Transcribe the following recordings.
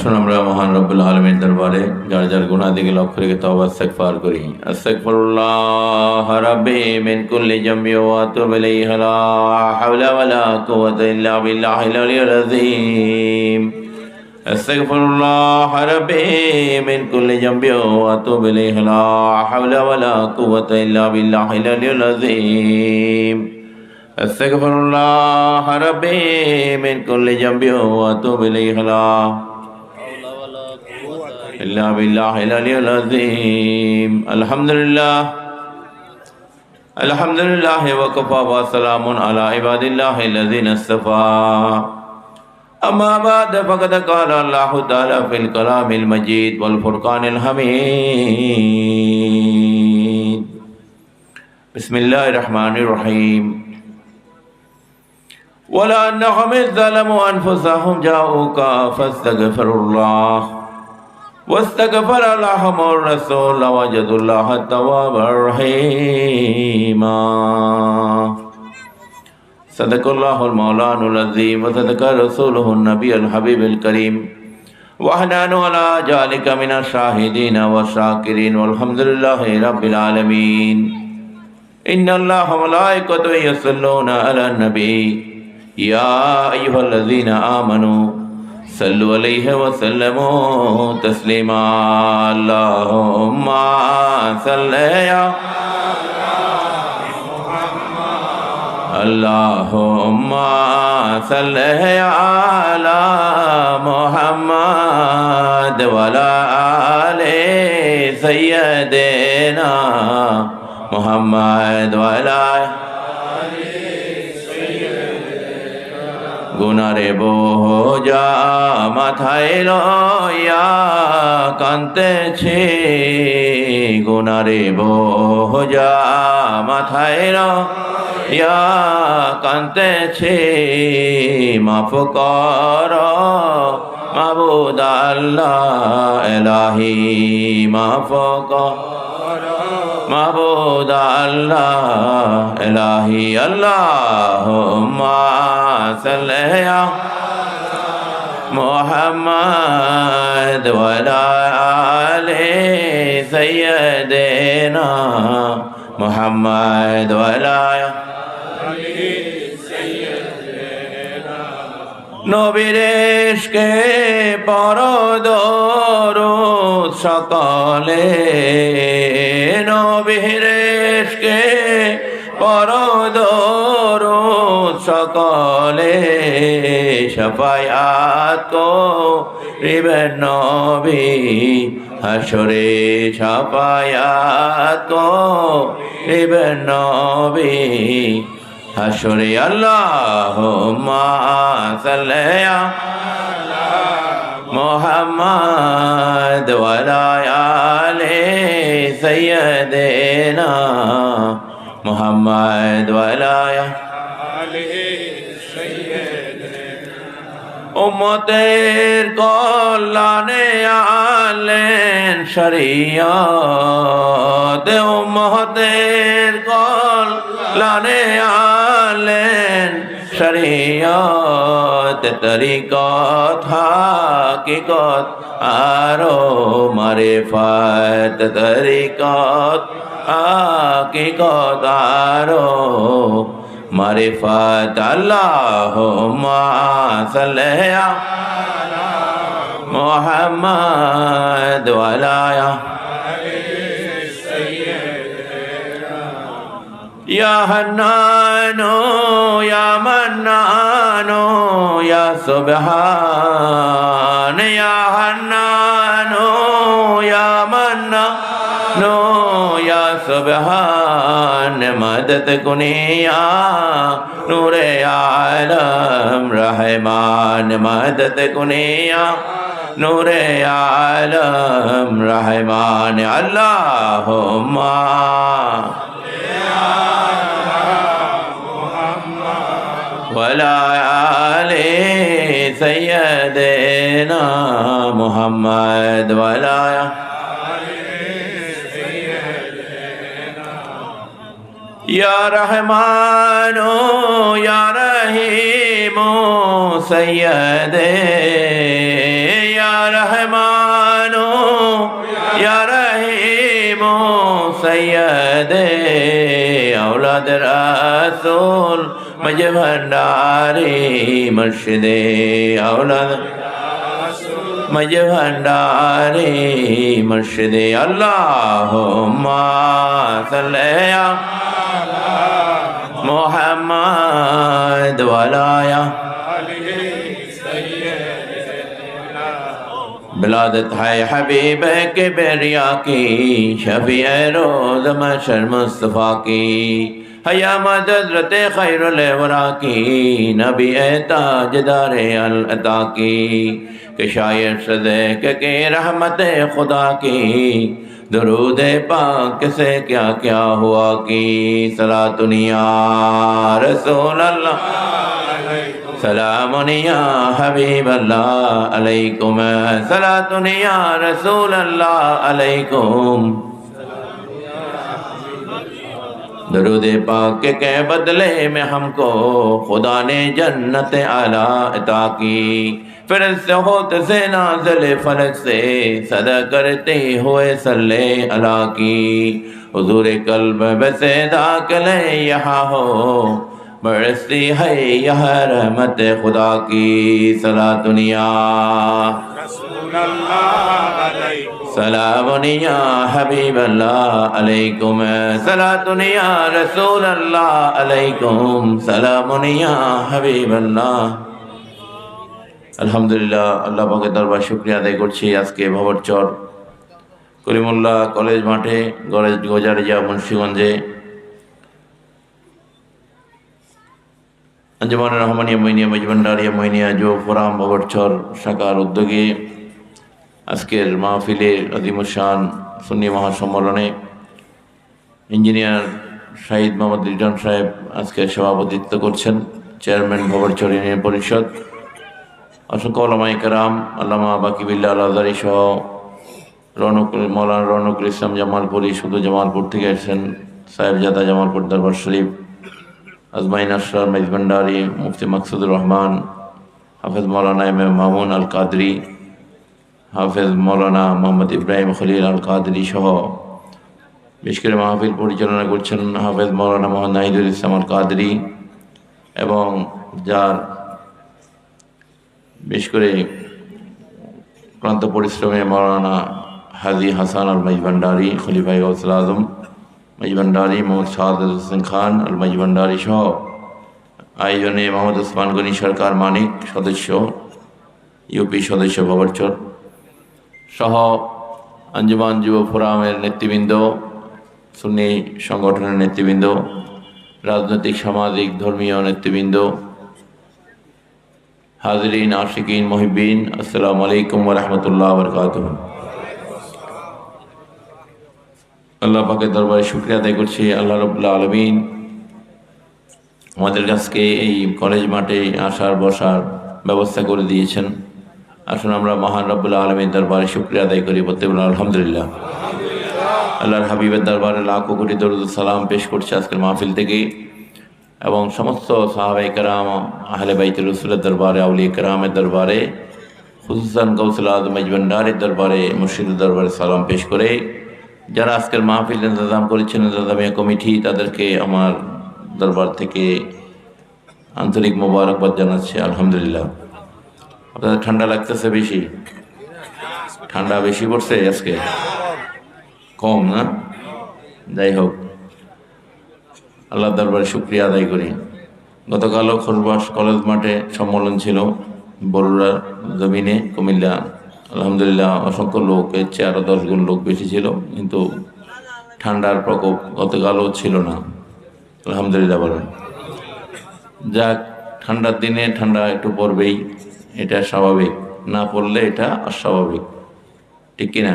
আসুন আমরা মহান রব্বুল আলামিনের দরবারে যার যার গুনাহ দিকে লক্ষ্য রেখে তওবা ইস্তিগফার করি। আস্তাগফিরুল্লাহ রাব্বি মিন কুল্লি যামবি ওয়া আতুবু ইলাইহি লা হাওলা ওয়ালা কুওয়াতা ইল্লা বিল্লাহিল আলিয়্যিল আযীম। আস্তাগফিরুল্লাহ রাব্বি মিন কুল্লি যামবি ওয়া আতুবু ইলাইহি লা হাওলা ওয়ালা কুওয়াতা ইল্লা বিল্লাহিল আলিয়্যিল আযীম। আস্তাগফিরুল্লাহ রাব্বি মিন কুল্লি যামবি ওয়া আতুবু ইলাইহি লা إلا بالله العلي العظيم. الحمد لله وكفى وسلام على عباد الله الذين اصطفى. أما بعد فقد قال الله تعالى في الكلام المجيد والفرقان الحميد. بسم الله الرحمن الرحيم. ولا أنهم إذ ظلموا أنفسهم جاءوك فاستغفروا الله واستغفر لهم الرسول لوجدوا الله توابا رحيما. صدق الله المولان العظيم وصدق رسوله النبي الحبيب الكريم ونحن على ذلك من الشاهدين والشاكرين والحمد لله رب العالمين. إن الله وملائكته يصلون على النبي يا أيها الذين آمنوا صلوا عليه وسلموا تسليما. اللهم صل على اللهم صل على محمد وعلى آل سيدنا محمد وعلى গুনারে বোঝা মাথায় লইয়া কাঁদতেছি, গুনারে বোঝা মাথায় লইয়া কাঁদতেছি, মাফ কর মাবুদ আল্লাহ এলাহি, মাফ কর মাবুদ আল্লাহ এলাহি। আল্লাহুম্মা সাল্লি আলা মুহাম্মাদ ওয়া আলা আলি সাইয়্যিদিনা মুহাম্মাদ ওয়া আলা আলি সাইয়্যিদিনা। নবীর ইশকে পড়ো দরুদ সকলে, নবীর ইশকে পড়ো দরুদ সকলে, শাফায়াত করিবেন নবী হাশরে, শাফায়াত করিবেন নবী হাশরে। আল্লাহুম্মা সাল্লি আলা মুহাম্মাদ ওয়া আলা আলি সাইয়্যিদিনা মুহাম্মাদ ওয়া আলা আলি সাইয়্যিদিনা। উম্মতের কল্যাণে আনলেন শরীয়ত, উম্মতের কল্যাণে আনলেন শরীয়ত, তরিকত হাকিকত আরো মারিফত, তরিকত হাকিকত আরো মারিফত। আল্লাহুম্মা সাল্লি আলা মুহাম্মাদ ওয়া আলা আলি সাইয়্যিদিনা। ইয়া হান্নানু ইয়া মান্নানু ইয়া সুবহান, ইয়া হান্নানু ইয়া মান্নানু ইয়া সুবহান, মদদ কুনিয়া নূরে আলম রহমান, মদদ কুনিয়া নূরে আলম রহমান। আল্লাহুম্মা ওয়া আলা আলি সাইয়্যিদিনা মুহাম্মাদ ওয়া আলা या रहमानो या रहीमो सय्यदे या सैयद औलाद रसूल मज भंडारी मुर्शिद औलाद मज भंडारी मुर्शिद अल्लाहुम्मा सल्ली अला मुहम्मद वलाया बिलादत है हबीब के बेरिया की शफी रोज़ महशर मुस्तफ़ा की हया मदद खैरुल वरा की नबी ताजदार अल अता की के शायर सदैक के रहमत खुदा की दरूद पाक से क्या क्या हुआ की सलातुनिया रसूल अल्लाह सलामुन या हबीब अल्लाह अलैकुम सलातुन या रसूल अल्लाह अलैकुम दरूद पाक के बदले में हमको खुदा ने जन्नत आला अता की फिर से होत से नाज़िल फलक से सदा करते हुए सल्ले अला की हुजूर कल्ब बसे दाखिले यहाँ हो बरसती है यह रहमत खुदा की सलातुनिया सलामुन या हबीब अल्लाह अलैकुम सलातुन या रसूल अल्लाह अलैकुम सलामुन या हबीब अल्लाह আলহামদুলিল্লাহ আল্লাহ পাকের দরবার শুকরিয়া আদায় করছি আজকে ভবরচর কলিমুল্লাহ কলেজ মাঠে গজারিয়া মুন্সিগঞ্জে अंजुमान रहमानिया मोइनिया मजबंडारिया मोइनिया जो फोराम भवरचर शाखार उद्योगे आजकेर महफिले अजीमुशान सुन्नी महासम्मेलने इंजिनियर शाहिद मोहम्मद रिजन साहेब आजके सभापतित्व करছেন চেয়ারম্যান ভবরচর ইউনিয়ন পরিষদ असंख्य उलामाए केराम আল্লামা বাকিবিল্লাহ আল আজহারী সহ মৌলানা রৌনকুল ইসলাম জামালপুরি শুধু জামালপুর থেকে এসেছেন সাহেবজাদা জামালপুর দরবার শরীফ আজমাইন আসরার মেজবান্ডারি মুফতি মাকসুদুর রহমান হাফেজ মৌলানা এম এম মামুন আল কাদরি হাফেজ মৌলানা মোহাম্মদ ইব্রাহিম খলিল আল কাদরি সহ বিশেষ করে মাহফিল পরিচালনা করছেন হাফেজ মৌলানা মোহাম্মদ নাহিদুল ইসলাম আল কাদরি এবং যার বিশেষ করে ক্লান্ত পরিশ্রমে মৌলানা হাজি হাসান আল মেজবান্ডারি খলিফায়ে গৌসুল আজম মেজবান্ডারি মোহাম্মদ শাহাদাত হোসেন খান আল মেজবান্ডারি সহ আয়োজনে মোহাম্মদ ওসমান গনি সরকার মানিক সদস্য ইউপি সদস্য ভবরচর সহ আঞ্জুমান যুব ফোরামের নেতৃবৃন্দ সুন্নি সংগঠনের নেতৃবৃন্দ রাজনৈতিক সামাজিক ধর্মীয় নেতৃবৃন্দ हाज़रीन आशिकीन मुहिब्बीन अस्सलामु अलैकुम व रहमतुल्लाहि व बरकातुहू আল্লাহ পাকের দরবারে শুকরিয়া আদায় করছি আল্লাহ রাব্বুল আলামিন আমাদের কাছে এই কলেজ মাঠে আসার বসার ব্যবস্থা করে দিয়েছেন। আসুন আমরা মহান রাব্বুল আলামিনের দরবারে শুকরিয়া আদায় করি, বলতে বলি আলহামদুলিল্লাহ। আল্লাহর হাবিবের দরবারে লাখো কোটি দরুদ সালাম পেশ করছি আজকের মাহফিল থেকে এবং সমস্ত সাহাবায়ে কেরাম আহলে বাইতুর রাসূলের দরবারে আউলিয়া কেরামের দরবারে খুসুসান গৌসুল আজম মেজবান্ডারির দরবারে মুর্শিদের দরবারে সালাম পেশ করে যারা আজকের মাহফিল ইন্তজাম করেছেন ইন্তজামিয়া কমিটি তাদেরকে আমার দরবার থেকে আন্তরিক মোবারকবাদ জানাচ্ছি আলহামদুলিল্লাহ। আপনাদের ঠান্ডা লাগতেছে বেশি? ঠান্ডা বেশি পড়ছে আজকে? কম না? যাই হোক, আল্লাহ দরবারে শুকরিয়া আদায় করি। গতকালও খোরবাস কলেজ মাঠে সম্মেলন ছিল বরুড়া জমিনে কুমিল্লা। আলহামদুলিল্লাহ অসংখ্য লোক, এর চেয়ে আরও 10 গুণ লোক বেশি ছিল, কিন্তু ঠান্ডার প্রকোপ গতকালও ছিল না। আলহামদুলিল্লাহ বলেন। যাক, ঠান্ডার দিনে ঠান্ডা একটু পড়বেই, এটা স্বাভাবিক, না পড়লে এটা অস্বাভাবিক, ঠিক কিনা?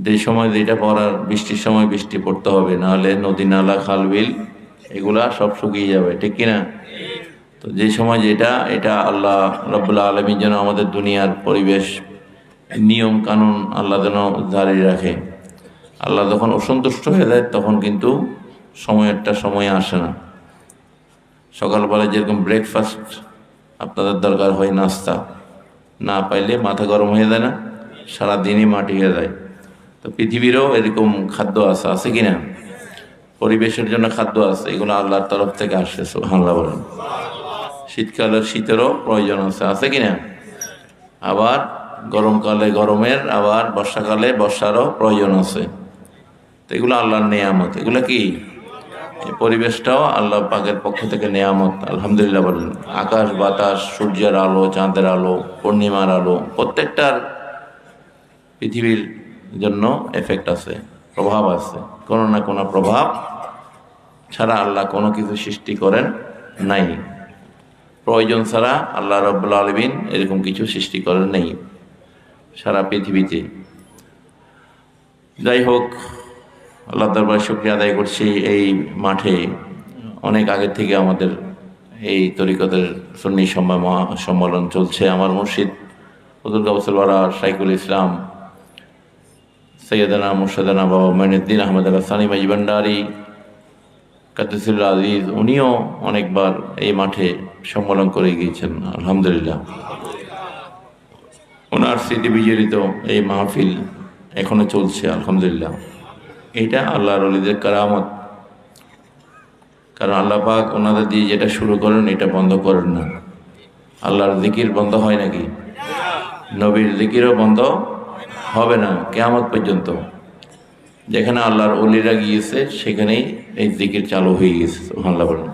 যে সময় যেটা পড়ার, বৃষ্টির সময় বৃষ্টি পড়তে হবে, নাহলে নদী নালা খাল বিল এগুলা সব শুকিয়ে যাবে, ঠিক কিনা? তো যে সময় যেটা, এটা আল্লাহ রাব্বুল আলামিন যেন আমাদের দুনিয়ার পরিবেশ নিয়ম কানুন আল্লাহ যেন জারি রাখে। আল্লাহ যখন অসন্তুষ্ট হয়ে যায় তখন কিন্তু সময়েরটা সময় আসে না। সকালবেলা যেরকম ব্রেকফাস্ট আপনাদের দরকার হয়, নাস্তা না পাইলে মাথা গরম হয়ে যায় না, সারাদিনই মাটি হয়ে যায়। তো পৃথিবীরও এরকম খাদ্য আছে, আছে কিনা? পরিবেশের জন্য খাদ্য আছে, এগুলো আল্লাহর তরফ থেকে আসছে। সুবহানাল্লাহ বলেন। শীতকালের শীতেরও প্রয়োজন আছে, আছে কিনা? আবার গরমকালে গরমের, আবার বর্ষাকালে বর্ষারও প্রয়োজন আছে। তো এগুলো আল্লাহর নেয়ামত। এগুলো কি? এই পরিবেশটাও আল্লাহ পাকের পক্ষ থেকে নেয়ামত। আলহামদুলিল্লাহ বলেন। আকাশ বাতাস, সূর্যের আলো, চাঁদের আলো, পূর্ণিমার আলো, প্রত্যেকটার পৃথিবীর জন্য এফেক্ট আছে, প্রভাব আছে। কোনো না কোনো প্রভাব ছাড়া আল্লাহ কোনো কিছু সৃষ্টি করেন নাই। প্রয়োজন ছাড়া আল্লাহ রাব্বুল আলামিন এরকম কিছু সৃষ্টি করেন নাই সারা পৃথিবীতে। যাই হোক, আল্লাহ দরবারে শুকরিয়া আদায় করছি। এই মাঠে অনেক আগে থেকে আমাদের এই তরিকতের সুন্নি সম্মেলন চলছে। আমার মুর্শিদ হুজুর গাউসুল ওয়ারা শাইখুল ইসলাম সৈয়দনা মুর্শিদানা বাবা মঈনুদ্দিন আহমদ আল সানি মাইজ ভান্ডারী কাদ্দুসুল আজিজ, উনিও অনেকবার এই মাঠে সম্মেলন করে গিয়েছেন। আলহামদুলিল্লাহ, ওনার স্মৃতি বিজড়িত এই মাহফিল এখনো চলছে। আলহামদুলিল্লাহ, এটা আল্লাহর ওলিদের কারামত। কারণ আল্লাহ পাক ওনাদের দিয়ে যেটা শুরু করেন এটা বন্ধ করেন না। আল্লাহর জিকির বন্ধ হয় নাকি? নবীর জিকিরও বন্ধ হবে না কিয়ামত পর্যন্ত। যেখানে আল্লাহর ওলিরা গিয়েছে সেখানেই এই জিকির চালু হয়ে গেছে। সুবহানাল্লাহ বলেন।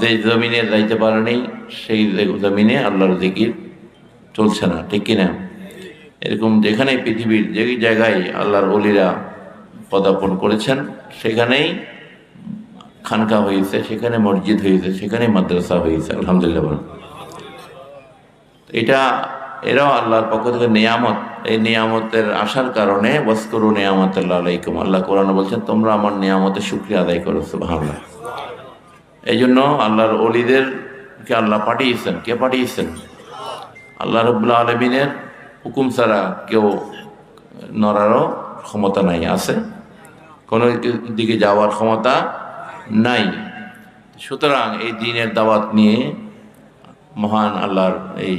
যে জমিনে যাইতে পারে নেই সেই জমিনে আল্লাহর জিকির চলছে না, ঠিক কিনা? এরকম যেখানে পৃথিবীর যে জায়গায় আল্লাহর ওলিরা পদার্পণ করেছেন সেখানেই খানকা হয়েছে, সেখানে মসজিদ হয়েছে, সেখানে মাদ্রাসা হয়েছে। আলহামদুলিল্লাহ বলেন। এরাও আল্লাহর পক্ষ থেকে নিয়ামত। এই নিয়ামতের আসার কারণে ওয়াজকুরু নিয়ামাতাল্লাহি আলাইকুম, আল্লাহ কোরআনে বলছেন তোমরা আমার নিয়ামতের শুকরিয়া আদায় করো। সুবহানাল্লাহ। এই জন্য আল্লাহর ওলিদেরকে আল্লাহ পাঠিয়েছেন। কে পাঠিয়েছেন? আল্লাহ রাব্বুল আলামিনের হুকুম ছাড়া কেউ নড়ারও ক্ষমতা নাই। আছে? কোনো দিকে যাওয়ার ক্ষমতা নাই। সুতরাং এই দ্বীনের দাওয়াত নিয়ে মহান আল্লাহর এই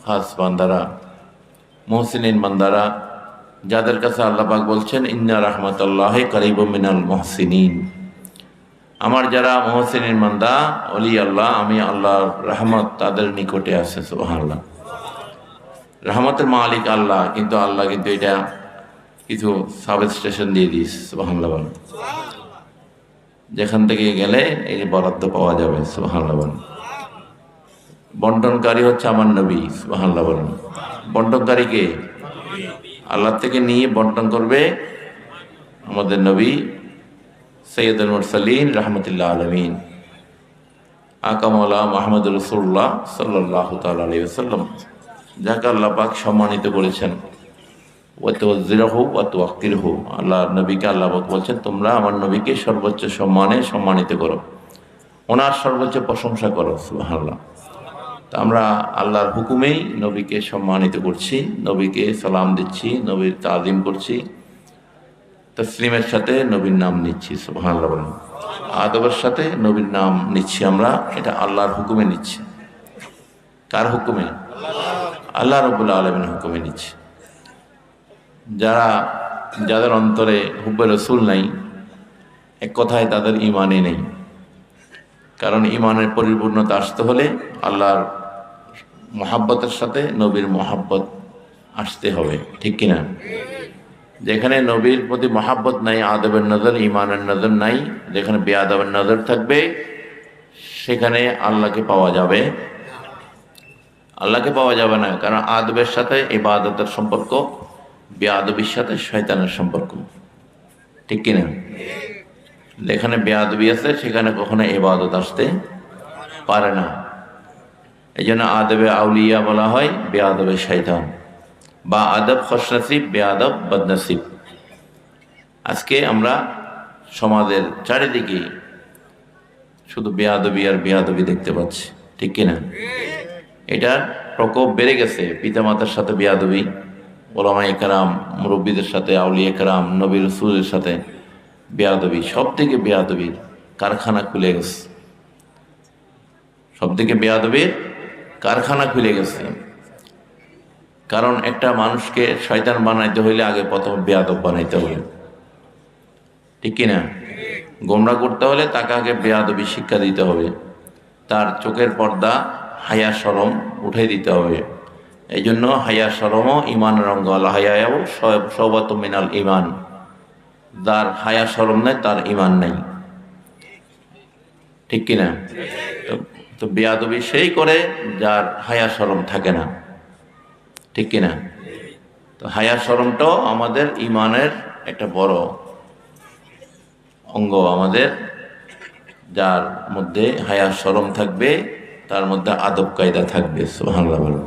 খাস বান্দারা, মুহসিনিন বান্দারা, যাদের কাছে আল্লাহ পাক বলছেন ইন্না রাহমাতাল্লাহি কারীবুম মিনাল মুহসিনিন, আমার যারা মুহসিনিন বান্দা ওলি আল্লাহ, আমি আল্লাহর রহমত তাদের নিকটে আছে। সুবহানাল্লাহ। রহমতের মালিক আল্লাহ, কিন্তু আল্লাহ কিন্তু এটা কিছু সাব স্টেশন দিয়ে দিস। সুবহানাল্লাহ। যেখান থেকে গেলে এই বরাদ্দ পাওয়া যাবে। সুবহানাল্লাহ। বন্টনকারী হচ্ছে আমার নবী। সুবহানাল্লাহ বলেন। বন্টনকারী কে? আল্লাহ থেকে নিয়ে বন্টন করবে আমাদের নবী সৈয়দুল মুরসালিন রাহমাতুল্লাহ আলামিন আকা মাওলা মুহাম্মদ রাসূলুল্লাহ সাল্লাল্লাহু তাআলা আলাইহি ওয়াসাল্লাম, যাকে আল্লাহ পাক সম্মানিত করেছেন। ওয়া তুযিরহু ওয়া তুওয়াক্কিরহু, আল্লাহ নবীকে আল্লাহ পাক বলছেন তোমরা আমার নবীকে সর্বোচ্চ সম্মানে সম্মানিত করো, ওনার সর্বোচ্চ প্রশংসা করো। সুবহানাল্লাহ। তা আমরা আল্লাহর হুকুমেই নবীকে সম্মানিত করছি, নবীকে সালাম দিচ্ছি, নবীর তাজিম করছি, তসলিমের সাথে নবীর নাম নিচ্ছি। সুবহানাল্লাহ বলেন। আদবের সাথে নবীর নাম নিচ্ছি আমরা, এটা আল্লাহর হুকুমে নিচ্ছি। কার হুকুমে? আল্লাহ রাব্বুল আলামিনের হুকুমে নিচ্ছি। যাদের অন্তরে হুব্বে রাসূল নাই, এক কথায় তাদের ঈমানই নেই। কারণ ঈমানের পরিপূর্ণতা আসতে হলে আল্লাহর মহাব্বতের সাথে নবীর মহাব্বত আসতে হবে, ঠিক কিনা? যেখানে নবীর প্রতি মহাব্বত নাই, আদবের নজর, ঈমানের নজর নাই, যেখানে বেআদবের নজর থাকবে সেখানে আল্লাহকে পাওয়া যাবে না। কারণ আদবের সাথে ইবাদতের সম্পর্ক, বেআদবির সাথে শয়তানের সম্পর্ক, ঠিক কিনা? যেখানে বেআদবি আছে সেখানে কখনো ইবাদত আসতে পারে না। এই জন্য আদবে আউলিয়া বলা হয়, বেআদবে শয়তান, বা আদব খুশনসিব, বেআদব বদনসিব। আজকে আমরা সমাজের চারিদিকে শুধু বেআদবি আর বেআদবি দেখতে পাচ্ছি, ঠিক কিনা? এটার প্রকোপ বেড়ে গেছে। পিতামাতার সাথে বেআদবি, ওলামায়ে কেরাম, মুরব্বীদের সাথে, আউলিয়া কেরাম, নবী রাসূলের সাথে বেয়াদবি, সব থেকে বেয়াদবির কারখানা খুলে গেছে। সব থেকে বেয়াদবির কারখানা খুলে গেছে। কারণ একটা মানুষকে শয়তান বানাইতে হইলে আগে প্রথম বেয়াদব বানাইতে হবে, ঠিক কিনা? গোমরা করতে হলে তাকে আগে বেয়াদবি শিক্ষা দিতে হবে, তার চোখের পর্দা হায়া শরম উঠাই দিতে হবে। এই জন্য হায়া শরমও ইমানের অঙ্গ, আল্লাহ হায়াও সওবাত মিনাল ইমান। যার হায়া শরম নাই তার ইমান নাই, ঠিক কিনা? তো বেয়াদবি সেই করে যার হায়া শরম থাকে না, ঠিক কিনা? তো হায়া শরমটাও আমাদের ইমানের একটা বড় অঙ্গ। আমাদের যার মধ্যে হায়া শরম থাকবে তার মধ্যে আদব কায়দা থাকবে। সুবহানাল্লাহ বলুন।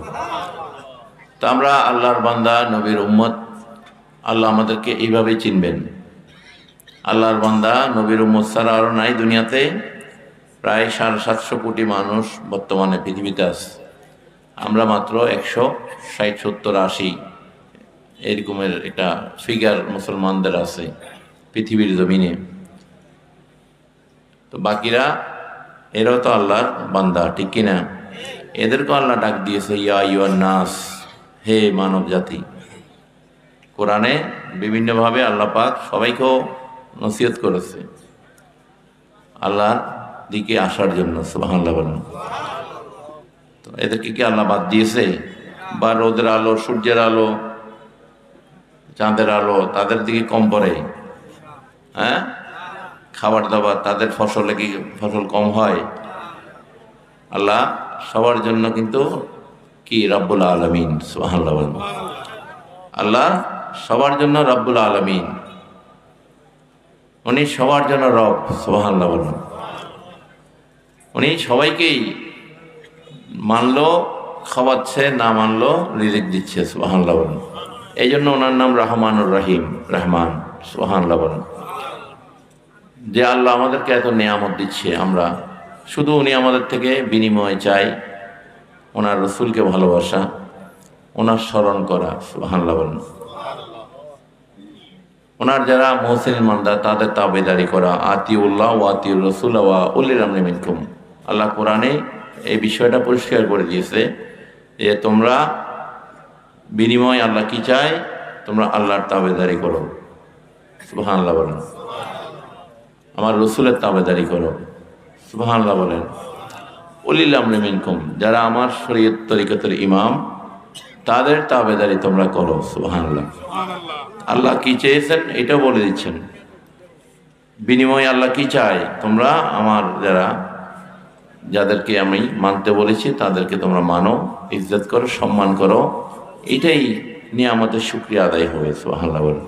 তো আমরা আল্লাহর বান্দা, নবীর উম্মত, আল্লাহ আমাদেরকে এইভাবেই চিনবেন। আল্লাহর বান্দা, নবীর উম্মত ছাড়া আরও নাই দুনিয়াতে। প্রায় 750 কোটি মানুষ বর্তমানে পৃথিবীতে আছে। আমরা মাত্র 160, 70, 80 এরকমের একটা ফিগার মুসলমানদের আছে পৃথিবীর জমিনে। তো বাকিরা এরাও তো আল্লাহর বান্দা, ঠিক কিনা? এদেরকেও আল্লাহ ডাক দিয়েছে ইয়া আইয়ুহান নাস, হে মানব জাতি। কোরআনে বিভিন্নভাবে আল্লাহ পাক সবাইকেও নসিহত করেছে আল্লাহর দিকে আসার জন্য। সুবহানাল্লাহ বলেন। তো এদেরকে কি আল্লাহ বাদ দিয়েছে? বা রোদের আলো, সূর্যের আলো, চাঁদের আলো তাদের দিকে কম পড়ে? হ্যাঁ, খাবার দাবার তাদের ফসলে কি ফসল কম হয়? আল্লাহ সবার জন্য কিন্তু কি রব্বুল আলামিন। সুবহানাল্লাহ বলেন। আল্লাহ সবার জন্য রব্বুল আলামিন, উনি সবার জন্য রব। সুবহানাল্লাহ বলেন। উনি সবাইকেই মানলো খাওয়াচ্ছে, না মানলো রিজিক দিচ্ছে। সুবহানাল্লাহ বলেন। এই জন্য ওনার নাম রহমানুর রহিম, রহমান। সুবহানাল্লাহ বলেন। যে আল্লাহ আমাদেরকে এত নেয়ামত দিচ্ছে, আমরা শুধু উনি আমাদের থেকে বিনিময় চাই ওনার রসুলকে ভালোবাসা, ওনার স্মরণ করা। সুবহানাল্লাহ বলেন। ওনার যারা মুহসিন মান্দা তাদের তাবেদারি করা। আতিউল্লাহ ওয়া আতিউর রাসূল ওয়া উলিল আমরি মিনকুম। আল্লাহ কোরআনে এই বিষয়টা পরিষ্কার করে দিয়েছে যে তোমরা বিনিময় আল্লাহ কি চায়, তোমরা আল্লাহর তাবেদারি করো। সুবহানাল্লাহ বলেন। আমার রসুলের তাবেদারি করো। সুবহানাল্লাহ বলেন। উলিল আমরি মিনকুম, যারা আমার শরীয়ত তরিকতের ইমাম তাদের তাবেদারি তোমরা করো। সুবহানাল্লাহ। আল্লাহ কি চেয়েছেন এটাও বলে দিচ্ছেন। বিনিময় আল্লাহ কি চায়, তোমরা আমার যাদেরকে আমি মানতে বলেছি তাদেরকে তোমরা মানো, ইজ্জত করো, সম্মান করো। এটাই নিয়ামতের শুকরিয়া আদায় হবে। সুবহানাল্লাহ বলেন।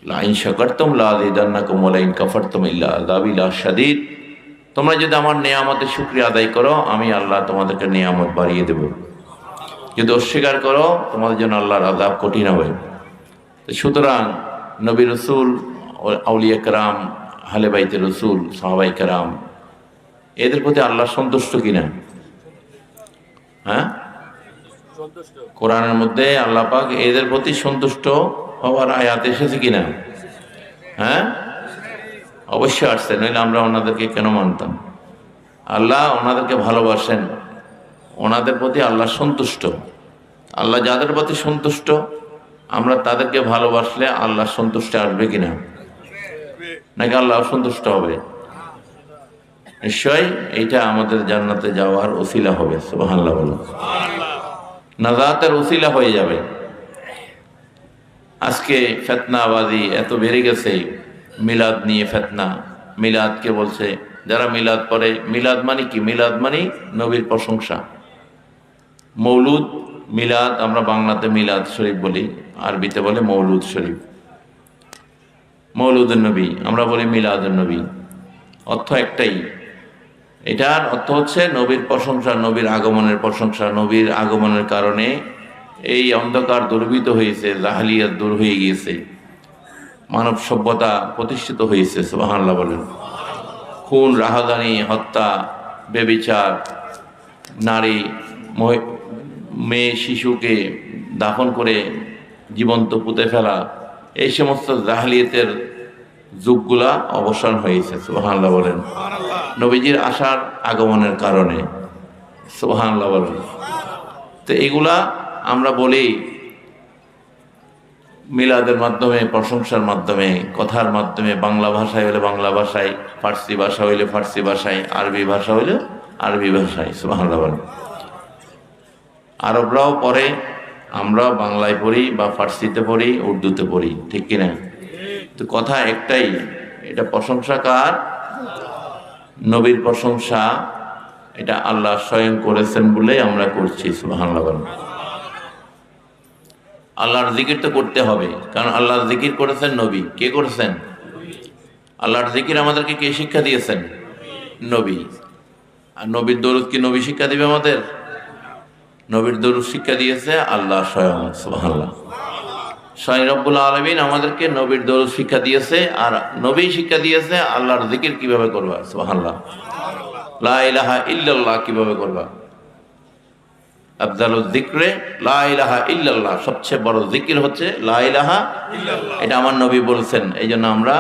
লাইন শাকারতুম লাযিদান্নাকুম ওয়া লাইন কাফারতুম ইল্লা আযাবি লাশাদীদ। তোমরা যদি আমার নিয়ামতের শুকরিয়া আদায় করো, আমি আল্লাহ তোমাদেরকে নিয়ামত বাড়িয়ে দেব। যদি অস্বীকার করো, তোমাদের জন্য আল্লাহর আযাব কঠিন হবে। সুতরাং নবী রসুল, আউলিয়া কেরাম, আহলে বাইতে রসুল, সাহাবায়ে কেরাম, এদের প্রতি আল্লাহ সন্তুষ্ট কিনা? হ্যাঁ, কোরআনের মধ্যে আল্লাহ পাক এদের প্রতি সন্তুষ্ট হওয়ার আয়াত এসেছে কিনা? হ্যাঁ, অবশ্যই আসছে, নইলে আমরা ওনাদেরকে কেন মানতাম? আল্লাহ ওনাদেরকে ভালোবাসেন, ওনাদের প্রতি আল্লাহ সন্তুষ্ট। আল্লাহ যাদের প্রতি সন্তুষ্ট, আমরা তাদেরকে ভালোবাসলে আল্লাহ সন্তুষ্ট আসবে কিনা? নাকি আল্লাহ সন্তুষ্ট হবে? নিশ্চয় এইটা আমাদের জান্নাতে যাওয়ার ওসিলা হবে। সুবহানাল্লাহ বলুন। নাজাতের ওসিলা হয়ে যাবে। আজকে ফিতনাবাজি এত বেড়ে গেছে, মিলাদ নিয়ে ফিতনা। মিলাদকে বলছে যারা মিলাদ পড়ে, মিলাদ মানে কি? মিলাদ মানে নবীর প্রশংসা। মৌলুদ, মিলাদ আমরা বাংলাতে মিলাদ শরীফ বলি, আরবিতে বলে মৌলুদ শরীফ। মৌলুদুন নবী আমরা বলি মিলাদুন নবী, অর্থ একটাই। এটার অর্থ হচ্ছে নবীর প্রশংসা, নবীর আগমনের প্রশংসা। নবীর আগমনের কারণে এই অন্ধকার দুর্বৃত হয়েছে, জাহেলিয়াত দূর হয়ে গিয়েছে, মানব সভ্যতা প্রতিষ্ঠিত হয়েছে। সুবহানাল্লাহ বলেন। খুন, রাহাজানি, হত্যা, ব্যভিচার, নারী, মেয়ে, শিশুকে দাফন করে জীবন্ত পুঁতে ফেলা, এই সমস্ত জাহেলিয়াতের যুগগুলা অবসান হয়েছে। সুবহানাল্লাহ বলেন। নবীজির আসার আগমনের কারণে। সুবহানাল্লাহ বলেন। তো এগুলা আমরা বলি মিলাদের মাধ্যমে, প্রশংসার মাধ্যমে, কথার মাধ্যমে, বাংলা ভাষায় হলে বাংলা ভাষায়, ফার্সি ভাষা হইলে ফার্সি ভাষায়, আরবি ভাষা হইলে আরবি ভাষায়। সুবহানাল্লাহ বলেন। আরবরাও পড়ে, আমরা বাংলায় পড়ি বা ফার্সিতে পড়ি, উর্দুতে পড়ি, ঠিক কিনা? তো কথা একটাই, এটা প্রশংসা কার? নবীর প্রশংসা। এটা আল্লাহ স্বয়ং করেছেন বলে আমরা করছি। সুবহানাল্লাহ বলেন। আল্লাহর জিকির তো করতে হবে, কারণ আল্লাহর জিকির করেছেন নবী। কে করেছেন? আল্লাহর জিকির আমাদেরকে কে শিক্ষা দিয়েছেন? নবী। আর নবীর দরুদ কি নবী শিক্ষা দিবে আমাদের? নবীর দরুদ শিক্ষা দিয়েছে আল্লাহ স্বয়ং। সুবহানাল্লাহ। স্বয়ং রব্বুল আলামিন আমাদেরকে নবীর দরুদ শিক্ষা দিয়েছে, আর নবী শিক্ষা দিয়েছে আল্লাহর জিকির কিভাবে করবা। সুবহানাল্লাহ। লা ইলাহা ইল্লাল্লাহ কিভাবে করবা। আফজালুল যিকরে লা ইলাহা ইল্লাল্লাহ, সবচেয়ে বড় জিকির হচ্ছে লা ইলাহা ইল্লাল্লাহ। এটা আমার নবী বলছেন। এই জন্য আমরা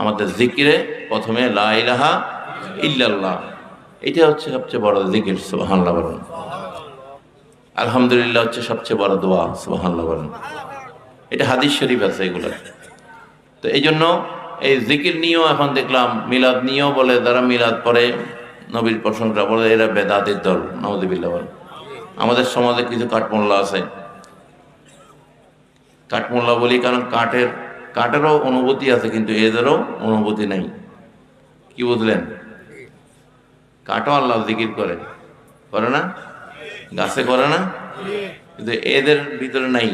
আমাদের জিকিরে প্রথমে লা ইলাহা ইল্লাল্লাহ, এটা হচ্ছে সবচেয়ে বড় জিকির। সুবহানাল্লাহ বলেন। আলহামদুলিল্লাহ হচ্ছে সবচেয়ে বড় দোয়া। সুবহানাল্লাহ বলেন। এটা হাদিস শরীফ আছে এগুলো। তো এই জন্য এই জিকির নিয়েও এখন দেখলাম, মিলাদ নিয়েও বলে, যারা মিলাদ পড়ে নবীর প্রশংসা বলে, এরা বেদাতের দল। নাউযুবিল্লাহ বলেন। আমাদের সমাজে কিছু কাঠমোল্লা আছে। কাঠমোল্লা বলি কারণ কাঠেরও অনুভূতি আছে, কিন্তু এদেরও অনুভূতি নাই। কি বুঝলেন? কাঠও আল্লাহ জিকির করে না? গাছে করে না? কিন্তু এদের ভিতরে নাই।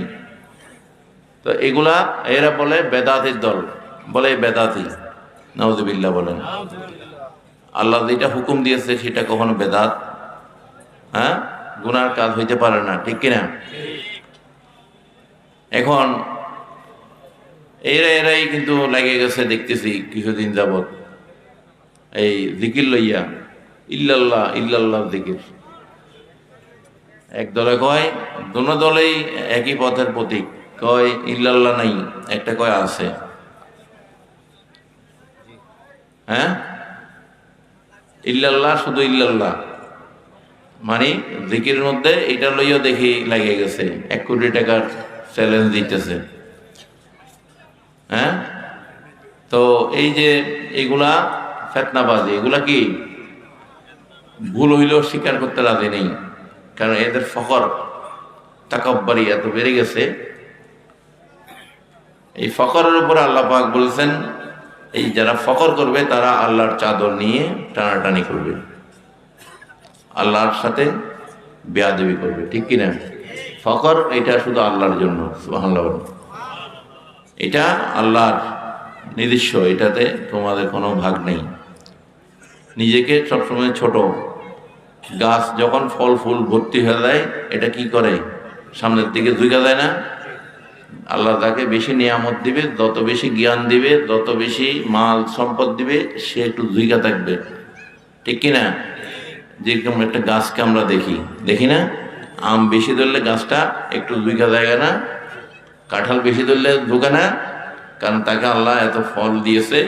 তো এরা বলে বেদাতির দল, বলে বেদাতি। নাউযুবিল্লাহ বলেন। আল্লাহ যেটা হুকুম দিয়েছে সেটা কখনো বেদাত, গুনার কাজ হইতে পারে না, ঠিক কিনা? এখন এরাই কিন্তু লাগে গেছে, দেখতেছি কিছুদিন যাবৎ এই জিকির লইয়া, ইল্লাল্লাহ ইল্লাল্লাহ জিকির। এক দলে কয়, দোনো দলেই একই পথের প্রতীক, কয় ইল্লাল্লাহ নাই, একটা কয় আছে। ইল্লাল্লাহ, শুধু ইল্লাল্লাহ মানে জিকিরের মধ্যে এটা লইয়া দেখি লাগে গেছে, 1 কোটি টাকার চ্যালেঞ্জ দিতেছে। তো এই যে এগুলা ফেতনাবাজি, এগুলা কি ভুল হইলেও স্বীকার করতে রাজি নেই, কারণ এদের ফখর তাকাব্বুরি এত বেড়ে গেছে। এই ফখরের উপরে আল্লাহ পাক বলেছেন, এই যারা ফখর করবে তারা আল্লাহর চাদর নিয়ে টানাটানি করবে, আল্লাহর সাথে বেয়াদবি করবে, ঠিক কিনা? ফখর এটা শুধু আল্লাহর জন্য। সুবহানাল্লাহ। এটা আল্লাহর নিজস্ব, এটাতে তোমাদের কোনো ভাগ নেই। নিজেকে সবসময় ছোট। গাছ যখন ফল ফুল ভর্তি হয়ে যায়, এটা কি করে? সামনের দিকে ঝুঁকে যায় না? আল্লাহ তাকে বেশি নিয়ামত দিবে, যত বেশি জ্ঞান দিবে, যত বেশি মাল সম্পদ দিবে, সে একটু ঝুঁকে থাকবে, ঠিক কিনা? যেরকম একটা গাছকে আমরা দেখি না, আম বেশি ধরলে গাছটা একটু ঝুঁকে যায় না, কাঁঠাল বেশি ধরলে ঝুঁকে না, কারণ তাকে আল্লাহ এত ফল দিয়েছে,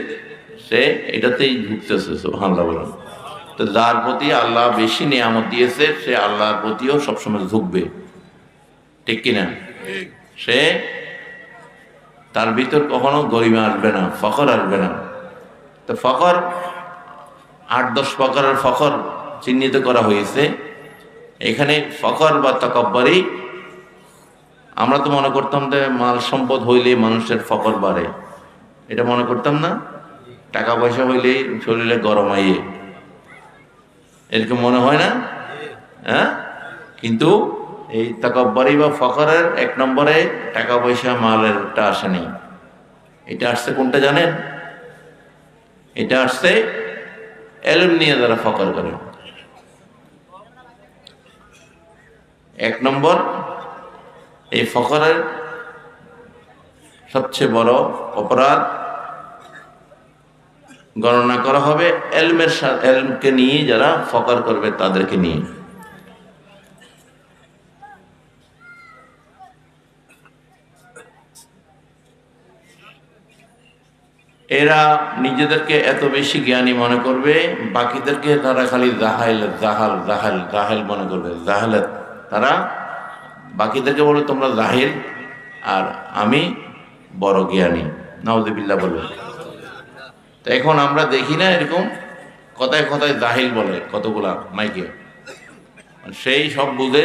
সে এটাতেই ঝুঁকতেছে। সুবহানাল্লাহ বলেন। তো যার প্রতি আল্লাহ বেশি নিয়ামত দিয়েছে, সে আল্লাহর প্রতিও সবসময় ঝুঁকবে, ঠিক কিনা? সে তার ভিতর কখনো গরিমা আসবে না, ফখর আসবে না। তো ফখর 8-10 প্রকারের ফখর চিহ্নিত করা হয়েছে এখানে। ফখর বা তাকাব্বুরি, আমরা তো মনে করতাম যে মাল সম্পদ হইলে মানুষের ফখর বাড়ে, এটা মনে করতাম না। টাকা পয়সা হইলে শরীরে গরম আইয়ে, এরকম মনে হয় না? কিন্তু এই তাকাব্বুরি বা ফখরের 1 নম্বরে টাকা পয়সা মালেরটা আসেনি। এটা আসছে কোনটা জানেন? এটা আসছে ইলম নিয়ে যারা ফখর করে। 1 নম্বর, এই ফখরের সবচেয়ে বড় অপরাধ গণনা করা হবে ইলমকে নিয়ে, যারা ফখর করবে তাদেরকে নিয়ে। এরা নিজেদেরকে এত বেশি জ্ঞানী মনে করবে, বাকিদেরকে তারা খালি জাহেল মনে করবে। জাহেলাত, তারা বাকিদেরকে বলবে তোমরা জাহিল আর আমি বড় জ্ঞানী। নাউযুবিল্লাহ বলবে। তো এখন আমরা দেখি না এরকম কথায় কথায় জাহিল বলে কতগুলা মাইকে, সেই সব বুঝে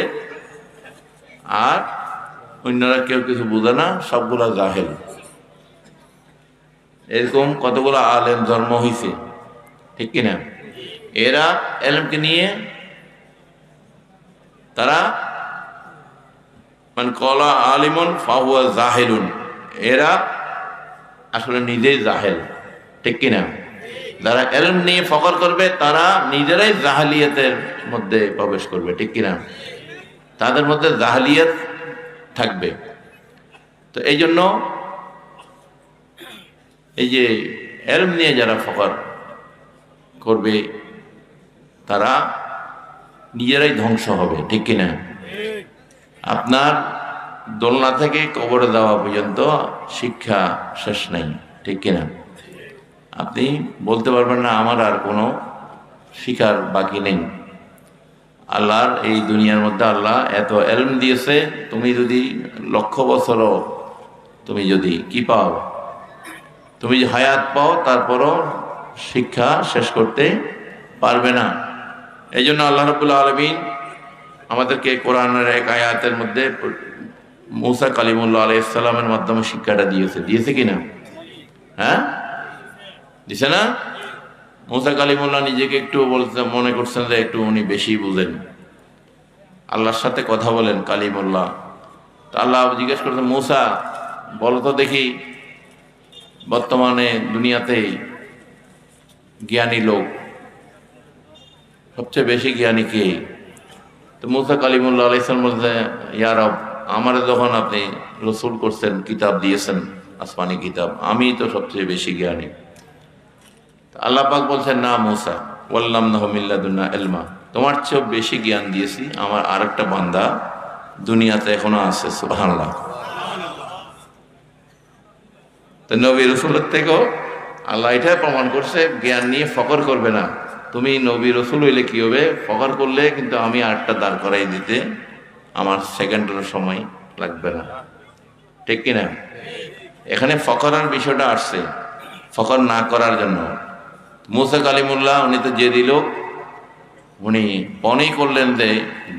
আর অন্যরা কেউ কিছু বুঝে না, সবগুলা জাহেল। এরকম কতগুলো আলেম জন্ম হয়েছে, ঠিক কিনা? এরা এলমকে নিয়ে তারা মানে কলা আলিমুন ফাহুয়া জাহেলুন, এরা আসলে নিজেই জাহেল, ঠিক কিনা? যারা এলম নিয়ে ফখর করবে তারা নিজেরাই জাহালিয়াতের মধ্যে প্রবেশ করবে, ঠিক কিনা? তাদের মধ্যে জাহালিয়াত থাকবে। তো এই জন্য এই যে এলম নিয়ে যারা ফখর করবে তারা নিজেরাই ধ্বংস হবে, ঠিক কিনা? আপনার দোলনা থেকে কবরে দেওয়া পর্যন্ত শিক্ষা শেষ নাই, ঠিক কিনা? আপনি বলতে পারবেন না আমার আর কোনো শিখার বাকি নেই। আল্লাহর এই দুনিয়ার মধ্যে আল্লাহ এত এলম দিয়েছে, তুমি যদি লক্ষ বছরও তুমি যদি কি পাও, তুমি যে হায়াত পাও, তারপরও শিক্ষা শেষ করতে পারবে না। এই জন্য আল্লাহ রাব্বুল আলামিন আমাদেরকে কোরআনের এক আয়াতের মধ্যে মূসা কালিমুল্লাহ আলাইহিস সালামের মাধ্যমে শিক্ষাটা দিয়েছে কিনা? হ্যাঁ, দিছে না? মূসা কালিমুল্লাহ নিজেকে একটু বলতে মনে করছেন যে একটু উনি বেশি বুঝেন, আল্লাহর সাথে কথা বলেন কালিমুল্লাহ। তো আল্লাহ জিজ্ঞেস করছেন, মূসা বলো তো দেখি বর্তমানে দুনিয়াতে জ্ঞানী লোক সবচেয়ে বেশি জ্ঞানী কে? তো মূসা কালিমুল্লাহ আলাইহিস সালাম বলছে, ইয়া রব, আমারে যখন আপনি রসুল করছেন, কিতাব দিয়েছেন, আসমানি কিতাব, আমি তো সবচেয়ে বেশি জ্ঞানী। আল্লাহ পাক বলছেন, না মূসা, ওয়াল্লামনাহু মিন লাদুন্না ইলমা, তোমার চেয়েও বেশি জ্ঞান দিয়েছি আমার আরেকটা বান্দা দুনিয়াতে এখনো আছে। সুবহানাল্লাহ। তো নবী রসুলের থেকেও আল্লাহ এটাই প্রমাণ করছে, জ্ঞান নিয়ে ফখর করবে না। তুমি নবী রসুল হইলে কি হবে, ফখর করলে কিন্তু আমি আরেকটা দাঁড় করাই দিতে আমার সেকেন্ডের সময় লাগবে না, ঠিক কিনা? এখানে ফখরের বিষয়টা আসছে ফখর না করার জন্য। মূসা কালিমুল্লাহ উনি তো যে দিল, উনি মনেই করলেন যে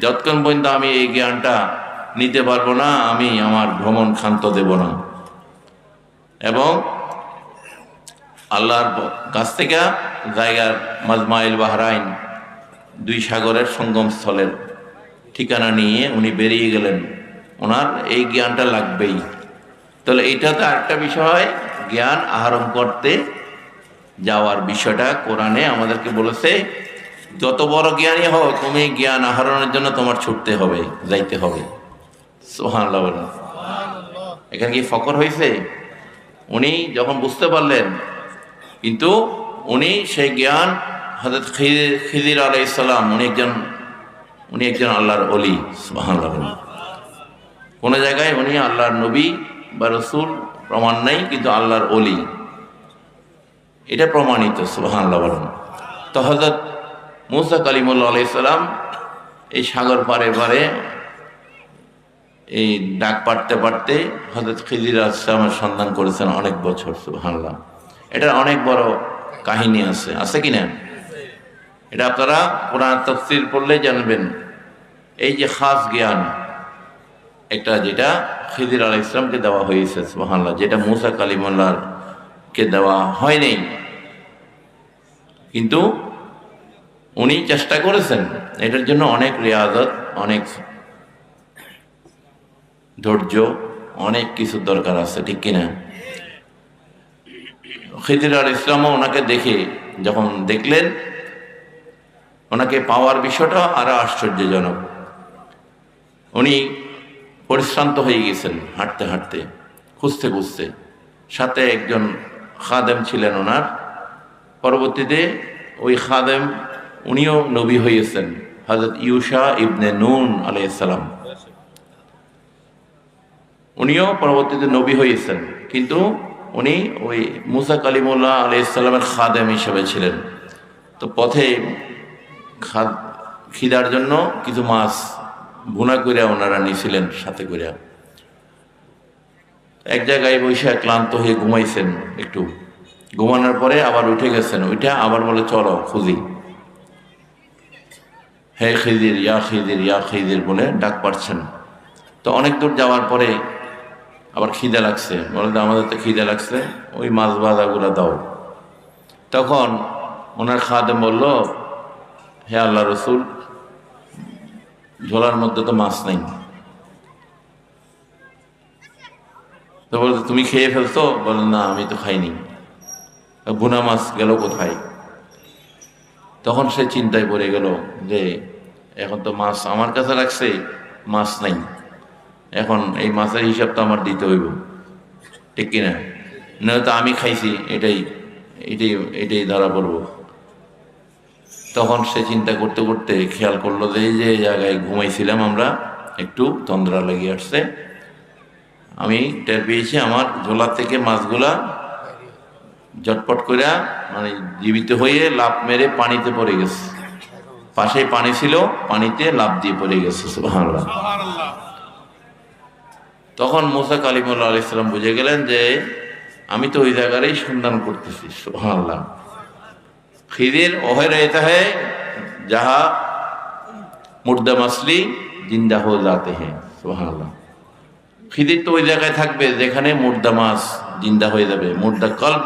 যতক্ষণ পর্যন্ত আমি এই জ্ঞানটা নিতে পারবো না, আমি আমার ভ্রমণ ক্ষান্ত দেব না। এবং আল্লাহর কাছ থেকে জায়গার মাজমাইল বাহরাইন, দুই সাগরের সঙ্গম স্থলের ঠিকানা নিয়ে উনি বেরিয়ে গেলেন। ওনার এই জ্ঞানটা লাগবেই। তাহলে এইটা তো আরেকটা বিষয়, জ্ঞান আহরণ করতে যাওয়ার বিষয়টা কোরআনে আমাদেরকে বলেছে, যত বড় জ্ঞানী হও তুমি জ্ঞান আহরণের জন্য তোমার ছুটতে হবে, যাইতে হবে। সুবহানাল্লাহ বলেন। এখানে কি ফকর হয়েছে? উনি যখন বুঝতে পারলেন, কিন্তু উনি সেই জ্ঞান হযরত খিজির আলাইহিস সালাম, উনি একজন আল্লাহর ওলি। সুবহানাল্লাহ বলেন। কোন জায়গায় উনি আল্লাহর নবী বা রসুল প্রমাণ নাই, কিন্তু আল্লাহর ওলি এটা প্রমাণিত। সুবহানাল্লাহ বলেন। তো হযরত মূসা কালিমুল্লাহ আলাইহিস সালাম এই সাগর পারে পারে এই ডাক পাড়তে পারতে হযরত খিজির আলাইহিস সালামের সন্ধান করেছেন অনেক বছর। সুবহানাল্লাহ। এটার অনেক বড় কাহিনী আছে কি না? এটা আপনারা কোরআন তাফসীর পড়লে জানবেন। এই যে খাস জ্ঞান একটা, যেটা খিজির আলাইহিস সালামকে দেওয়া হয়েছে, সুবহানাল্লাহ, যেটা মূসা কালিমুল্লাহকে দেওয়া হয়নি, কিন্তু উনি চেষ্টা করেছেন। এটার জন্য অনেক রিয়াজত, অনেক ধৈর্য, অনেক কিছু দরকার আছে, ঠিক কিনা? খিজির আলাইহিস সালামও ওনাকে দেখে যখন দেখলেন, ওনাকে পাওয়ার বিষয়টা আরো আশ্চর্যজনক। উনি পরিশ্রান্ত হয়ে গেছেন হাঁটতে হাঁটতে, খুঁজতে খুঁজতে। সাথে একজন খাদেম ছিলেন ওনার। পরবর্তীতে ওই খাদেম উনিও নবী হয়েছেন, হযরত ইউশা ইবনে নুন আলাইহিস সালাম। উনিও পরবর্তীতে নবী হয়েছেন, কিন্তু উনি ওই মূসা কালিমুল্লাহ আলাইহিস সালামের খাদেম হিসেবে ছিলেন। তো পথে খিদার জন্য কিছু মাছ ভুনা করে ওনারা নিয়েছিলেন সাথে করে। এক জায়গায় বসে ক্লান্ত হয়ে ঘুমাইছেন, একটু ঘুমানোর পরে আবার উঠে গেছেন, উঠে আবার বলে চলো খুঁজি, হে খিদির ইয়া খিদির ইয়া খিদির বলে ডাক পাচ্ছেন। তো অনেক দূর যাওয়ার পরে আবার খিদে লাগছে, বলে আমাদের তো খিদে লাগছে, ওই মাছ ভাজাগুলো দাও। তখন ওনার খাদেম বলল, হে আল্লাহ রসুল, ঝোলার মধ্যে তো মাছ নাই। তো বলতে তুমি খেয়ে ফেলতো? বলেন না, আমি তো খাইনি। ভুনা মাছ গেল কোথায়? তখন সে চিন্তায় পড়ে গেল যে এখন তো মাছ আমার কাছে রাখছে, মাছ নাই, এখন এই মাছের হিসাব তো আমার দিতে হইব, ঠিক কিনা? নয়তো আমি খাইছি, এটাই এটাই এটাই ধরা পড়ব। তখন সে চিন্তা করতে করতে খেয়াল করলো যে এই যে জায়গায় ঘুমাইছিলাম আমরা, একটু তন্দ্রা লেগে আসছে, আমি টের পেয়েছি আমার ঝোলা থেকে মাছগুলা ঝটপট করে মানে জীবিত হয়ে লাফ মেরে পানিতে পড়ে গেছে। পাশে পানি ছিল, পানিতে লাফ দিয়ে পড়ে গেছে। সুবহানাল্লাহ। তখন মুসা কালিমুল্লাহ আলাইহিস সালাম বুঝে গেলেন যে আমি তো ওই জায়গারই সন্ধান করতেছি। সুবহানাল্লাহ। খিদির ওহে रहता है जहां मुर्दा मछली जिंदा हो जाते हैं। সুবহানাল্লাহ। খিদির তো ওই জায়গায় থাকবে যেখানে মুর্দা মাছ জিন্দা হয়ে যাবে, মুর্দা কলব।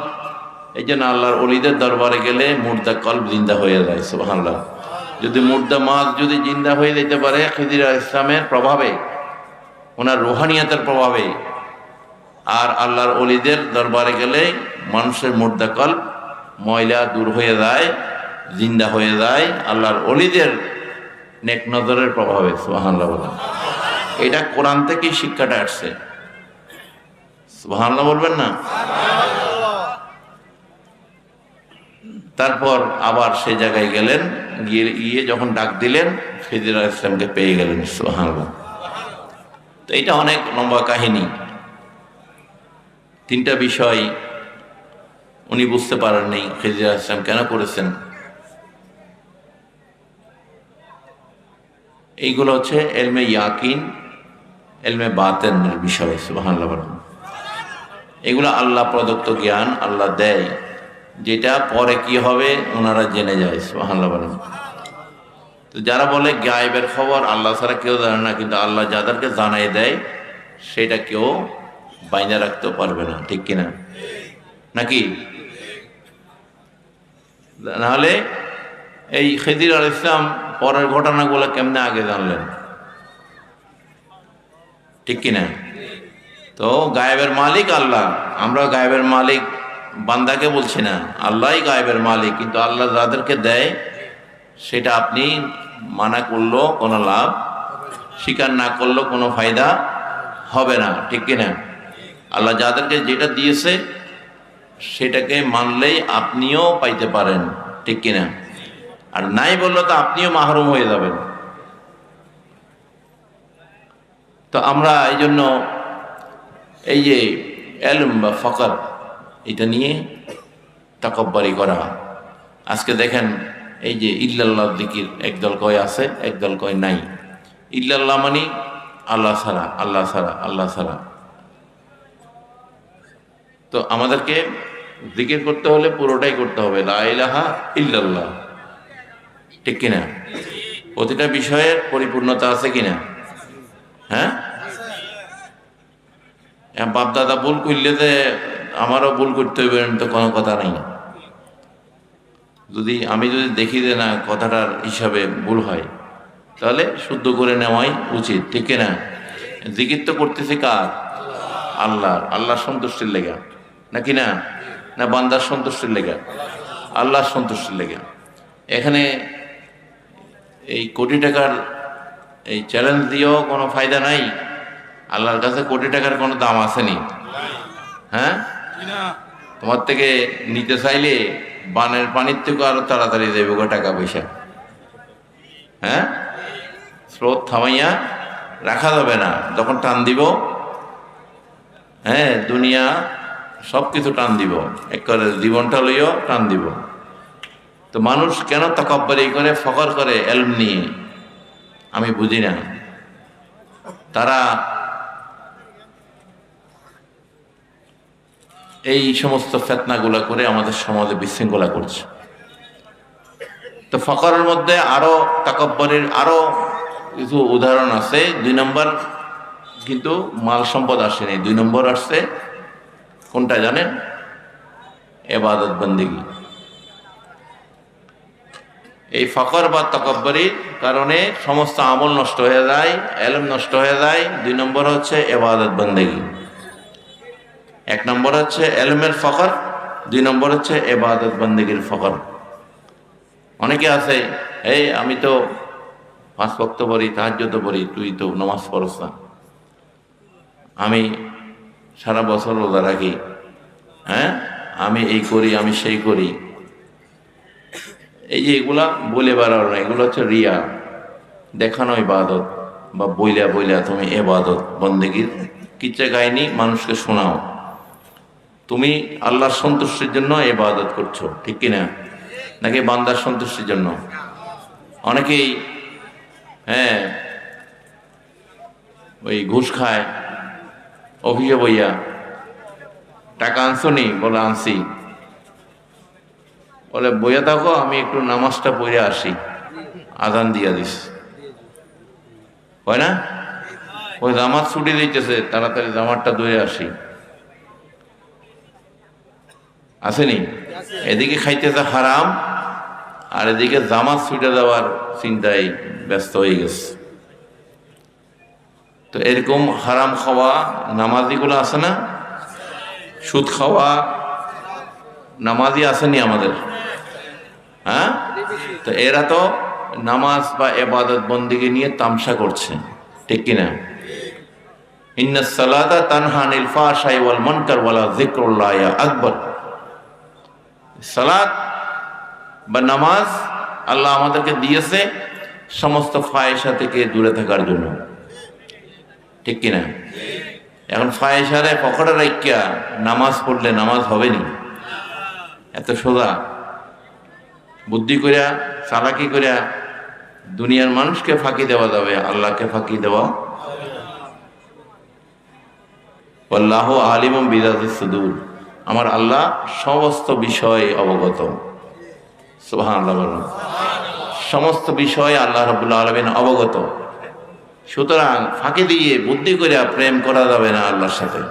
এই জন্য আল্লাহর ওলিদের দরবারে গেলে মুর্দা কলব জিন্দা হয়ে যায়। সুবহানাল্লাহ। যদি মুর্দা মাছ যদি জিন্দা হয়ে যেতে পারে খিদির আলাইহিস সালামের প্রভাবে, ওনার রুহানিয়াতের প্রভাবে, আর আল্লাহর ওলিদের দরবারে গেলে মানুষের মুর্দা কলব ময়লা দূর হয়ে যায়, জিন্দা হয়ে যায় আল্লাহর ওলিদের নেক নজরের প্রভাবে। সুবহানাল্লাহ বলেন। এটা কোরআন থেকেই শিক্ষাটা আসছে। সুবহানাল্লাহ বলবেন না? তারপর আবার সে জায়গায় গেলেন, গিয়ে যখন ডাক দিলেন খিদির আলাইহিস সালামকে পেয়ে গেলেন। সুবহানাল্লাহ। তো এটা অনেক লম্বা কাহিনী। তিনটা বিষয় উনি বুঝতে পারেননি খিদির আলাইহিস সালাম কেন করেছেন। এইগুলো হচ্ছে এলমে ইয়াকিন, এলমে বাতেনের বিষয়। সুবহানাল্লাহ। এগুলো আল্লাহ প্রদত্ত জ্ঞান, আল্লাহ দেয়, যেটা পরে কি হবে ওনারা জেনে যায়। সুবহানাল্লাহ। তো যারা বলে গায়েবের খবর আল্লাহ ছাড়া কেউ জানে না, কিন্তু আল্লাহ যাদেরকে জানাই দেয় সেটা কেউ বাইনা রাখতে পারবে না, ঠিক কিনা? নাকি? নাহলে এই খিদির আলাইহিস সালাম পরের ঘটনাগুলো কেমনে আগে জানলেন, ঠিক কিনা? তো গায়েবের মালিক আল্লাহ, আমরা গায়েবের মালিক বান্দাকে বলছি না, আল্লাহই গায়েবের মালিক। কিন্তু আল্লাহ যাদেরকে দেয় সেটা আপনি মানা করলো কোনো লাভ, স্বীকার না করলেও কোনো ফায়দা হবে না, ঠিক কিনা? আল্লাহ যাদেরকে যেটা দিয়েছে সেটাকে মানলেই আপনিও পাইতে পারেন, ঠিক কিনা? আর নাই বললে তো আপনিও মাহরুম হয়ে যাবেন। তো আমরা এই জন্য এই যে এলম বা ফকর, এটা নিয়ে তাকাব্বুরি করা। আজকে দেখেন এই যে ইল্লাল্লাহ জিকির, একদল কয় আছে, একদল কয় নাই। ইল্লাল্লাহ মানে আল্লাহ ছাড়া, আল্লাহ ছাড়া, আল্লাহ ছাড়া। তো আমাদেরকে জিকির করতে হলে পুরোটাই করতে হবে, লা ইলাহা ইল্লাল্লাহ, ঠিক কিনা? প্রতিটা বিষয়ের পরিপূর্ণতা আছে কিনা? হ্যাঁ, বাপ দাদা ভুল করলে যে আমারও ভুল করতে হইবে তো কোনো কথা নাই। আমি যদি দেখি যে না কথাটার হিসাবে ভুল হয়, তাহলে শুদ্ধ করে নেওয়াই উচিত, ঠিক কিনা? জিকির তো করতেছি কার? আল্লাহর। আল্লাহর সন্তুষ্টির লেগা, নাকি না? না বান্দার সন্তুষ্টির লেগা? আল্লাহর সন্তুষ্টির লেগা। এখানে এই কোটি টাকার এই চ্যালেঞ্জ দিয়েও কোনো ফায়দা নাই। আল্লাহর কাছে কোটি টাকার কোনো দাম আসেনি। হ্যাঁ, তোমার থেকে নিতে চাইলে বানের পানির থেকে আরো তাড়াতাড়ি দেবে গো টাকা পয়সা। হ্যাঁ, স্রোত থামাইয়া রাখা যাবে না, যখন টান দিব, হ্যাঁ দুনিয়া সব কিছু টান দিব, একবারে জীবনটা লইও টান দিব। তো মানুষ কেন তাকাব্বুরি করে, ফখর করে এলম নিয়ে? আমি বুঝি না। তারা এই সমস্ত ফিতনাগুলা করে আমাদের সমাজে বিশৃঙ্খলা করছে। তো ফকরের মধ্যে আরো তাকাব্বুরের আরো কিছু উদাহরণ আছে। 2 নম্বর কিন্তু মাল সম্পদ আসেনি, 2 নম্বর আসছে কোনটা জানেন? ইবাদত বন্দেগী। এই ফকর বা তাকাব্বুরের কারণে সমস্ত আমল নষ্ট হয়ে যায়, ইলম নষ্ট হয়ে যায়। 2 নম্বর হচ্ছে ইবাদত বন্দেগী। 1 নম্বর হচ্ছে ইলমের ফকর, 2 নম্বর হচ্ছে ইবাদত বন্দেগীর ফকর। অনেকে আছে, এই আমি তো 5 ওয়াক্ত পড়ি, তাহাজ্জুদ পড়ি, তুই তো নামাজ পড়ছ না। আমি সারা বছর রোজা রাখি, হ্যাঁ আমি এই করি, আমি সেই করি। এই যে এগুলা বলে বেড়ানো না, এগুলো হচ্ছে রিয়া, দেখানো ইবাদত। বা বইলা বইলা তুমি ইবাদত বন্দেগীর কিচ্ছা কাহিনী মানুষকে শোনাও। তুমি আল্লাহর সন্তুষ্টির জন্য ইবাদত করছো, ঠিক কিনা? নাকি বান্দার সন্তুষ্টির জন্য? অনেকেই ওই ঘুষ খায়, অফিসে বইয়া টাকা আনছো নি? বলে আনছি। বলে বইয়া থাকো, আমি একটু নামাজটা পড়ে আসি, আজান দিয়া দিস। হয় না? ওই জামাত ছুটি দিতেছে, তাড়াতাড়ি জামাতটা ধরে আসি। আসেনি? এদিকে খাইতেছে হারাম, আর এদিকে জামাত ছুটে দেওয়ার চিন্তায় ব্যস্ত হয়ে গেছে। তো এরকম হারাম খাওয়া নামাজিগুলো আছে না? সুদ খাওয়া নামাজি আসেনি আমাদের, হ্যাঁ? তো এরা তো নামাজ বা ইবাদত বন্দেগী নিয়ে তামসা করছে, ঠিক কিনা? ইন্নাস সালাতা তানহা আনিল ফাহশাই ওয়াল মুনকার ওয়ালা যিকরুল্লাহি আকবার। সালাত বা নামাজ আল্লাহ আমাদেরকে দিয়েছে সমস্ত ফাহিশা থেকে দূরে থাকার জন্য, ঠিক কিনা? এখন ফাহিশারে পকড়ে রাখিয়া নামাজ পড়লে নামাজ হবে নি? এত সোজা বুদ্ধি করিয়া চালাকি করিয়া দুনিয়ার মানুষকে ফাঁকি দেওয়া যাবে, আল্লাহকে ফাঁকি দেওয়া? আল্লাহু আলিমুম বিযাতিস সুদূর। আমার আল্লাহ সমস্ত বিষয় অবগত। সুবহানাল্লাহ বলুন। সমস্ত বিষয় আল্লাহ রাব্বুল আলামিন অবগত। সুতরাং ফাঁকি দিয়ে বুদ্ধি করিয়া প্রেম করা যাবে না আল্লাহর সাথে।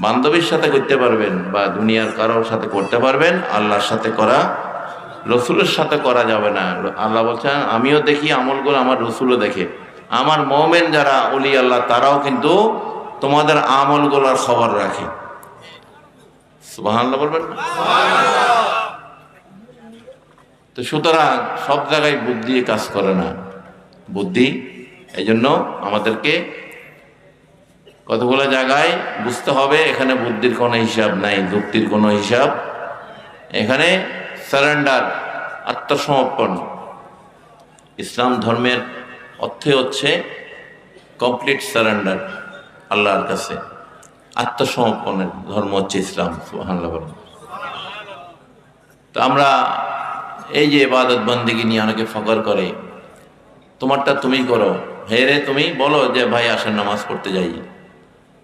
বান্ধবীর সাথে করতে পারবেন বা দুনিয়ার কারোর সাথে করতে পারবেন, আল্লাহর সাথে করা, রসুলের সাথে করা যাবে না। আল্লাহ বলছেন আমিও দেখি আমলগুলো, আমার রসুলও দেখে। আমার মুমিন যারা ওলি আল্লাহ, তারাও কিন্তু তোমাদের আমলগুলোর খবর রাখে। সুবহানাল্লাহ বলবেন না? তো সুতরাং সব জায়গায় বুদ্ধি কাজ করে না, বুদ্ধি। এই জন্য আমাদেরকে কতগুলো জায়গায় বুঝতে হবে এখানে বুদ্ধির কোনো হিসাব নাই, যুক্তির কোনো হিসাব। এখানে সারেন্ডার, আত্মসমর্পণ। ইসলাম ধর্মের অর্থ হচ্ছে কমপ্লিট সারেন্ডার আল্লাহর কাছে। আত্মসমর্পণের ধর্ম হচ্ছে ইসলাম। সুবহানাল্লাহ। তো আমরা এই যে ইবাদত বন্দেগী নিয়ে অনেকে ফকর করে, তোমারটা তুমি করো, হে রে তুমি বলো যে ভাই আসেন নামাজ পড়তে যাই,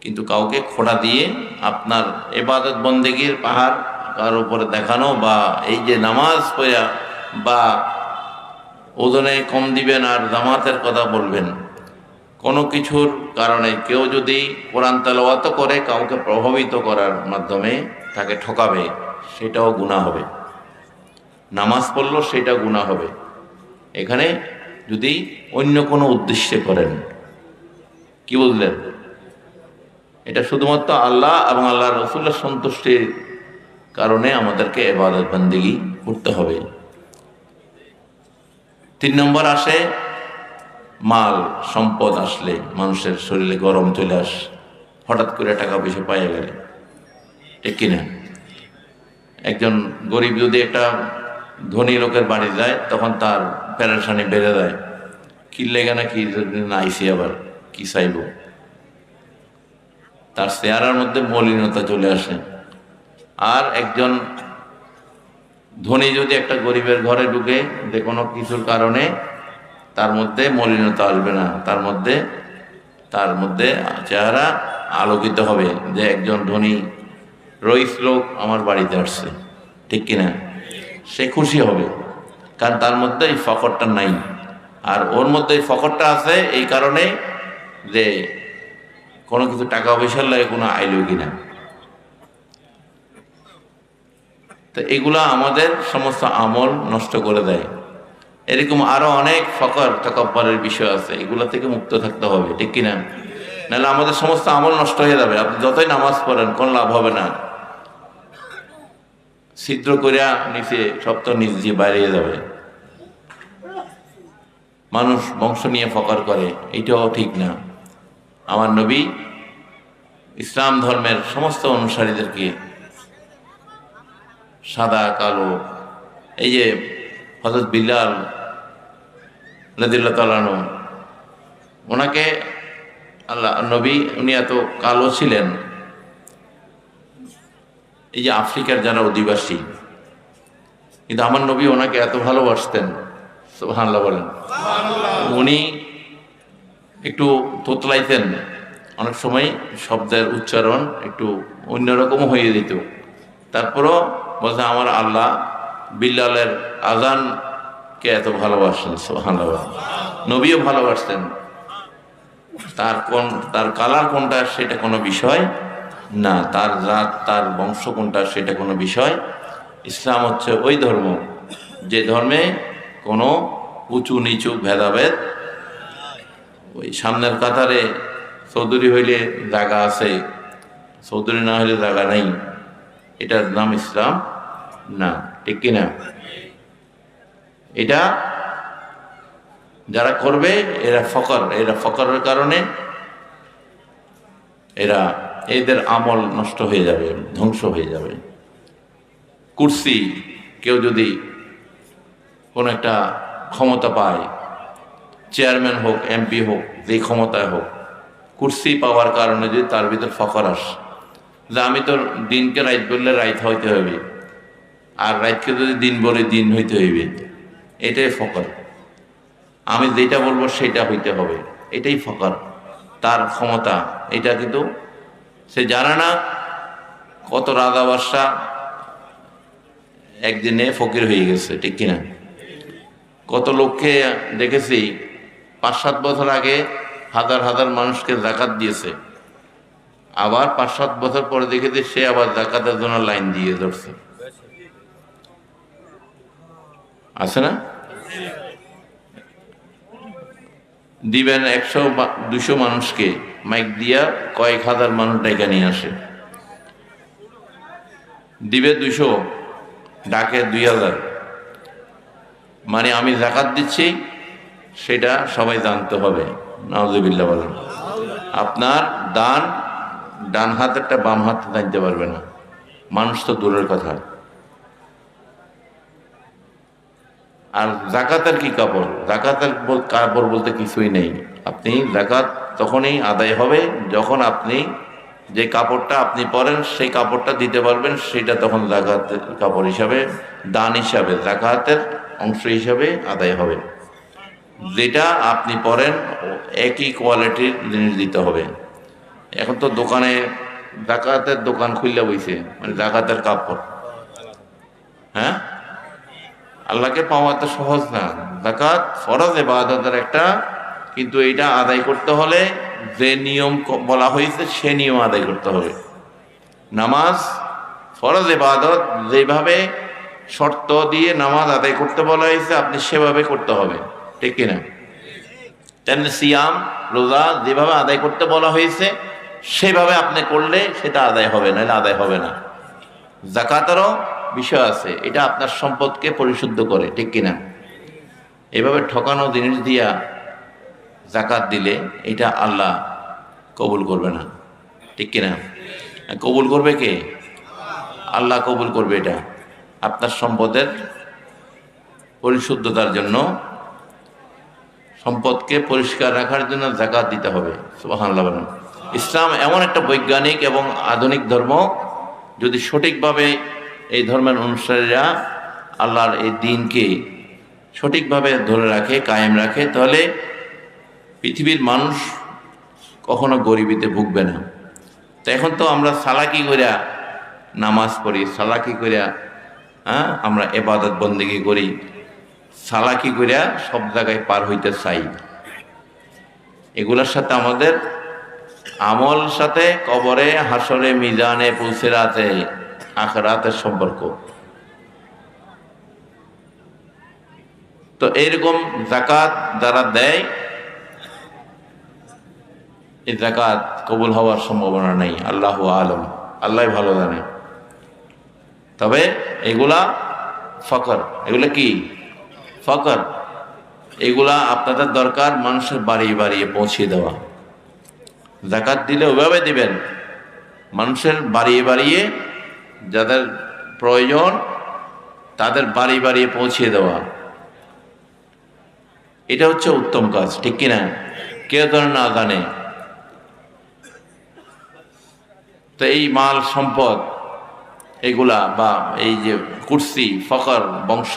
কিন্তু কাউকে খোঁড়া দিয়ে আপনার ইবাদত বন্দেগীর পাহাড় কার উপরে দেখানো, বা এই যে নামাজ পড়া বা ওজনে কম দিবেন আর জামাতের কথা বলবেন, কোনো কিছুর কারণে কেউ যদি কোরআন তেলাওয়াত করে কাউকে প্রভাবিত করার মাধ্যমে তাকে ঠকাবে, সেটাও গুনাহ হবে। নামাজ পড়লো সেটা গুনাহ হবে। এখানে যদি অন্য কোনো উদ্দেশ্যে করেন, কি বুঝলেন? এটা শুধুমাত্র আল্লাহ এবং আল্লাহ রসুলের সন্তুষ্টির কারণে আমাদেরকে ইবাদত বন্দেগী করতে হবে। 3 নম্বর আসে মাল সম্পদ আসলে মানুষের শরীরে গরম চলে আস, হঠাৎ করে টাকা পয়সা পাইয়া গেলে, ঠিক কিনা? একজন গরিব যদি একটা ধনী লোকের বাড়ি যায় তখন তার পেরেশানি বেড়ে যায়। কি লেগে না কি না আইসি, আবার কি চাইব, তার চেহারার মধ্যে মলিনতা চলে আসে। আর একজন ধনী যদি একটা গরিবের ঘরে ঢুকে যে কোনো কিছুর কারণে তার মধ্যে মলিনতা আসবে না, তার মধ্যে চেহারা আলোকিত হবে যে একজন ধনী রইস লোক আমার বাড়িতে আসছে, ঠিক কিনা? সে খুশি হবে, কারণ তার মধ্যে এই ফকরটা নাই। আর ওর মধ্যে এই ফকরটা আছে এই কারণে যে কোনো কিছু টাকা পয়সার লাগে কোনো আইলো কিনা। তো এগুলা আমাদের সমস্ত আমল নষ্ট করে দেয়। এরকম আরো অনেক ফকর তাকাব্বুরের বিষয় আছে, এগুলা থেকে মুক্ত থাকতে হবে, ঠিক কিনা? নাহলে আমাদের সমস্ত আমল নষ্ট হয়ে যাবে। আপনি যতই নামাজ পড়েন কোন লাভ হবে না, ছিদ্র করিয়া নিচে সব তো নিচ দিয়ে বাইরে যাবে। মানুষ বংশ নিয়ে ফকর করে, এইটাও ঠিক না। আমার নবী ইসলাম ধর্মের সমস্ত অনুসারীদেরকে সাদা কালো, এই যে হযরত বিল্লাল রাদিয়াল্লাহু তাআলা আনহু, ওনাকে আল্লাহ নবী, উনি এত কালো ছিলেন, এই যে আফ্রিকার যারা অধিবাসী, কিন্তু আমার নবী ওনাকে এত ভালোবাসতেন, সুবহানাল্লাহ বলেন। উনি একটু তোতলাইতেন, অনেক সময় শব্দের উচ্চারণ একটু অন্যরকম হয়ে যেত, তারপরও বলছে আমার আল্লাহ বিল্লালের আজানকে এত ভালোবাসেন, সুবহানাল্লাহ। নবীও ভালোবাসতেন। তার কালার কোনটা সেটা কোনো বিষয় না, তার জাত তার বংশ কোনটা সেটা কোনো বিষয়। ইসলাম হচ্ছে ওই ধর্ম যে ধর্মে কোনো উঁচু নিচু ভেদাভেদ, ওই সামনের কাতারে চৌধুরী হইলে জায়গা আছে, চৌধুরী না হইলে জায়গা নেই, এটার নাম ইসলাম না, ঠিক কিনা? এটা যারা করবে এরা ফকরের কারণে এদের আমল নষ্ট হয়ে যাবে, ধ্বংস হয়ে যাবে। কুরসি, কেউ যদি কোনো একটা ক্ষমতা পায়, চেয়ারম্যান হোক, এমপি হোক, যে ক্ষমতায় হোক, কুরসি পাওয়ার কারণে যদি তার ভিতর ফকর আসে যে আমি তো দিনকে রাইত বললে রাইত হইতে হবে, আর রাইতকে যদি দিন বলে দিন হইতে হইবে, এটাই ফকর। আমি যেটা বলবো সেটা হইতে হবে, এটাই ফকর, তার ক্ষমতা। এটা কিন্তু সে জানে না কত রাজা বাদশা একদিনে ফকির হয়ে গেছে, ঠিক কিনা? কত লোককে দেখেছি 5-7 বছর আগে হাজার হাজার মানুষকে যাকাত দিয়েছে, আবার 5-7 বছর পরে দেখেছি সে আবার যাকাতের জন্য লাইন দিয়ে ধরছে, আছে না? দিবেন 100-200 মানুষকে মাইক দিয়া কয়েক হাজার মানুষ ডাইকা নিয়ে আসে, দিবে 200, ডাকে 2000। মানে আমি যাকাত দিচ্ছি সেটা সবাই জানতে হবে। নাউজুবিল্লাহ বলেন। আপনার ডান হাতেরটা বাম হাতে জানতে পারবে না, মানুষ তো দূরের কথা। আর জাকাতের কি কাপড়? জাকাতের কাপড় বলতে কিছুই নেই। আপনি জাকাত তখনই আদায় হবে যখন আপনি যে কাপড়টা আপনি পরেন সেই কাপড়টা দিতে পারবেন, সেটা তখন জাকাতের কাপড় হিসাবে, দান হিসাবে, জাকাতের অংশ হিসাবে আদায় হবে। যেটা আপনি পরেন একই কোয়ালিটির জিনিস দিতে হবে। এখন তো দোকানে জাকাতের দোকান খুললে বইছে, মানে জাকাতের কাপড়। হ্যাঁ, আল্লাহকে পাওয়া তো সহজ না। যাকাত ফরজ ইবাদতের একটা, কিন্তু এটা আদায় করতে হলে যে নিয়ম বলা হয়েছে সে নিয়ম আদায় করতে হবে। নামাজ ফরজ ইবাদত, যেভাবে শর্ত দিয়ে নামাজ আদায় করতে বলা হয়েছে আপনি সেভাবে করতে হবে, ঠিক কিনা? তেমনি সিয়াম, রোজা যেভাবে আদায় করতে বলা হয়েছে সেভাবে আপনি করলে সেটা আদায় হবে, নাহলে আদায় হবে না। যাকাতেরও বিষয় আছে, এটা আপনার সম্পদকে পরিশুদ্ধ করে, ঠিক কিনা? এভাবে ঠকানো জিনিস দিয়া যাকাত দিলে এটা আল্লাহ কবুল করবে না, ঠিক কিনা? কবুল করবে কে? আল্লাহ কবুল করবে। এটা আপনার সম্পদের পরিশুদ্ধতার জন্য, সম্পদকে পরিষ্কার রাখার জন্য যাকাত দিতে হবে। সুবহানাল্লাহ। ইসলাম এমন একটা বৈজ্ঞানিক এবং আধুনিক ধর্ম, যদি সঠিকভাবে এই ধর্মের অনুসারীরা আল্লাহর এই দ্বীনকে সঠিকভাবে ধরে রাখে, কায়েম রাখে, তাহলে পৃথিবীর মানুষ কখনো গরিবিতে ভুগবে না। তো এখন তো আমরা সালাকি কইরা নামাজ পড়ি, সালাকি কইরা আমরা ইবাদত বন্দেগী করি, সালাকি কইরা সব জায়গায় পার হইতে চাই। এগুলোর সাথে আমাদের আমল সাথে কবরে, হাসরে, মিজানে, পুলসিরাতে, আখিরাতের সম্পর্ক। তো এইরকম যাকাত যারা দেয়, এই যাকাত কবুল হওয়ার সম্ভাবনা নেই। আল্লাহু আলম, আল্লাহ ভালো জানে। তবে এগুলা ফকর, এগুলা কি ফকর, এগুলা আপনাদের দরকার মানুষের বাড়িয়ে বাড়িয়ে পৌঁছে দেওয়া। যাকাত দিলে ওইভাবে দিবেন, মানুষের বাড়িয়ে বাড়িয়ে, যাদের প্রয়োজন তাদের বাড়ি বাড়িয়ে পৌঁছে দেওয়া, এটা হচ্ছে উত্তম কাজ, ঠিক কিনা? কেউ তো না জানে। তো এই মাল সম্পদ এগুলা, বা এই যে কুর্সি, ফকর, বংশ,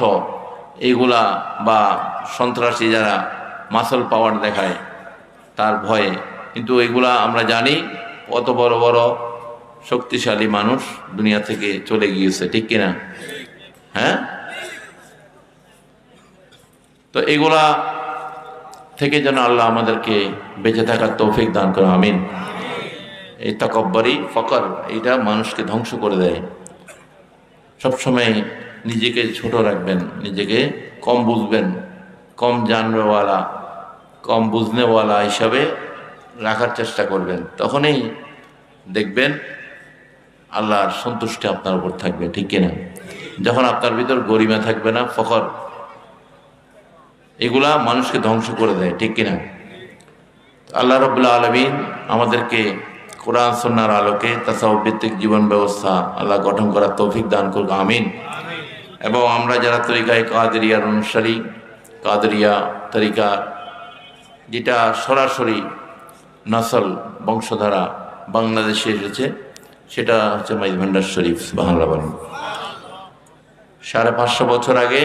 এইগুলা, বা সন্ত্রাসী যারা মাসল পাওয়ার দেখায় তার ভয়ে, কিন্তু এগুলা আমরা জানি কত বড় বড় শক্তিশালী মানুষ দুনিয়া থেকে চলে গিয়েছে, ঠিক কিনা? হ্যাঁ, তো এগুলা থেকে যেন আল্লাহ আমাদেরকে বেঁচে থাকার তৌফিক দান করে, আমিন। এই তাকাব্বুরি, ফকর, এটা মানুষকে ধ্বংস করে দেয়। সবসময় নিজেকে ছোট রাখবেন, নিজেকে কম বুঝবেন, কম জাননেওয়ালা, কম বুঝনেওয়ালা হিসাবে রাখার চেষ্টা করবেন। তখনই দেখবেন আল্লাহর সন্তুষ্টি আপনার উপর থাকবে, ঠিক কিনা? যখন আপনার ভিতর গরিমা থাকবে না, ফখর, এগুলা মানুষকে ধ্বংস করে দেয়, ঠিক কিনা? আল্লাহ রাব্বুল আলামিন আমাদেরকে কোরআন সুন্নাহর আলোকে তাসাউফ ভিত্তিক জীবন ব্যবস্থা আল্লাহ গঠন করার তৌফিক দান করুক, আমিন। এবং আমরা যারা তরিকায় কাদেরিয়ার অনুসারী, কাদেরিয়া তরিকা যেটা সরাসরি নসল বংশধারা বাংলাদেশে এসেছে, সেটা হচ্ছে মাইজ ভান্ডার শরীফ, সুবহানাল্লাহ বলেন। 550 বছর আগে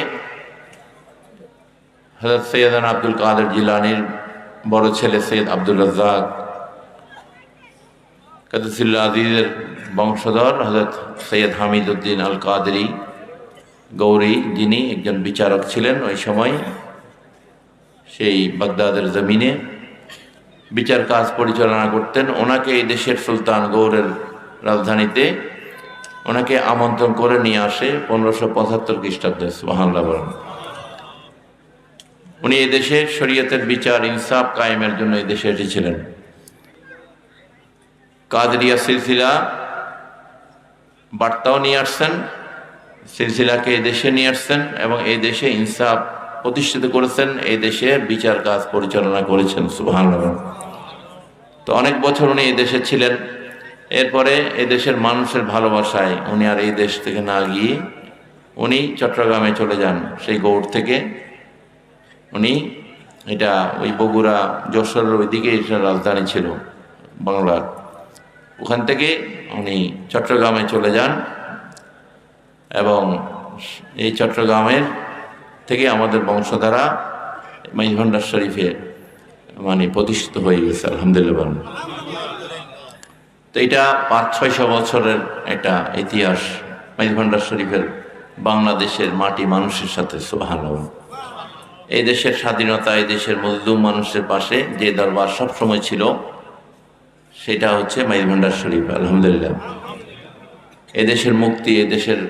হযরত সৈয়দনা আব্দুল কাদের জিলানীর বড় ছেলে সৈয়দ আব্দুল রাজ্জাক কাদসিল্লাহ আজিজের বংশধর হযরত সৈয়দ হামিদ উদ্দিন আল কাদেরী গৌরী, যিনি একজন বিচারক ছিলেন ওই সময়, সেই বাগদাদের জমিনে বিচার কাজ পরিচালনা করতেন। ওনাকে এই দেশের সুলতান গৌড়ের রাজধানীতে ওনাকে আমন্ত্রণ করে নিয়ে আসে 1575 খ্রিস্টাব্দে, সুবহানাল্লাহ বলেন। উনি এদেশে শরীয়তের বিচার ইনসাফ কায়েমের জন্য এই দেশে এসেছিলেন। কাদেরিয়া সিলসিলা বার্তাও নিয়ে আসছেন, সিলসিলাকে এই দেশে নিয়ে আসছেন এবং এই দেশে ইনসাফ প্রতিষ্ঠিত করেছেন, এই দেশে বিচার কাজ পরিচালনা করেছেন, সুবহানাল্লাহ। তো অনেক বছর উনি এই দেশে ছিলেন। এরপরে এই দেশের মানুষের ভালোবাসায় উনি আর এই দেশ থেকে না গিয়ে উনি চট্টগ্রামে চলে যান। সেই গৌড় থেকে উনি, এটা ওই বগুড়া যশোরের ওইদিকে রাজধানী ছিল বাংলার, ওখান থেকে উনি চট্টগ্রামে চলে যান এবং এই চট্টগ্রামের থেকে আমাদের বংশধারা মাইজ ভান্ডার শরীফে মানে প্রতিষ্ঠিত হয়ে গেছে, আলহামদুলিল্লাহ। তো এটা 500-600 বছরের একটা ইতিহাস মাইজ ভান্ডার শরীফের, বাংলাদেশের মাটি মানুষের সাথে, সুবহানাল্লাহ। এই দেশের স্বাধীনতা, এই দেশের মজলুম মানুষের পাশে যে দরবার সবসময় ছিল, সেটা হচ্ছে মাইজ ভান্ডার শরীফ, আলহামদুলিল্লাহ। এদেশের মুক্তি, এদেশের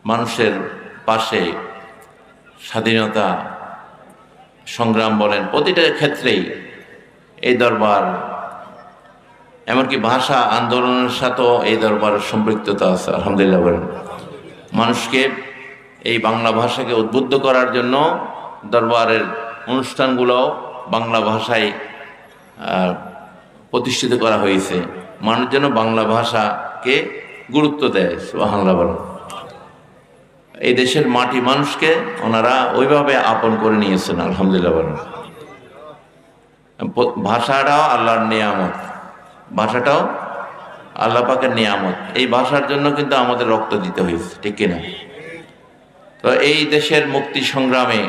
মানুষের পাশে স্বাধীনতা সংগ্রাম বলেন, প্রতিটা ক্ষেত্রেই এই দরবার, এমনকি ভাষা আন্দোলনের সাথেও এই দরবারের সম্পৃক্ততা আছে, আলহামদুলিল্লাহ বলেন। মানুষকে এই বাংলা ভাষাকে উদ্বুদ্ধ করার জন্য দরবারের অনুষ্ঠানগুলো বাংলা ভাষায় প্রতিষ্ঠিত করা হয়েছে। মানুষ যেন বাংলা ভাষাকে গুরুত্ব দেয়, সুবহানাল্লাহ বলেন। এই দেশের মাটি মানুষকে ওনারা ওইভাবে আপন করে নিয়েছেন, আলহামদুলিল্লাহ বলেন। ভাষাটাও আল্লাহর নিয়ামত, ভাষাটাও আল্লাহ পাকের নিয়ামত। এই ভাষার জন্য কিন্তু আমাদের রক্ত দিতে হয়েছে, ঠিক কিনা? তো এই দেশের মুক্তি সংগ্রামে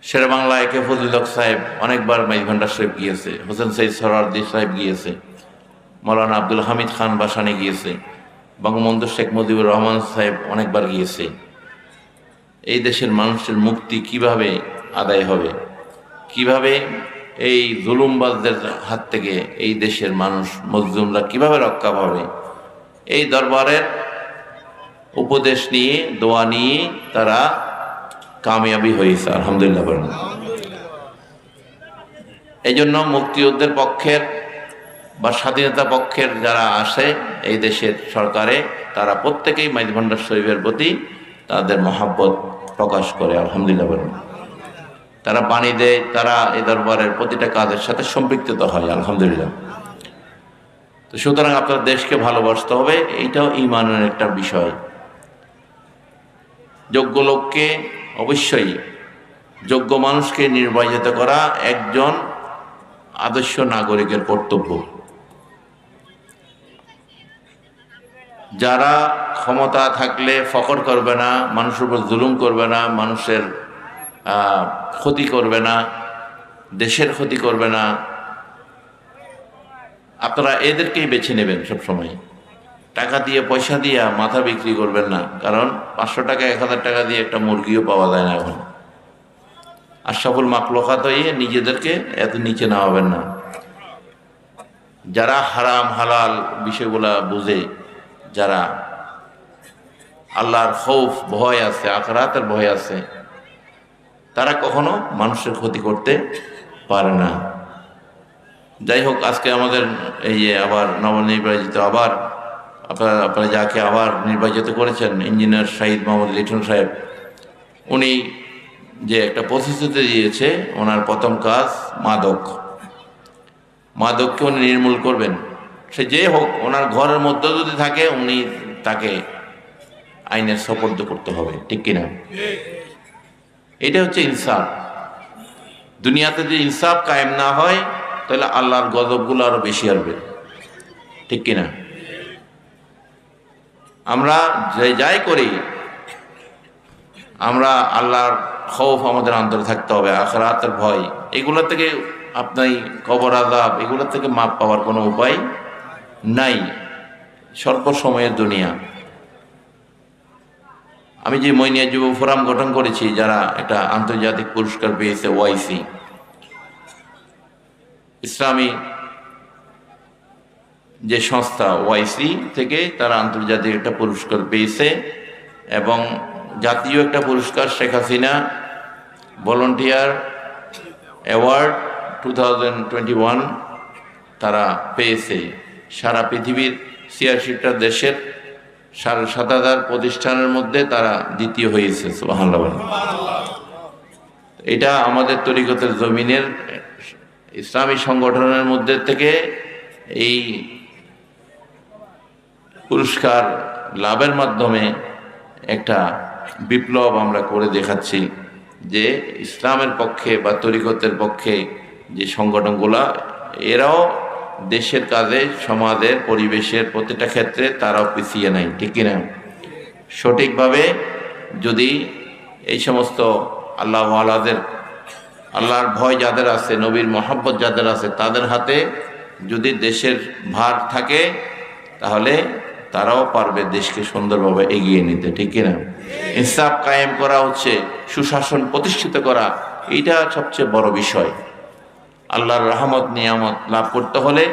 শেরেবাংলা একে ফজলুল হক সাহেব অনেকবার মাইজভান্ডার শরীফ গিয়েছে, হোসেন সৈয়দ সরওয়ার্দী সাহেব গিয়েছে, মৌলানা আব্দুল হামিদ খান বাসানি গিয়েছে, বঙ্গবন্ধু শেখ মুজিবুর রহমান সাহেব অনেকবার গিয়েছে। এই দেশের মানুষের মুক্তি কিভাবে আদায় হবে, কিভাবে এই জুলুমবাজদের হাত থেকে এই দেশের মানুষ মজলুমরা কিভাবে রক্ষা পাবে, এই দরবারের উপদেশ নিয়ে দোয়া নিয়ে তারা কামিয়াবি হয়েছে, আলহামদুলিল্লাহ বলেন। এই জন্য মুক্তিযুদ্ধের পক্ষের বা স্বাধীনতা পক্ষের যারা আসে এই দেশের সরকারে, তারা প্রত্যেকেই মাইজভান্ডার শরীফের প্রতি তাদের মহাব্বত প্রকাশ করে, আলহামদুলিল্লাহ বলেন। তারা বাণী দেয়, তারা এই দরবারের প্রতিটা কাজের সাথে সম্পৃক্ত হয়, আলহামদুলিল্লাহ। তো সুতরাং আপনার দেশকে ভালোবাসতে হবে, এইটাও ঈমানের একটা বিষয়। যোগ্য লোককে অবশ্যই, যোগ্য মানুষকে নির্বাচিত করা একজন আদর্শ নাগরিকের কর্তব্য। যারা ক্ষমতা থাকলে ফখর করবে না, মানুষের উপর জুলুম করবে না, মানুষের ক্ষতি করবে না, দেশের ক্ষতি করবে না, আপনারা এদেরকেই বেছে নেবেন সবসময়। টাকা দিয়ে পয়সা দিয়ে মাথা বিক্রি করবেন না, কারণ 500 টাকা 1000 টাকা দিয়ে একটা মুরগিও পাওয়া যায় না এখন। আশরাফুল মাখলুকাত হয়ে নিজেদেরকে এত নিচে নামাবেন না। যারা হারাম হালাল বিষয়গুলা বুঝে, যারা আল্লাহর খৌফ ভয় আছে, আখিরাতের ভয় আছে, তারা কখনো মানুষের ক্ষতি করতে পারে না। যাই হোক, আজকে আমাদের এই যে আবার নবনির্বাচিত, আবার আপনারা যাকে আবার নির্বাচিত করেছেন, ইঞ্জিনিয়ার শাহিদ মোহাম্মদ লিটন সাহেব, উনি যে একটা প্রতিশ্রুতি দিয়েছে, ওনার প্রথম কাজ মাদককে উনি নির্মূল করবেন। সে যে হোক, ওনার ঘরের মধ্যে যদি থাকে, উনি তাকে আইনের সোপর্দ করতে হবে, ঠিক কিনা? এটা হচ্ছে ইনসাফ। দুনিয়াতে যদি ইনসাফ কায়েম না হয়, তাহলে আল্লাহর গজবগুলো আরো বেশি আসবে, ঠিক কিনা? আমরা যাই করি, আমরা আল্লাহর খৌফ আমাদের অন্তরে থাকতে হবে, আখিরাতের ভয়। এগুলো থেকে আপনি কবর আযাব, এগুলো থেকে মাপ পাওয়ার কোনো উপায় নাই। স্বল্প সময়ের দুনিয়া। আমি যে মইনিয়া যুব ফোরাম গঠন করেছি, যারা একটা আন্তর্জাতিক পুরস্কার পেয়েছে, ওআইসি ইসলামী যে সংস্থা, ওআইসি থেকে তারা আন্তর্জাতিক একটা পুরস্কার পেয়েছে, এবং জাতীয় একটা পুরস্কার শেখ হাসিনা ভলান্টিয়ার অ্যাওয়ার্ড 2021 তারা পেয়েছে। সারা পৃথিবীর 86টা দেশের 7,500 প্রতিষ্ঠানের মধ্যে তারা দ্বিতীয় হয়েছে, সুবহানাল্লাহ। এটা আমাদের তরিকতের জমিনের ইসলামী সংগঠনের মধ্যে থেকে এই পুরস্কার লাভের মাধ্যমে একটা বিপ্লব আমরা করে দেখাচ্ছি, যে ইসলামের পক্ষে বা তরিকতের পক্ষে যে সংগঠনগুলা, এরাও দেশের কাজে, সমাজের, পরিবেশের প্রতিটা ক্ষেত্রে তারাও পিছিয়ে নাই, ঠিক কিনা? সঠিকভাবে যদি এই সমস্ত আল্লাহওয়ালাদের, আল্লাহর ভয় যাদের আছে, নবীর মহব্বত যাদের আছে, তাদের হাতে যদি দেশের ভার থাকে, তাহলে তারাও পারবে দেশকে সুন্দরভাবে এগিয়ে নিতে, ঠিক কিনা? ইনসাফ কায়েম করা হচ্ছে, সুশাসন প্রতিষ্ঠিত করা, এইটা সবচেয়ে বড় বিষয়। আল্লাহর রহমত নিয়ামত লাভ করতে হলে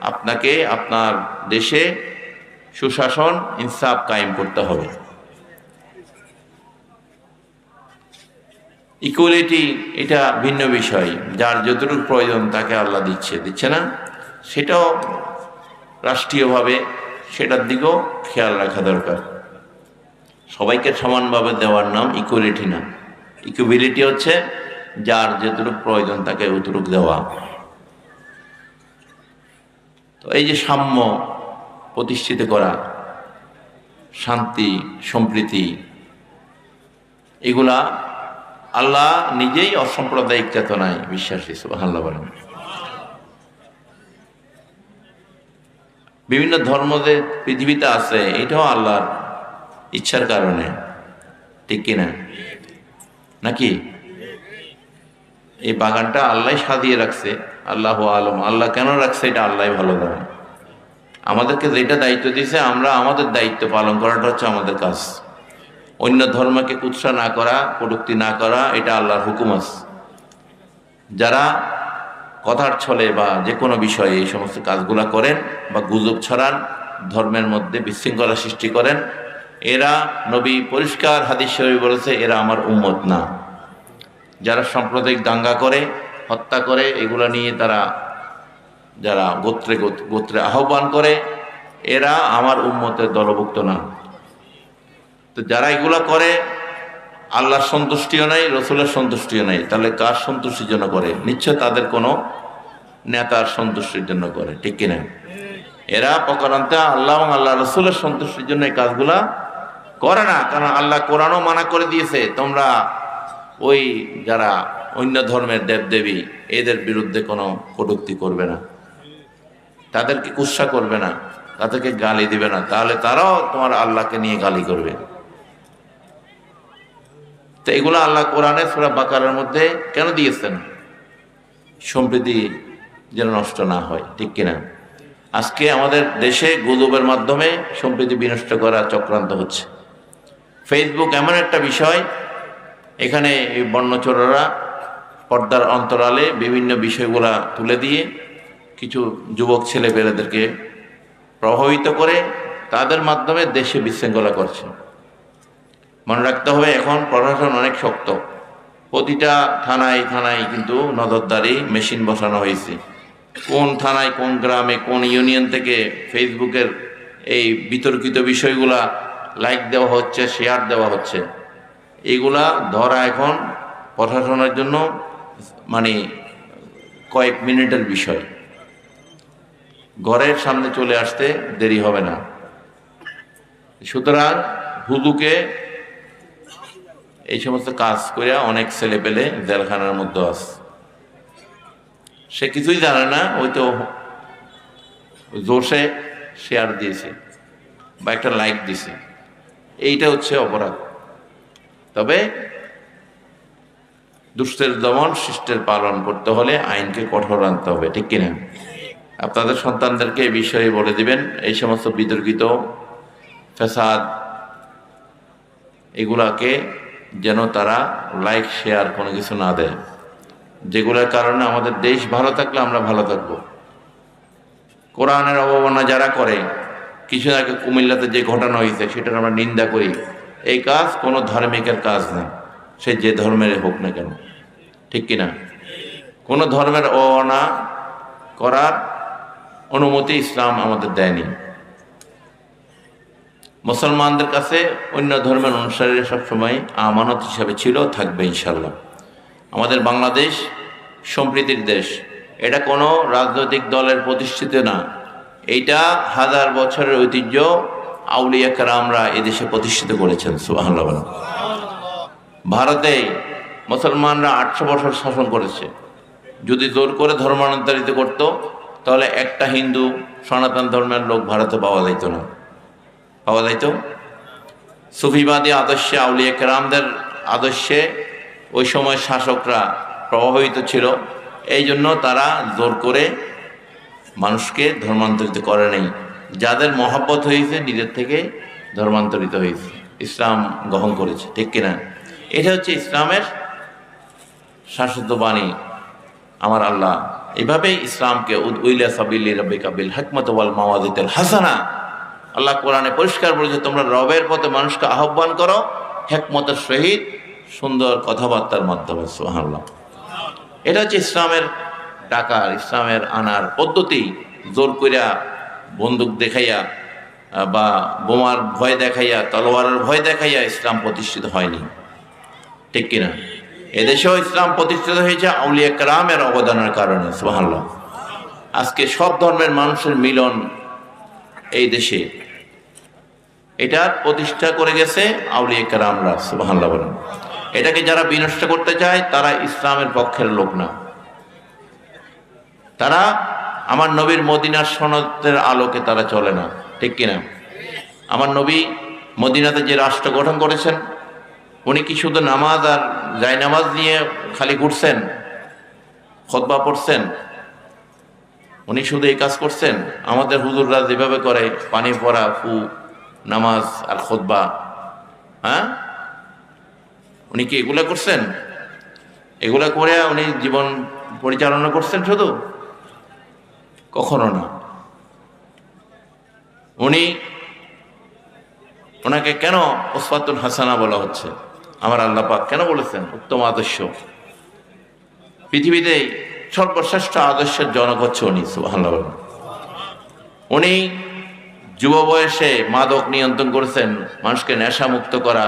আপনাকে আপনার দেশে সুশাসন, ইনসাফ কায়েম করতে হবে। ইকুয়ালিটি এটা ভিন্ন বিষয়, যার যতটুকু প্রয়োজন তাকে আল্লাহ দিচ্ছে না, সেটাও রাষ্ট্রীয়ভাবে সেটার দিকেও খেয়াল রাখা দরকার। সবাইকে সমানভাবে দেওয়ার নাম ইকুয়ালিটি না। ইকুয়ালিটি হচ্ছে যার যতটুকু প্রয়োজন তাকে অতটুকু দেওয়া। তো এই যে সাম্য প্রতিষ্ঠিত করা, শান্তি সম্প্রীতি, এগুলা আল্লাহ নিজেই অসাম্প্রদায়িক চেতনায় বিশ্বাসী, সুবহানাল্লাহ বলেন। বিভিন্ন ধর্ম যে পৃথিবীতে আছে, এটাও আল্লাহর ইচ্ছার কারণে। ঠিক কিনা? নাকি এই বাগানটা আল্লাহ সাজিয়ে রাখছে, আল্লাহ আলম, আল্লাহ কেন রাখছে এটা আল্লাহ ভালো জানে। আমাদেরকে যেটা দায়িত্ব দিয়েছে, আমরা আমাদের দায়িত্ব পালন করাটা হচ্ছে আমাদের কাজ। অন্য ধর্মকে কুৎসা না করা, কটূক্তি না করা, এটা আল্লাহর হুকুম আছে। যারা কথার ছলে বা যে কোনো বিষয়ে এই সমস্ত কাজগুলা করেন বা গুজব ছড়ান, ধর্মের মধ্যে বিশৃঙ্খলা সৃষ্টি করেন, এরা, নবী পরিষ্কার হাদিস শরীফে বলেছে, এরা আমার উম্মত না। যারা সাম্প্রদায়িক দাঙ্গা করে, হত্যা করে, এগুলা নিয়ে তারা যারা গোত্রে গোত্রে আহ্বান করে, এরা আমার উম্মতের দলভুক্ত না। তো যারা এগুলা করে, আল্লাহর সন্তুষ্টিও নাই, রসুলের সন্তুষ্টিও নাই, তাহলে কার সন্তুষ্টির জন্য করে? নিশ্চয় তাদের কোনো নেতার সন্তুষ্টির জন্য করে, ঠিক কিনা? এরা প্রকারান্তে আল্লাহ এবং আল্লাহ রসুলের সন্তুষ্টির জন্য এই কাজগুলা করে না। কারণ আল্লাহ কোরআনও মানা করে দিয়েছে, তোমরা ওই যারা অন্য ধর্মের দেবদেবী, এদের বিরুদ্ধে কোনো কটূক্তি করবে না, তাদেরকে কুৎসা করবে না, তাদেরকে গালি দিবে না, তাহলে তারাও তোমার আল্লাহকে নিয়ে গালি করবে। তো এগুলো আল্লাহ কোরআনে সূরা বাকারার মধ্যে কেন দিয়েছেন? সম্প্রীতি যেন নষ্ট না হয়, ঠিক কিনা? আজকে আমাদের দেশে গুজবের মাধ্যমে সম্প্রীতি বিনষ্ট করার চক্রান্ত হচ্ছে। ফেসবুক এমন একটা বিষয়, এখানে এই বর্ণচোররা পর্দার অন্তরালে বিভিন্ন বিষয়গুলা তুলে দিয়ে কিছু যুবক ছেলে পেলেদেরকে প্রভাবিত করে তাদের মাধ্যমে দেশে বিশৃঙ্খলা করছে। মনে রাখতে হবে, এখন প্রশাসন অনেক শক্ত, প্রতিটা থানায় থানায় কিন্তু নজরদারি মেশিন বসানো হয়েছে। কোন থানায়, কোন গ্রামে, কোন ইউনিয়ন থেকে ফেসবুকের এই বিতর্কিত বিষয়গুলা লাইক দেওয়া হচ্ছে, শেয়ার দেওয়া হচ্ছে, এইগুলা ধরা এখন প্রশাসনের জন্য মানে কয়েক মিনিটের বিষয়। ঘরের সামনে চলে আসতে দেরি হবে না। সুতরাং হুদুকে এই সমস্ত কাজ করে অনেক ছেলে পেলে জেলখানার মধ্যে আছে। সে কিছুই জানে না, ওই তো জোশে শেয়ার দিয়েছে বা একটা লাইক দিছে, এইটা হচ্ছে অপরাধ। তবে দুষ্টের দমন, শিষ্টের পালন করতে হলে আইনকে কঠোর আনতে হবে, ঠিক কিনা? আপনাদের সন্তানদেরকে এই বিষয়ে বলে দিবেন, এই সমস্ত বিতর্কিত ফ্যাসাদ এগুলাকে যেন তারা লাইক শেয়ার কোনো কিছু না দেয়, যেগুলোর কারণে আমাদের দেশ ভালো থাকলে আমরা ভালো থাকব। কোরআনের অবমাননা যারা করে, কিছু আগে কুমিল্লাতে যে ঘটনা হয়েছে সেটার আমরা নিন্দা করি। এই কাজ কোনো ধার্মিকের কাজ না, সে যে ধর্মের হোক না কেন, ঠিক কিনা? কোনো ধর্মের অবমাননা করার অনুমতি ইসলাম আমাদের দেয়নি। মুসলমানদের কাছে অন্য ধর্মের অনুসারীরা সবসময় আমানত হিসাবে ছিল, থাকবে ইনশাল্লাহ। আমাদের বাংলাদেশ সম্প্রীতির দেশ, এটা কোনো রাজনৈতিক দলের প্রতিষ্ঠিত না, এইটা হাজার বছরের ঐতিহ্য আউলিয়া কেরামরা এদেশে প্রতিষ্ঠিত করেছেন। সুবহানাল্লাহ। ভারতে মুসলমানরা 800 বছর শাসন করেছে। যদি জোর করে ধর্মান্তরিত করত, তাহলে একটা হিন্দু সনাতন ধর্মের লোক ভারতে পাওয়া যাইত না। পাওয়া যাইত? সুফিবাদী আদর্শে, আউলিয়া কেরামদের আদর্শে ওই সময় শাসকরা প্রভাবিত ছিল, এই জন্য তারা জোর করে মানুষকে ধর্মান্তরিত করে নেই। যাদের মহব্বত হয়েছে নিজের থেকে ধর্মান্তরিত হয়েছে, ইসলাম গ্রহণ করেছে, ঠিক কিনা? এটা হচ্ছে ইসলামের শাশ্বত বাণী। আমার আল্লাহ এভাবেই ইসলামকে উইলা সাবিলি রাব্বিকা বিল হিকমাতি ওয়াল মাওয়াজিতিল হাসানা, আল্লাহ কোরআনে পরিষ্কার বলেছে, তোমরা রবের পথে মানুষকে আহ্বান করো হিকমতের সহিত, সুন্দর কথাবার্তার মাধ্যমে। সুবহানাল্লাহ। এটা হচ্ছে ইসলামের ডাকার, ইসলামের আনার পদ্ধতি। জোর করিয়া বন্দুক দেখাইয়া বা বোমার ভয় দেখাইয়া, তলোয়ারের ভয় দেখাইয়া ইসলাম প্রতিষ্ঠিত হয়নি, ঠিক কিনা? এদেশেও ইসলাম প্রতিষ্ঠিত হয়েছে আউলিয়া কেরামের অবদানের কারণে। সুবহানাল্লাহ। আজকে সব ধর্মের মানুষের মিলন এই দেশে, এটা প্রতিষ্ঠা করে গেছে আউলিয়া কেরামরা। সুবহানাল্লাহ বলেন। এটাকে যারা বিনষ্ট করতে চায় তারা ইসলামের পক্ষের লোক না, তারা আমার নবীর মদিনার সনদের আলোকে তারা চলে না, ঠিক কিনা? আমার নবী মদিনাতে যে রাষ্ট্র গঠন করেছেন, উনি কি শুধু নামাজ আর জায় নামাজ নিয়ে খালি ঘুরছেন, খুতবা পড়ছেন? উনি শুধু এই কাজ করছেন? আমাদের হুজুররা যেভাবে করে, পানি পড়া, ফু, নামাজ আর খুতবা, হ্যাঁ, উনি কি এগুলা করছেন? এগুলা করে উনি জীবন পরিচালনা করছেন শুধু? কখনো না। ওনাকে কেন উসওয়াতুল হাসানা বলা হচ্ছে? আমার আল্লাহ পাক কেন বলেছেন উত্তম আদর্শ? পৃথিবীতে সর্বশ্রেষ্ঠ আদর্শের জনক হচ্ছে উনি, সুবহানাল্লাহ। উনি যুব বয়সে মাদক নিয়ন্ত্রণ করেছেন, মানুষকে নেশা মুক্ত করা,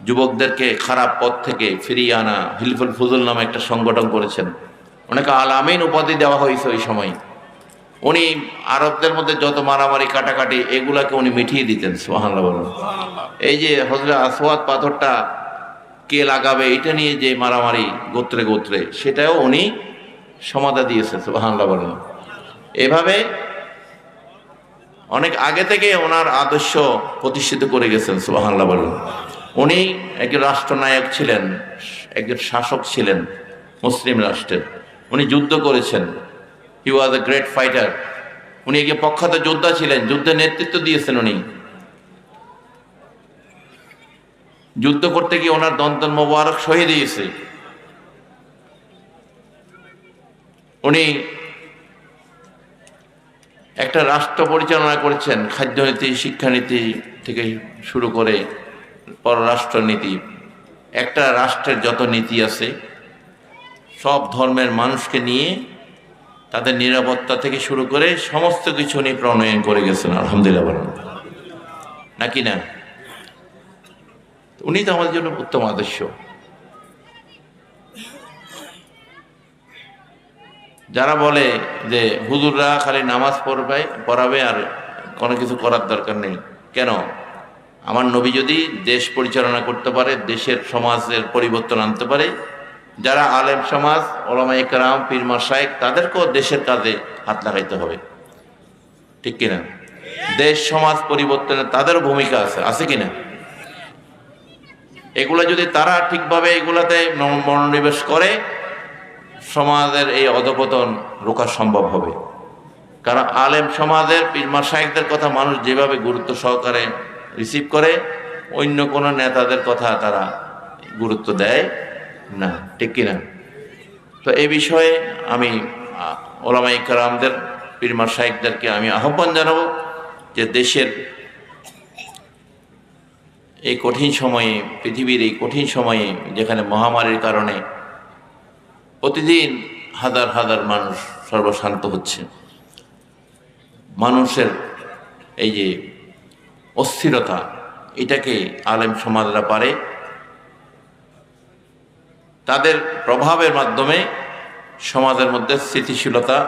যুবকদেরকে খারাপ পথ থেকে ফিরিয়ে আনা, হিলফুল ফুজুল নামে একটা সংগঠন করেছেন। ওনাকে আল আমিন উপাধি দেওয়া হয়েছে ওই সময়। উনি আরবদের মধ্যে যত মারামারি কাটাকাটি এগুলাকে উনি মিটিয়ে দিতেন, সুবহানাল্লাহ বলুন। এই যে হযরত আসওয়াদ পাথরটা কে লাগাবে এটা নিয়ে যে মারামারি গোত্রে গোত্রে, সেটাও উনি সমাধা দিয়েছেন, সুবহানাল্লাহ বলুন। এভাবে অনেক আগে থেকে ওনার আদর্শ প্রতিষ্ঠিত করে গেছেন, সুবহানাল্লাহ বলুন। উনি একজন রাষ্ট্রনায়ক ছিলেন, একজন শাসক ছিলেন মুসলিম রাষ্ট্রের। উনি যুদ্ধ করেছেন। হি ওয়াজ এ গ্রেট ফাইটার। উনি একজন প্রখ্যাত যোদ্ধা ছিলেন, যুদ্ধের নেতৃত্ব দিয়েছেন উনি। যুদ্ধ করতে গিয়ে ওনার দন্তন মোবারক শহীদ হয়েছে। উনি একটা রাষ্ট্র পরিচালনা করেছেন, খাদ্যনীতি, শিক্ষানীতি থেকে শুরু করে পররাষ্ট্রনীতি। একটা রাষ্ট্রের যত নীতি আছে সব ধর্মের মানুষকে নিয়ে তাদের নিরাপত্তা থেকে শুরু করে সমস্ত কিছু উনি প্রণয়ন করে গেছেন, আলহামদুলিল্লাহ বলেন, নাকি না? উনি তো আমাদের জন্য উত্তম আদর্শ। যারা বলে যে হুজুররা খালি নামাজ পড়াবে আর কোনো কিছু করার দরকার নেই, কেন? আমার নবী যদি দেশ পরিচালনা করতে পারে, দেশের সমাজের পরিবর্তন আনতে পারে, যারা আলেম সমাজ, ওলামায়ে কেরাম, পীর মাশায়েখ, তাদেরকেও দেশের কাজে হাত লাগাইতে হবে, ঠিক কিনা? দেশ সমাজ পরিবর্তনে তাদের ভূমিকা আছে কিনা? এগুলা যদি তারা ঠিকভাবে এগুলাতে মনোনিবেশ করে, সমাজের এই অধপতন রোকা সম্ভব হবে। কারণ আলেম সমাজের, পীর মাশায়েখদের কথা মানুষ যেভাবে গুরুত্ব সহকারে রিসিভ করে, অন্য কোনো নেতাদের কথা তারা গুরুত্ব দেয় না, ঠিক কিনা? তো এই বিষয়ে আমি ওলামায়ে কেরামদের, পীর মাশায়েখদেরকে আমি আহ্বান জানাবো যে দেশের এই কঠিন সময়ে, পৃথিবীর এই কঠিন সময়ে, যেখানে মহামারীর কারণে প্রতিদিন হাজার হাজার মানুষ সর্বশান্ত হচ্ছে, মানুষের এই যে অস্থিরতা, এটাকে আলেম সমাজরা পারে তাদের প্রভাবের মাধ্যমে সমাজের মধ্যে স্থিতিশীলতা,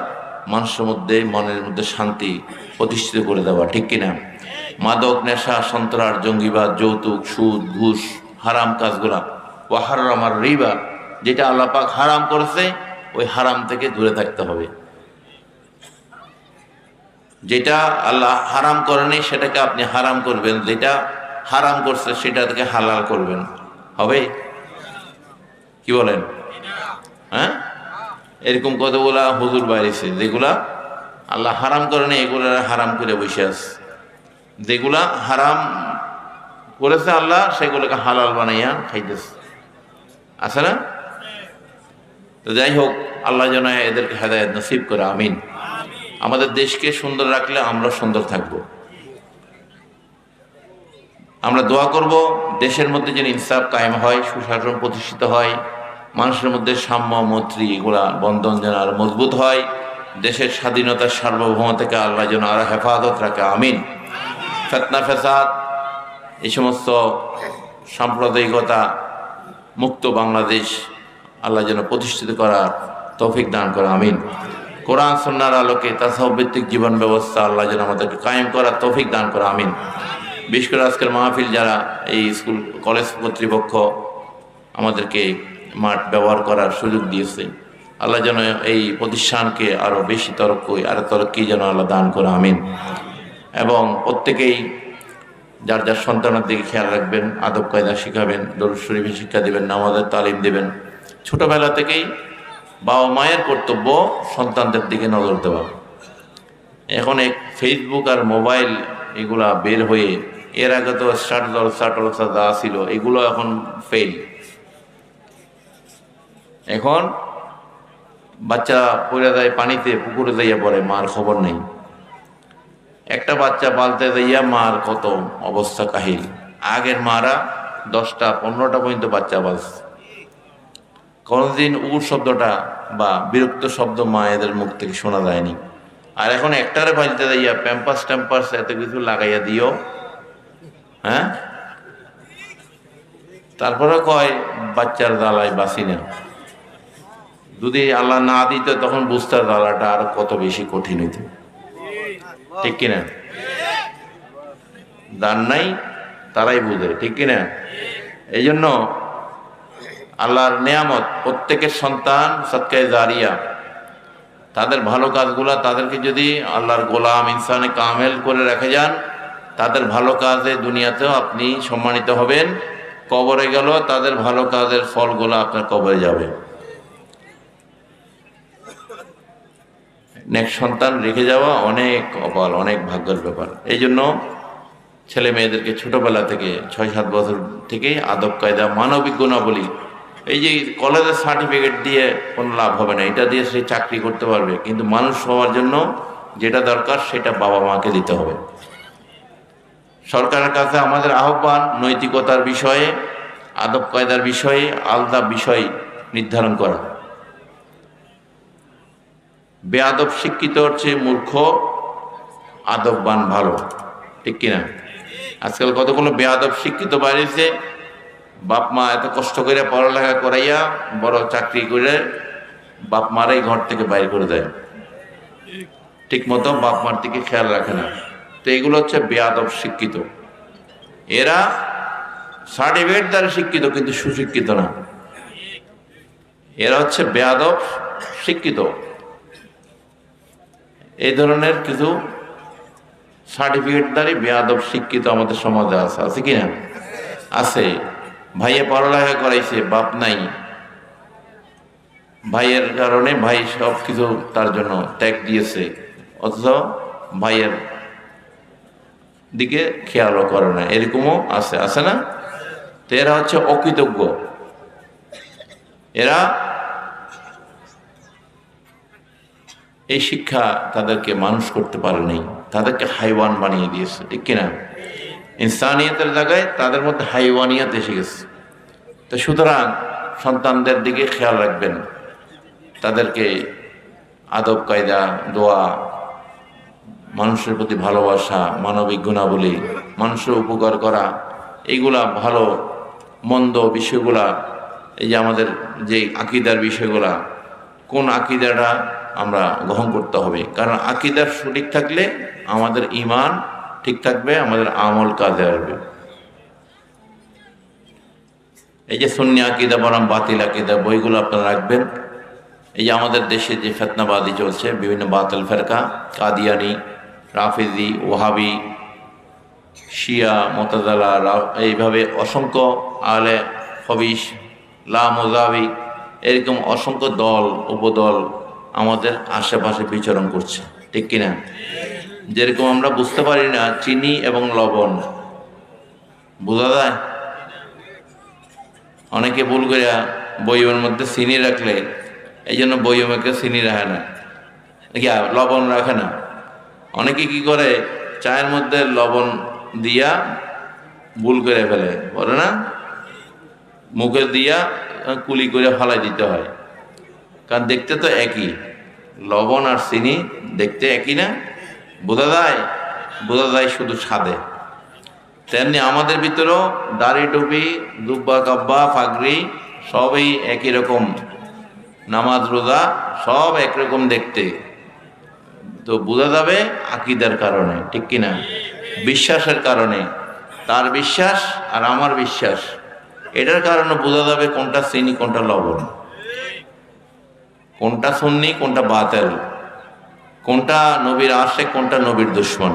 মানুষের মধ্যে, মনের মধ্যে শান্তি প্রতিষ্ঠিত করে দেওয়া, ঠিক কিনা? মাদক, নেশা, সন্ত্রাস, জঙ্গিবাদ, যৌতুক, সুদ, ঘুষ, হারাম কাজগুলা, ওয়াহারামার রিবা, যেটা আল্লাহ পাক হারাম করেছে ওই হারাম থেকে দূরে থাকতে হবে। যেটা আল্লাহ হারাম করেনি সেটাকে আপনি হারাম করবেন, যেটা হারাম করছে সেটা থেকে হালাল করবেন, হবে? কি বলেন? হ্যাঁ, এরকম কতগুলা হুজুর বাইরেছে যেগুলা আল্লাহ হারাম করেনি, এগুলা হারাম করে বসে আছে। যেগুলা হারাম করেছে আল্লাহ, সেগুলোকে হালাল বানাইয়া খাইতেছে, আছে না? তো যাই হোক, আল্লাহ যেন এদেরকে হেদায়েত নসিব করে, আমিন। আমাদের দেশকে সুন্দর রাখলে আমরা সুন্দর থাকব। আমরা দোয়া করব দেশের মধ্যে যেন ইনসাফ কায়েম হয়, সুশাসন প্রতিষ্ঠিত হয়, মানুষের মধ্যে সাম্য, মৈত্রী, এগুলা বন্ধন যেন আরো মজবুত হয়, দেশের স্বাধীনতার সার্বভৌমতাকে আল্লাহ যেন আরো হেফাজত রাখে, আমিন। ফিতনা ফাসাদ, এই সমস্ত সাম্প্রদায়িকতা মুক্ত বাংলাদেশ আল্লাহ যেন প্রতিষ্ঠিত করার তৌফিক দান করে, আমিন। কোরআন সুন্নাহর আলোকে তাসাউফ ভিত্তিক জীবন ব্যবস্থা আল্লাহ যেন আমাদেরকে কায়েম করার তৌফিক দান করে, আমিন। বিশেষ করে আজকের মাহফিল, যারা এই স্কুল কলেজ কর্তৃপক্ষ আমাদেরকে মাঠ ব্যবহার করার সুযোগ দিয়েছে, আল্লাহ যেন এই প্রতিষ্ঠানকে আরো বেশি তরক্কি যেন আল্লাহ দান করে, আমিন। এবং প্রত্যেকেই যার যার সন্তানের দিকে খেয়াল রাখবেন, আদব কায়দা শিখাবেন, দরুদ শরীফে শিক্ষা দিবেন, নামাজের তালিম দিবেন। ছোটবেলা থেকেই বাবা মায়ের কর্তব্য সন্তানদের দিকে নজর দেওয়া। এখন এক ফেসবুক আর মোবাইল এগুলা বের হয়ে, এর আগে তো স্টার্ট যা ছিল এগুলো এখন ফেল। এখন বাচ্চা পড়ে যায় পানিতে, পুকুরে যাইয়া পড়ে, মার খবর নেই। একটা বাচ্চা পালতে যাইয়া মার কত অবস্থা কাহিল। আগের মারা 10টা 15টা পর্যন্ত বাচ্চা পালছে, কোনদিন উর শব্দটা বা বিরক্ত শব্দ মায়েদের মুখ থেকে শোনা যায়নি। আর এখন একটারে পালতে যাইয়া প্যাম্পাস ট্যাম্পাস এত কিছু লাগাইয়া দিও, হ্যাঁ, তারপরে কয় বাচ্চার জ্বালায় বাঁচি না। যদি আল্লাহ না দিত তখন বুঝতার জ্বালাটা আর কত বেশি কঠিন হইত, ঠিক কিনা? যার নাই তারাই বুঝে, ঠিক কিনা? এই জন্য আল্লাহর নেয়ামত, প্রত্যেকের সন্তান সদকায়ে জারিয়া, তাদের ভালো কাজগুলা তাদেরকে যদি আল্লাহর গোলাম ইনসানে কামেল করে রেখে যান, তাদের ভালো কাজে দুনিয়াতেও আপনি সম্মানিত হবেন, কবরে গেল তাদের ভালো কাজের ফলগুলো আপনার কবরে যাবে। নেক্সট সন্তান রেখে যাওয়া অনেক কপাল, অনেক ভাগ্যের ব্যাপার। এই জন্য ছেলে মেয়েদেরকে ছোটবেলা থেকে 6-7 বছর থেকেই আদব কায়দা, মানবিক গুণাবলী, এই যে কলেজের সার্টিফিকেট দিয়ে কোনো লাভ হবে না, এটা দিয়ে সে চাকরি করতে পারবে, কিন্তু মানুষ হওয়ার জন্য যেটা দরকার সেটা বাবা মাকে দিতে হবে। সরকারের কাছে আমাদের আহ্বান, নৈতিকতার বিষয়ে, আদব কায়দার বিষয়ে আলাদা বিষয় নির্ধারণ করা। বেআদব শিক্ষিত হচ্ছে মূর্খ, আদববান ভালো, ঠিক কিনা? আজকাল কতগুলো বেআদব শিক্ষিত বাড়িছে, বাপ মা এত কষ্ট করে পড়ালেখা করাইয়া বড় চাকরি করে বাপ মারাই ঘর থেকে বাইর করে দেয়, ঠিক মতো বাপ মার দিকে খেয়াল রাখে না। তো এগুলো হচ্ছে বেআদব শিক্ষিত। এরা সার্টিফিকেট দ্বারা শিক্ষিত কিন্তু সুশিক্ষিত না, এরা হচ্ছে বেআদব শিক্ষিত। এই ধরনের কিছু সার্টিফিকেটদারি বেআদব শিক্ষিত আমাদের সমাজে আছে, আছে কিনা? আছে। ভাইয়ে পড়ালেখা করাইছে, বাপ নাই, ভাইয়ের কারণে ভাই সব কিছু তার জন্য ত্যাগ দিয়েছে, অথচ ভাইয়ের দিকে খেয়ালও করে না, এরকমও আছে, আছে না? তো এরা হচ্ছে অকৃতজ্ঞ। এরা এই শিক্ষা তাদেরকে মানুষ করতে পারেনি, তাদেরকে হাইওয়ান বানিয়ে দিয়েছে, ঠিক কিনা? ইনসানিয়তের জায়গায় তাদের মধ্যে হাইওয়ানিয়ত এসে গেছে। তো সুতরাং সন্তানদের দিকে খেয়াল রাখবেন, তাদেরকে আদব কায়দা, দোয়া, মানুষের প্রতি ভালোবাসা, মানবিক গুণাবলী, মানুষের উপকার করা, এইগুলা ভালো মন্দ বিষয়গুলা, এই যে আমাদের যে আকীদার বিষয়গুলা, কোন আকীদাটা আমরা গ্রহণ করতে হবে, কারণ আকীদার সঠিক থাকলে আমাদের ঈমান ঠিক থাকবে, আমাদের আমল কাজে আসবে। এই যে সুন্নি আকীদা বনাম বাতিল আকীদা, বইগুলো আপনারা রাখবেন। এই যে আমাদের দেশে যে ফিতনাবাদী চলছে, বিভিন্ন বাতিল ফেরকা, কাদিয়ানি, রাফিজি, ওহাবি, শিয়া, মুতাজিলা, এইভাবে অসংখ্য আলে হবিশ, লামোজাবি, এরকম অসংখ্য দল উপদল আমাদের আশেপাশে বিচরণ করছে, ঠিক কিনা? যেরকম আমরা বুঝতে পারি না চিনি এবং লবণ বোঝা যায়, অনেকে ভুল করে বইয়ের মধ্যে চিনি রাখলে, এই জন্য বইয়েকে চিনি রাখে না, লবণ রাখে না। অনেকে কি করে চায়ের মধ্যে লবণ দিয়া ভুল করে ফেলে, বলে না, মুখে দিয়া কুলি করে ফালাই দিতে হয়, কারণ দেখতে তো একই, লবণ আর চিনি দেখতে একই না, বোঝা যায়, বোঝা যায় শুধু স্বাদে। তেমনি আমাদের ভিতরেও দাড়ি টুপি, দুব্বা কাব্বা পাগড়ি সবই একই রকম, নামাজ রোজা সব একরকম দেখতে, তো বোঝা যাবে আকীদার কারণে, ঠিক কিনা? বিশ্বাসের কারণে, তার বিশ্বাস আর আমার বিশ্বাস, এটার কারণে বোঝা যাবে কোনটা চিনি কোনটা লবণ, কোনটা সুন্নি কোনটা বাতিল, কোনটা নবীর আশিক কোনটা নবীর দুশমন।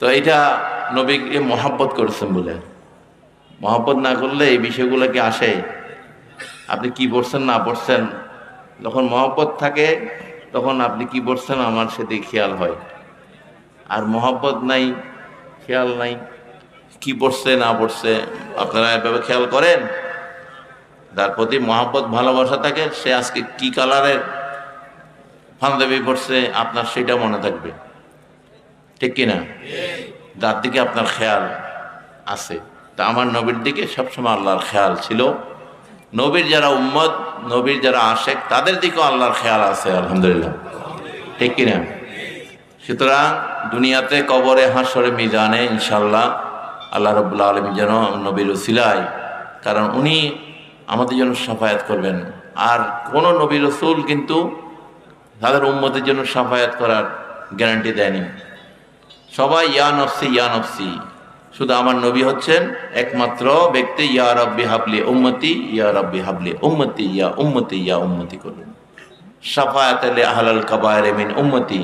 তো এটা নবীকে মহাব্বত করেছেন বলে। মহাব্বত না করলে এই বিষয়গুলো কি আসে? আপনি কি পড়ছেন না পড়ছেন, যখন মহব্বত থাকে তখন আপনি কি পড়ছেন আমার সেদিকে খেয়াল হয়। আর মহব্বত নাই, খেয়াল নাই, কি পড়ছে না পড়ছে আপনারা এভাবে খেয়াল করেন? যার প্রতি মহব্বত ভালোবাসা থাকে সে আজকে কি কালারের পাঞ্জাবি পড়ছে আপনার সেটা মনে থাকবে, ঠিক কিনা? যার দিকে আপনার খেয়াল আছে। তা আমার নবীর দিকে সবসময় আল্লাহর খেয়াল ছিল। নবীর যারা উম্মত, নবীর যারা আশেক, তাদের দিকেও আল্লাহর খেয়াল আছে, আলহামদুলিল্লাহ, ঠিক কিনা? সুতরাং দুনিয়াতে, কবরে, হাসরে, মিজানে ইনশাল্লাহ আল্লাহ রাব্বুল আলামিন যেন নবীর উসিলায়, কারণ উনি আমাদের জন্য শাফায়াত করবেন। আর কোন নবী রাসূল কিন্তু তাদের উম্মতের জন্য শাফায়াত করার গ্যারান্টি দেয়নি। সবাই ইয়া নফসি ইয়া নফসি, শুধু আমার নবী হচ্ছেন একমাত্র ব্যক্তি ইয়া রাব্বি হাবলি উম্মতি, ইয়া রাব্বি হাবলি উম্মতি, ইয়া উম্মতি, ইয়া উম্মতি করবেন। শাফায়াত লি আহলাল কাবায়ের মিন উম্মতি,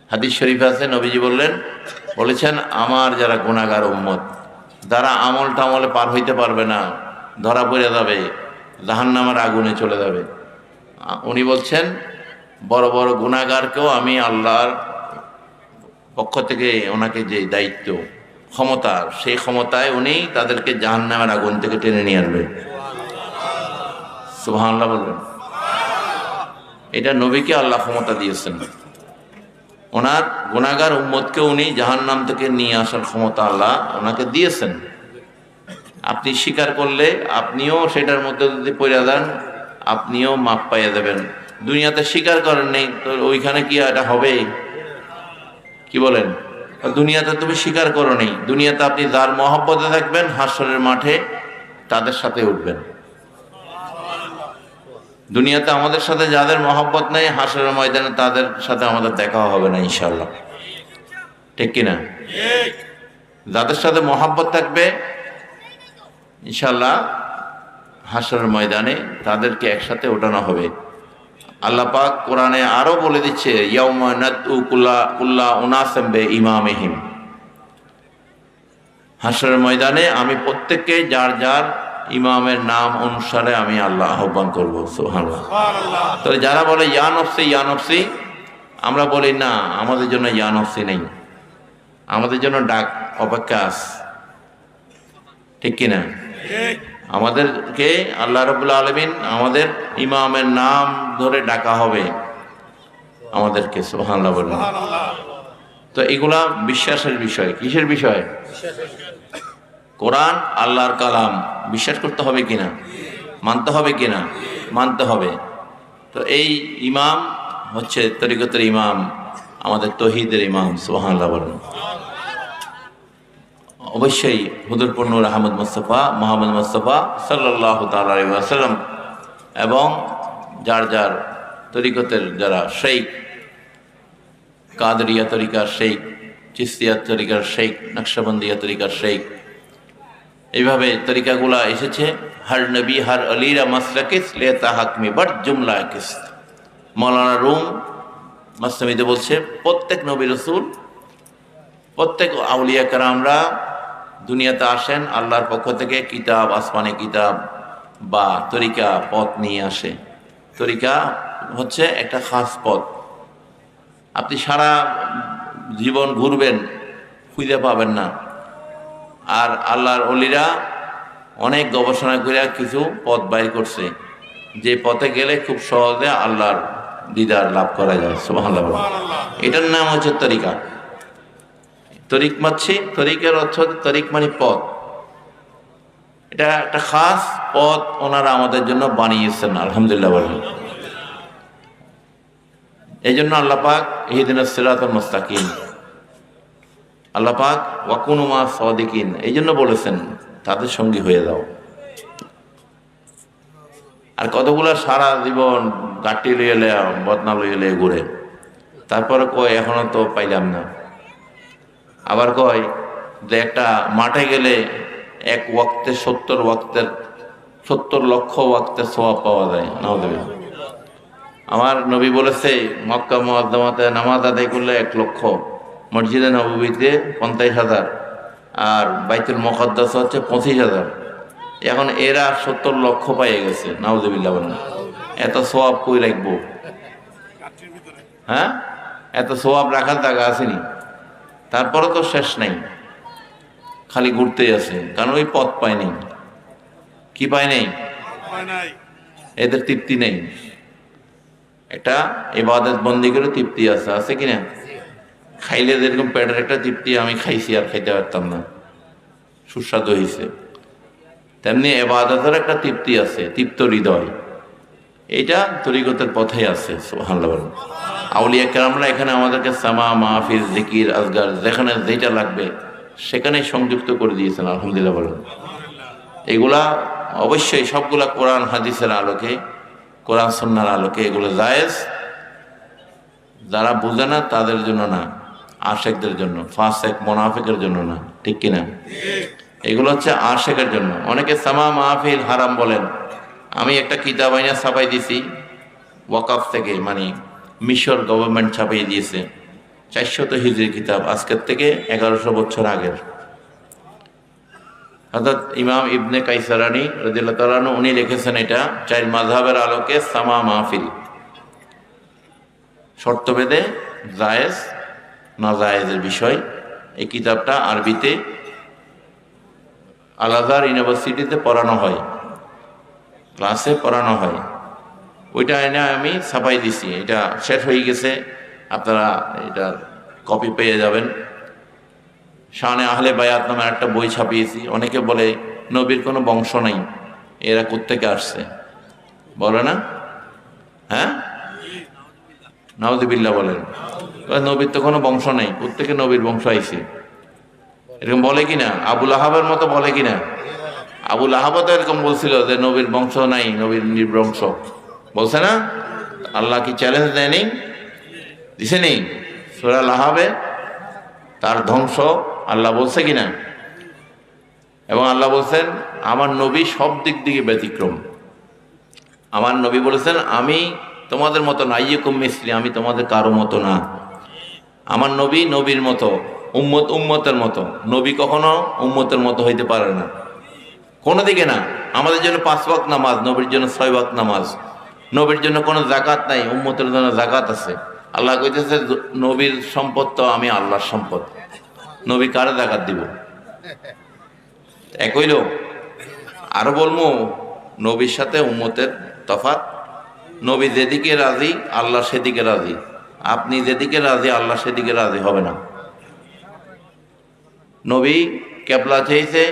হাদিস শরীফ আছে, নবীজি বলেছেন আমার যারা গুনাহগার উম্মত, যারা আমল টামলে পার হইতে পারবে না, ধরা পড়ে যাবে, জাহান্নামের আগুনে চলে যাবে, উনি বলছেন বড় বড় গুনাহগারকেও আমি আল্লাহর পক্ষ থেকে ওনাকে যে দায়িত্ব, ক্ষমতা, সেই ক্ষমতায় উনি তাদেরকে জাহান্নামের আগুন থেকে টেনে নিয়ে আসবে। সুবহানাল্লাহ বলবেন। এটা নবীকে আল্লাহ ক্ষমতা দিয়েছেন, ওনার গুনাহগার উম্মতকে উনি জাহান্নাম থেকে নিয়ে আসার ক্ষমতা আল্লাহ ওনাকে দিয়েছেন। আপনি স্বীকার করলে আপনিও সেটার মধ্যে যদি পড়ে যান, আপনিও মাপ পাইয়া দেবেন। দুনিয়াতে স্বীকার করেন নেই তো ওইখানে কি এটা হবে? কি বলেন? দুনিয়াতে তুমি স্বীকার করো নেই, দুনিয়াতে আপনি যার মহব্বতে থাকবেন হাসরের মাঠে তাদের সাথে উঠবেন। দুনিয়াতে আমাদের সাথে যাদের মহব্বত নেই, হাসরের ময়দানে তাদের সাথে আমাদের দেখা হবে না ইনশাআল্লাহ, ঠিক কিনা? যাদের সাথে মহব্বত থাকবে ইনশাআল্লাহ হাসরের ময়দানে তাদেরকে একসাথে ওঠানো হবে। আল্লাহ পাক কোরআনে আরো বলে দিচ্ছে, ইয়াউমা নাদউ কুল্লা উনাসিম বিইমামিহিম, হাসরের ময়দানে আমি প্রত্যেককে যার যার ইমামের নাম অনুসারে আমি আল্লাহ আহ্বান করবো। সুবহানাল্লাহ। তো যারা বলে ইয়া নফসি ইয়া নফসি, আমরা বলি না, আমাদের জন্য ইয়া নফসি নেই, আমাদের জন্য ডাক অপেক্ষা আছে, ঠিক কিনা? আমাদেরকে আল্লাহ রাব্বুল আলামিন আমাদের ইমামের নাম ধরে ডাকা হবে আমাদেরকে। সুবহানাল্লাহ বলুন। তো এগুলা বিশ্বাসের বিষয়। কিসের বিষয়? কোরআন আল্লাহর কালাম, বিশ্বাস করতে হবে কিনা, মানতে হবে কিনা? মানতে হবে। তো এই ইমাম হচ্ছে তরিকতের ইমাম, আমাদের তৌহিদের ইমাম। সুবহানাল্লাহ বলুন। অবশ্যই হুজুর নূর আহমদ মুস্তাফা মুহাম্মদ মুস্তাফা সাল্লাল্লাহু তাআলা আলাইহি ওয়াসাল্লাম এবং যার যার তরিকতের যারা শেখ, কাদরিয়া তরিকার শেখ, চিশতিয়া তরিকার শেখ, নকশবন্দিয়া তরিকার শেখ, এইভাবে তরিকাগুলা এসেছে। হর নবী হর অলিরা মাসলাকিস লেতা হাকমি বাট জুমলা কিস। মৌলানা রুম মাসনাবিতে বলছে প্রত্যেক নবী রাসূল, প্রত্যেক আউলিয়া কেরামরা দুনিয়াতে আসেন আল্লাহর পক্ষ থেকে কিতাব, আসমানি কিতাব বা তরিকা, পথ নিয়ে আসে। তরিকা হচ্ছে একটা খাস পথ, আপনি সারা জীবন ঘুরবেন খুঁজে পাবেন না। আর আল্লাহর ওলিরা অনেক গবেষণা করে কিছু পথ বাইর করছে, যে পথে গেলে খুব সহজে আল্লাহর দিদার লাভ করা যায়। সুবহানাল্লাহ। এটার নাম হচ্ছে তরিকা। তরিক মানছি, তরিকের অর্থ তরিক মানে পথ। এটা একটা খাস পথ ওনারা আমাদের জন্য বানিয়েছেন, আলহামদুলিল্লাহ বলেন। এই জন্য আল্লাহ পাক ইহদিনাস সিরাতাল মুস্তাকিম, আল্লাহ পাক ওয়াকুনু মা সাদিকিন, এই জন্য বলেছেন তাদের সঙ্গী হয়ে যাও। আর কতগুলা সারা জীবন গাটি লইলে বদনা লইলে ঘুরে, তারপরে কয় এখনো তো পাইলাম না। আবার কয় যে একটা মাঠে গেলে এক ওয়াক্তে 70 লক্ষ ওয়াক্তের সওয়াব পাওয়া যায়। নাউযুবিল্লাহ। আমার নবী বলেছে মক্কা মুআজ্জামাতে নামাজ আদায় করলে 1 লক্ষ, মসজিদে নববীতে 50,000 আর বাইতুল মুকাদ্দাস হচ্ছে 25,000। এখন এরা 70 লক্ষ পাইয়ে গেছে, নাউজুবিল্লাহ বলেন। এত সওয়াব কই রাখবো? হ্যাঁ, এত সওয়াব রাখার জায়গা আসেনি। তারপরে তো শেষ নাই, খালি ঘুরতেই আছে, কারণ ওই পথ পায়নি। কি পায় নাই? এদের তৃপ্তি নেই। একটা ইবাদত বন্দি করে তৃপ্তি আছে, আছে কিনা? খাইলে যেরকম পেটের একটা তৃপ্তি, আমি খাইছি আর খাইতে পারতাম না, সুস্বাদু হয়েছে, তেমনি ইবাদতের একটা তৃপ্তি আছে, তৃপ্ত হৃদয়। এইটা তরিকতের পথে আছে। সুবহানাল্লাহ বলেন। আউলিয়া কেরামরা এখানে আমাদেরকে সামা, মাহফিল, জিকির, আজগার যেখানে যেটা লাগবে সেখানেই সংযুক্ত করে দিয়েছেন। আলহামদুলিল্লাহ বলেন। এগুলা অবশ্যই সবগুলা কোরআন হাদিসের আলোকে, কোরআন সুন্নাহর আলোকে এগুলো জায়েজ। যারা বুঝে না তাদের জন্য না, আশেকদের জন্য, ফাসেক মুনাফিকের জন্য না, ঠিক কিনা? এগুলো হচ্ছে আশেকের জন্য। অনেকে সামা মাহফিল হারাম বলেন। আমি একটা কিতাব আইনা ছাপাই দিছি ওয়াকাফ থেকে, মানে মিশর গভর্নমেন্ট ছাপাই দিয়েছে, 400 হিজরি কিতাব, আজকের থেকে 1100 বছর আগের। অর্থাৎ ইমাম ইবনে কাইসারানি রাদিয়াল্লাহু তাআলা আনহু উনি লিখেছেন এটা 4 মাযহাবের আলোকে সামা মাহফিল, শর্ত বেদে জায়েজ না জায়েজের বিষয়। এই কিতাবটা আরবিতে আল আজহার ইউনিভার্সিটিতে পড়ানো হয়, ক্লাসে পড়ানো হয়। ওইটা এনে আমি ছাপাই দিছি, এটা শেষ হয়ে গেছে, আপনারা এটার কপি পেয়ে যাবেন। শানে আহলে বায়াত নামে একটা বই ছাপিয়েছি। অনেকে বলে নবীর কোনো বংশ নাই, এরা কোত্থেকে আসছে বলে না? হ্যাঁ, নাউযুবিল্লাহ বলেন। নবীর তো কোনো বংশ নাই, কোত্থেকে নবীর বংশ আইছে এরকম বলে কিনা? আবুল আহাবের মতো বলে কিনা? আবুল আহাব তো এরকম বলছিল যে নবীর বংশ নাই, নবীর নির্বংশ বলছে না? আল্লাহ কি চ্যালেঞ্জ দেয়নি? দিছে নি? সূরা আল-আহাবে তার ধ্বংস আল্লাহ বলছে কিনা? এবং আল্লাহ বলছেন আমার নবী সব দিক দিকে ব্যতিক্রম। আমার নবী বলেছেন আমি তোমাদের মতো না, আইয়ুকুম মিসলি, আমি তোমাদের কারো মতো না। আমার নবী নবীর মতো, উম্মত উম্মতের মতো। নবী কখনো উম্মতের মতো হইতে পারে না, কোনো দিকে না। আমাদের জন্য 5 ওয়াক্ত নামাজ, নবীর জন্য 6 ওয়াক্ত নামাজ। নবীর জন্য কোনো জাকাত নাই, উম্মতের জন্য জাকাত আছে। আল্লাহ কইতেছে নবীর সম্পদ তো আমি আল্লাহর সম্পদ, নবী কারে জাকাত দিব? একই লোক। আরো বলবো নবীর সাথে উম্মতের তফাৎ। নবী যেদিকে রাজি আল্লাহ সেদিকে রাজি, আপনি যেদিকে রাজি আল্লাহ সেদিকে রাজি হবে না। নবী কেবলা চেয়েছে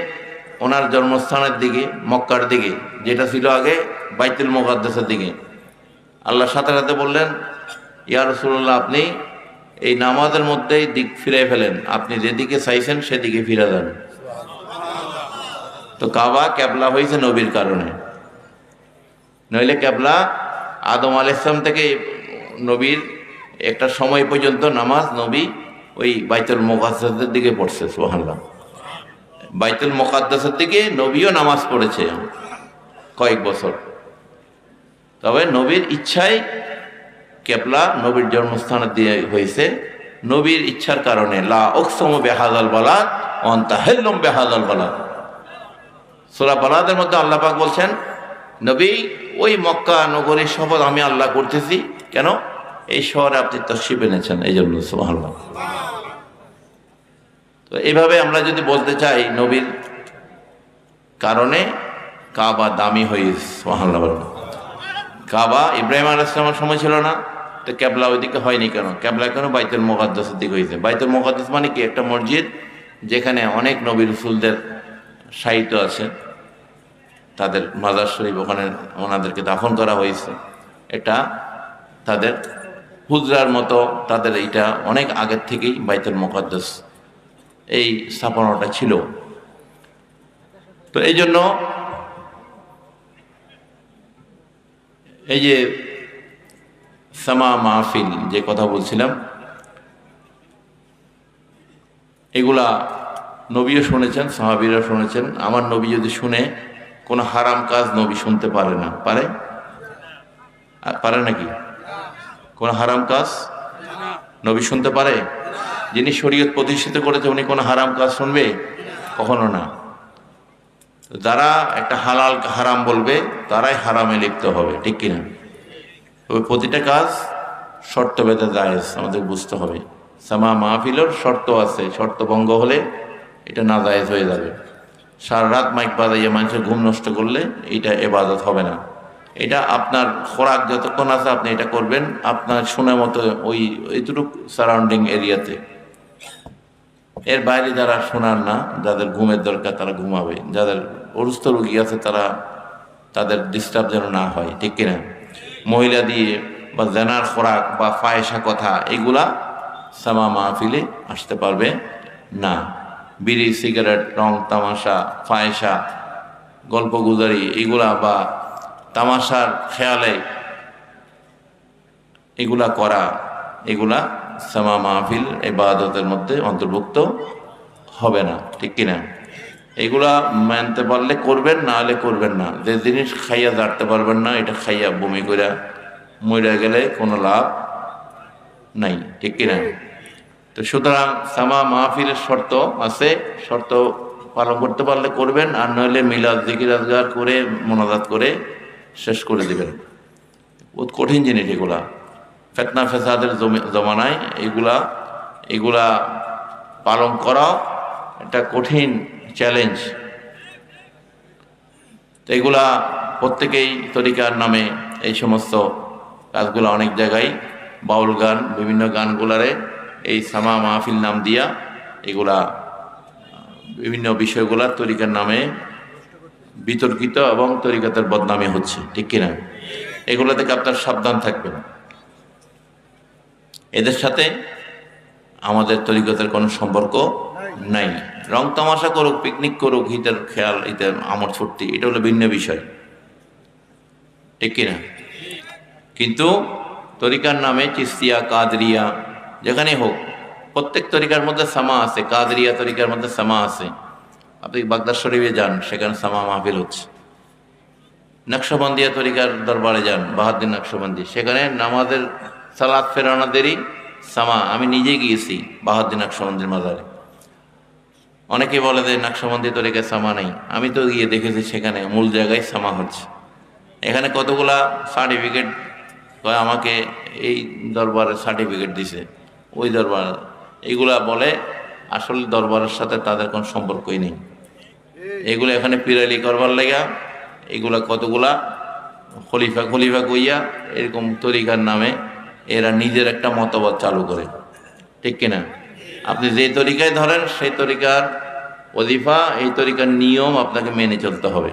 ওনার জন্মস্থানের দিকে, মক্কার দিকে, যেটা ছিল আগে বাইতুল মুকাদ্দাসের দিকে। আল্লাহ সাথে সাথে বললেন ইয়া রাসূলুল্লাহ আপনি এই নামাজের মধ্যেই দিক ফিরে ফেলেন, আপনি যেদিকে চাইছেন সেদিকে ফিরে যান। তো কাবা কেবলা হয়েছে নবীর কারণে, নইলে কেবলা আদম আলাইহিস সালাম থেকে নবীর একটা সময় পর্যন্ত নামাজ নবী ওই বাইতুল মুকাদ্দাসের দিকে পড়ছে। সুবহানাল্লাহ। বাইতুল মুকাদ্দাসের দিকে নবীও নামাজ পড়েছে কয়েক বছর। তবে নবীর ইচ্ছায় কেবলা নবীর জন্মস্থানে দিয়ে হয়েছে, নবীর ইচ্ছার কারণে। লা উকসিমু বিহাযাল বালাদ ওয়া আনতা হিল্লুম বিহাযাল বালাদ। সূরা বালাদের মধ্যে আল্লাহ পাক বলছেন নবী ওই মক্কা নগরীর শপথ আমি আল্লাহ করতেছি। কেন? এই শহরে আপনি তাশরীফ এনেছেন, এই জন্য। সুবহানাল্লাহ। তো এইভাবে আমরা যদি বলতে চাই নবীর কারণে কাবা দামি হয়েছে। সুবহানাল্লাহ। কাবা ইব্রাহিম আলাইহিস সালামের সময় ছিল না, তো কেবলা ওইদিকে হয়নি কেন? কেবলা কেন বাইতুল মুকাদ্দাসের দিকে হয়েছে। বাইতুল মুকাদ্দাস মানে কি? একটা মসজিদ যেখানে অনেক নবী রাসূলদের শায়িত আছে, তাদের মাজার শরীফ, ওখানে ওনাদেরকে দাফন করা হয়েছে। এটা তাদের হুজরার মতো, তাদের এইটা অনেক আগের থেকেই বাইতুল মুকাদ্দাস এই স্থাপনাটা ছিল। তো এই জন্য এই যে সামা মাহফিল যে কথা বলছিলাম, এগুলা নবীও শুনেছেন, সাহাবীরা শুনেছেন। আমার নবী যদি শুনে কোনো হারাম কাজ নবী শুনতে পারে না। পারে? পারে নাকি? কোন হারাম কাজ নবী শুনতে পারে? যিনি শরীয়ত প্রতিষ্ঠিত করেছে উনি কোনো হারাম কাজ শুনবে? কখনো না। যারা একটা হালাল হারাম বলবে তারাই হারামে লিপ্ত হবে, ঠিক কিনা? তবে প্রতিটা কাজ শর্ত বেঁধে জায়েজ, আমাদের বুঝতে হবে। সামা মাহফিলের শর্ত আছে, শর্ত ভঙ্গ হলে এটা না জায়েজ হয়ে যাবে। সারা রাত মাইক বাজাইয়া মানুষের ঘুম নষ্ট করলে এটা ইবাদত হবে না। এটা আপনার খোরাক যতক্ষণ আছে আপনি এটা করবেন আপনার শোনা মতো ওই এইটুকু সারাউন্ডিং এরিয়াতে। এর বাইরে যারা শোনার না, যাদের ঘুমের দরকার তারা ঘুমাবে, যাদের অসুস্থ রোগী আছে তাদের ডিস্টার্ব যেন না হয়, ঠিক কিনা? মহিলা দিয়ে বা জেনার খোরাক বা ফায়েসা কথা এগুলা সামা মাহফিলে আসতে পারবে না। বিড়ি, সিগারেট, রং তামাশা, ফায়েসা, গল্প গুজারি এগুলা বা তামাশার খেয়ালে এগুলা করা, এগুলা সামা মাহফিল ইবাদতের মধ্যে অন্তর্ভুক্ত হবে না, ঠিক কিনা? এগুলা মানতে পারলে করবেন, না হলে করবেন না। যে জিনিস খাইয়া জানতে পারবেন না, এটা খাইয়া বমি করে মরে গেলে কোনো লাভ নাই, ঠিক কিনা? তো সুতরাং সামা মাহফিলের শর্ত আছে, শর্ত পালন করতে পারলে করবেন, আর নইলে মিলাদ জিকির আজগার করে মোনাজাত করে শেষ করে দিবেন। বহুত কঠিন জিনিস এগুলা, ফিতনা ফেসাদের জমানায় এগুলা পালন করা একটা কঠিন চ্যালেঞ্জ। তো এগুলা প্রত্যেকেই তরিকার নামে এই সমস্ত কাজগুলো অনেক জায়গায় বাউল গান, বিভিন্ন গানগুলারে এই সামা মাহফিল নাম দিয়া এগুলা বিভিন্ন বিষয়গুলা তরিকার নামে বিতর্কিত এবং তরিকাতের বদনামে হচ্ছে, ঠিক কিনা? এগুলো থেকে আপনার সাবধান থাকবেন। এদের সাথে আমাদের তরিকতের কোনো সম্পর্ক নাই। রং তামাশা করুক, পিকনিক করুক, হিতের খেয়াল, হিতের আমর ফুর্তি, এটা হলো ভিন্ন বিষয়, ঠিক কিনা? কিন্তু তরিকার নামে চিস্তিয়া, কাদরিয়া, যেখানে হোক প্রত্যেক তরিকার মধ্যে সামা আছে। কাদরিয়া তরিকার মধ্যে সামা আছে। আপনি বাগদাদ শরীফে যান, সেখানে সামা মাহফিল হচ্ছে। নকশবন্দিয়া তরিকার দরবারে যান, বাহাউদ্দিন নকশবন্দি, সেখানে নামাজের সালাত ফেরানাদেরই সামা। আমি নিজে গিয়েছি বাহাউদ্দিন নকশবন্দির মাজারে। অনেকে বলে যে নকশবন্দি তরিকায় সামা নেই, আমি তো গিয়ে দেখেছি সেখানে মূল জায়গায় সামা হচ্ছে। এখানে কতগুলা সার্টিফিকেট আমাকে এই দরবারের সার্টিফিকেট দিছে, ওই দরবার, এইগুলা বলে আসলে দরবারের সাথে তাদের কোনো সম্পর্কই নেই। এগুলো এখানে পিরালি করবার লেগা এগুলা কতগুলা খলিফা কইয়া এরকম তরিকার নামে এরা নিজের একটা মতবাদ চালু করে, ঠিক কিনা? আপনি যে তরিকায় ধরেন সেই তরিকার ওজিফা, এই তরিকার নিয়ম আপনাকে মেনে চলতে হবে,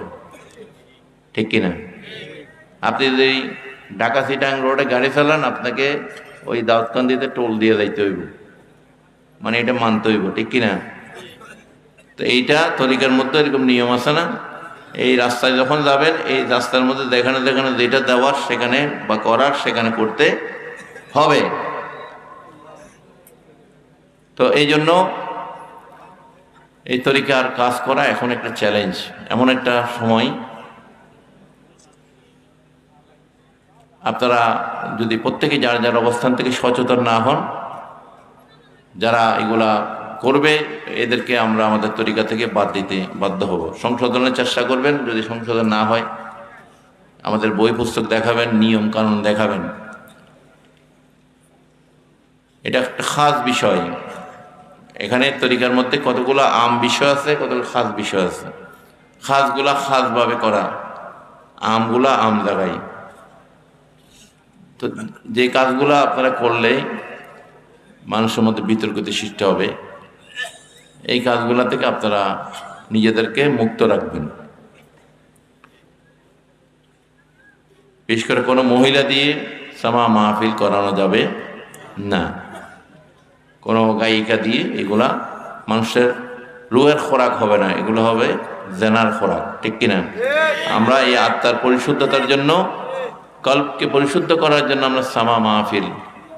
ঠিক কিনা? আপনি যদি ঢাকা চিটাং রোডে গাড়ি চালান, আপনাকে ওই দাউদকান্দিতে টোল দিয়ে যাইতে হইব, মানে এটা মানতে হইব, ঠিক কিনা? তো এইটা তরিকার মধ্যে এরকম নিয়ম আছে না? এই রাস্তায় যখন যাবেন, এই রাস্তার মধ্যে যেখানে যেটা দেওয়ার সেখানে বা করার সেখানে করতে হবে। তো এই জন্য এই তরিকার কাজ করা এখন একটা চ্যালেঞ্জ। এমন একটা সময় আপনারা যদি প্রত্যেকে যার যার অবস্থান থেকে সচেতন না হন, যারা এগুলা করবে এদেরকে আমরা আমাদের তরিকা থেকে বাদ দিতে বাধ্য হব। সংশোধনের চেষ্টা করবেন, যদি সংশোধন না হয় আমাদের বই পুস্তক দেখাবেন, নিয়ম কানুন দেখাবেন। এটা একটা খাস বিষয়। এখানে তরিকার মধ্যে কতগুলো আম বিষয় আছে, কতগুলো খাস বিষয় আছে। খাসগুলা খাসভাবে করা, আমগুলা আম জায়গায়। তো যে কাজগুলো আপনারা করলে মানুষের মধ্যে বিতর্কিত সৃষ্টি হবে, এই কাজগুলা থেকে আপনারা নিজেদেরকে মুক্ত রাখবেন। বিশেষ করে কোনো মহিলা দিয়ে সামা মাহফিল করানো যাবে না, কোনো গায়িকা দিয়ে এগুলা মানুষের রুহের খোরাক হবে না, এগুলো হবে জেনার খোরাক, ঠিক কিনা? আমরা এই আত্মার পরিশুদ্ধতার জন্য, কল্পকে পরিশুদ্ধ করার জন্য আমরা সামা মাহফিল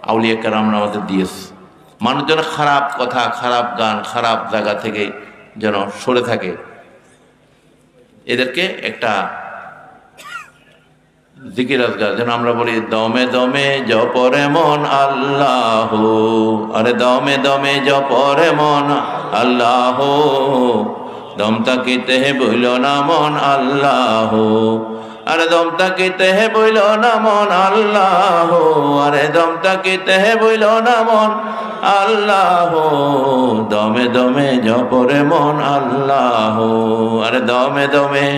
আউলিয়া কেরামরা আমাদের দিয়েছে। মানুষ যেন খারাপ কথা, খারাপ গান, খারাপ জায়গা থেকে যেন সরে থাকে, এদেরকে একটা জিকির আজকার যেন আমরা বলি দমে দমে জপরে মন আল্লাহ, আরে দমে দমে জপরে মন আল্লাহ, দম তাকিতে বইল না মন আল্লাহ, আরে দম তাকিতে বইল না মন আল্লাহ, আরে দম তাকিতে বইল না মন আল্লাহ, দমে দমে জপরে মন আল্লাহ, আরে দমে দমে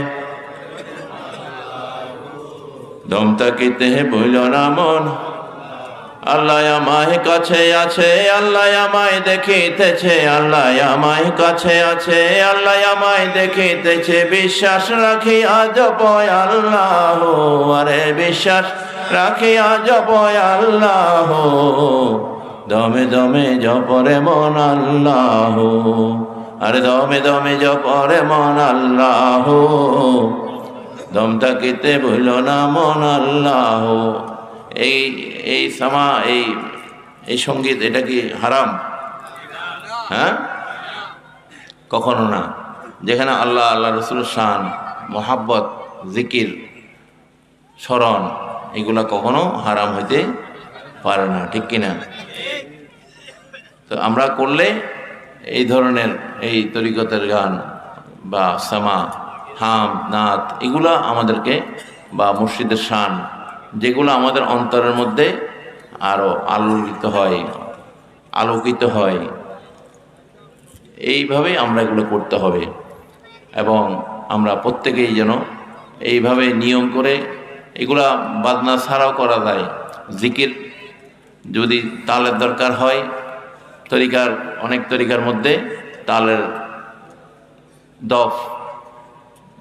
দম তাকিতে বইল না মন। আল্লাহ আমায় কাছে আছে, আল্লাহ আমায় দেখিতেছে, আল্লাহ আমায় কাছে আছে, আল্লাহ আমায় দেখিতেছে, বিশ্বাস রাখি আজ পয় আল্লাহ, আরে বিশ্বাস রাখি আজ পয় আল্লাহ, দমে দমে জপরে মন আল্লাহ, আরে দমে দমে জপরে মন আল্লাহ, দম তাকিতে বইল না মন আল্লাহ। এই এই সামা এই সঙ্গীত এটা কি হারাম? হ্যাঁ, কখনো না। যেখানে আল্লাহ আল্লাহ রসুলের শান, মোহাব্বত, জিকির, স্মরণ, এগুলা কখনো হারাম হইতে পারে না, ঠিক কিনা? তো আমরা করলে এই ধরনের এই তরিকতের গান বা সামা, হাম, নাত, এগুলা আমাদেরকে, বা মুর্শিদের শান, যেগুলো আমাদের অন্তরের মধ্যে আরো আলোকিত হয়, এইভাবে আমরা এগুলো করতে হবে। এবং আমরা প্রত্যেকেই যেন এইভাবে নিয়ম করে, এগুলা বাজনা ছাড়াও করা যায়। জিকির যদি তালের দরকার হয়, অনেক তরিকার মধ্যে তালের দফ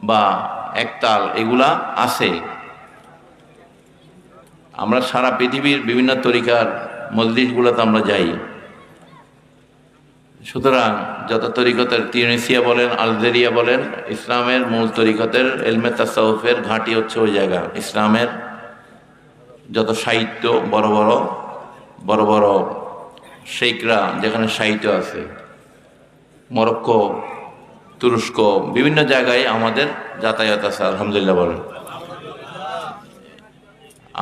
বা একতাল এগুলা আছে। আমরা সারা পৃথিবীর বিভিন্ন তরিকার মজলিসগুলোতে আমরা যাই। সুতরাং যত তরিকতের, তিউনিসিয়া বলেন, আলজেরিয়া বলেন, ইসলামের মূল তরিকতের ইলমে তাসাউফের ঘাঁটি হচ্ছে ওই জায়গা। ইসলামের যত সাহিত্য, বড় বড় শেখরা যেখানে সাহিত্য আছে, মরক্কো, তুরস্ক, বিভিন্ন জায়গায় আমাদের যাতায়াত আছে, আলহামদুলিল্লাহ বলেন।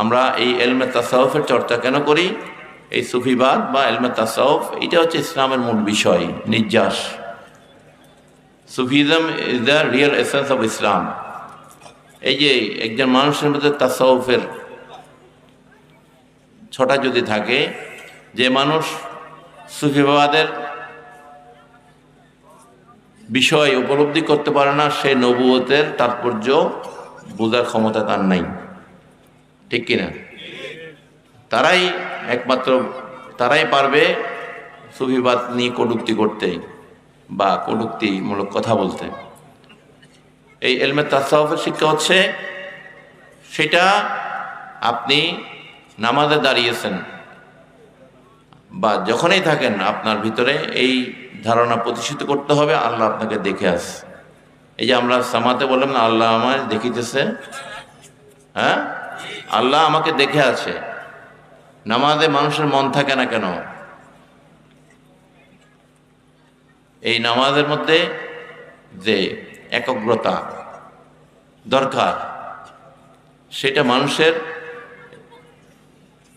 আমরা এই ইলমে তাসাউফের চর্চা কেন করি? এই সুফিবাদ বা ইলমে তাসাউফ, এটা হচ্ছে ইসলামের মূল বিষয়, নির্যাস। Sufism is the real essence of Islam. এই যে একজন মানুষের মধ্যে তাসাউফের ছটা যদি থাকে, যে মানুষ সুফিবাদের বিষয় উপলব্ধি করতে পারে না, সে নবুয়তের তাৎপর্য বোঝার ক্ষমতা তার নাই, ঠিক কিনা? তারাই পারবে সুফিবাদ নিয়ে কটূক্তি করতে বা কটূক্তিমূলক কথা বলতে। এই ইলমে তাসাউফের শিক্ষা হচ্ছে, সেটা আপনি নামাজে দাঁড়িয়েছেন বা যখনই থাকেন, আপনার ভিতরে এই ধারণা প্রতিষ্ঠিত করতে হবে, আল্লাহ আপনাকে দেখে আসে। এই যে আমরা সামাতে বললাম না, আল্লাহ আমায় দেখিতেছে, হ্যাঁ, আল্লাহ আমাকে দেখে আছে। নামাজে মানুষের মন থাকে না কেন? এই নামাজের মধ্যে যে একাগ্রতা দরকার, সেটা মানুষের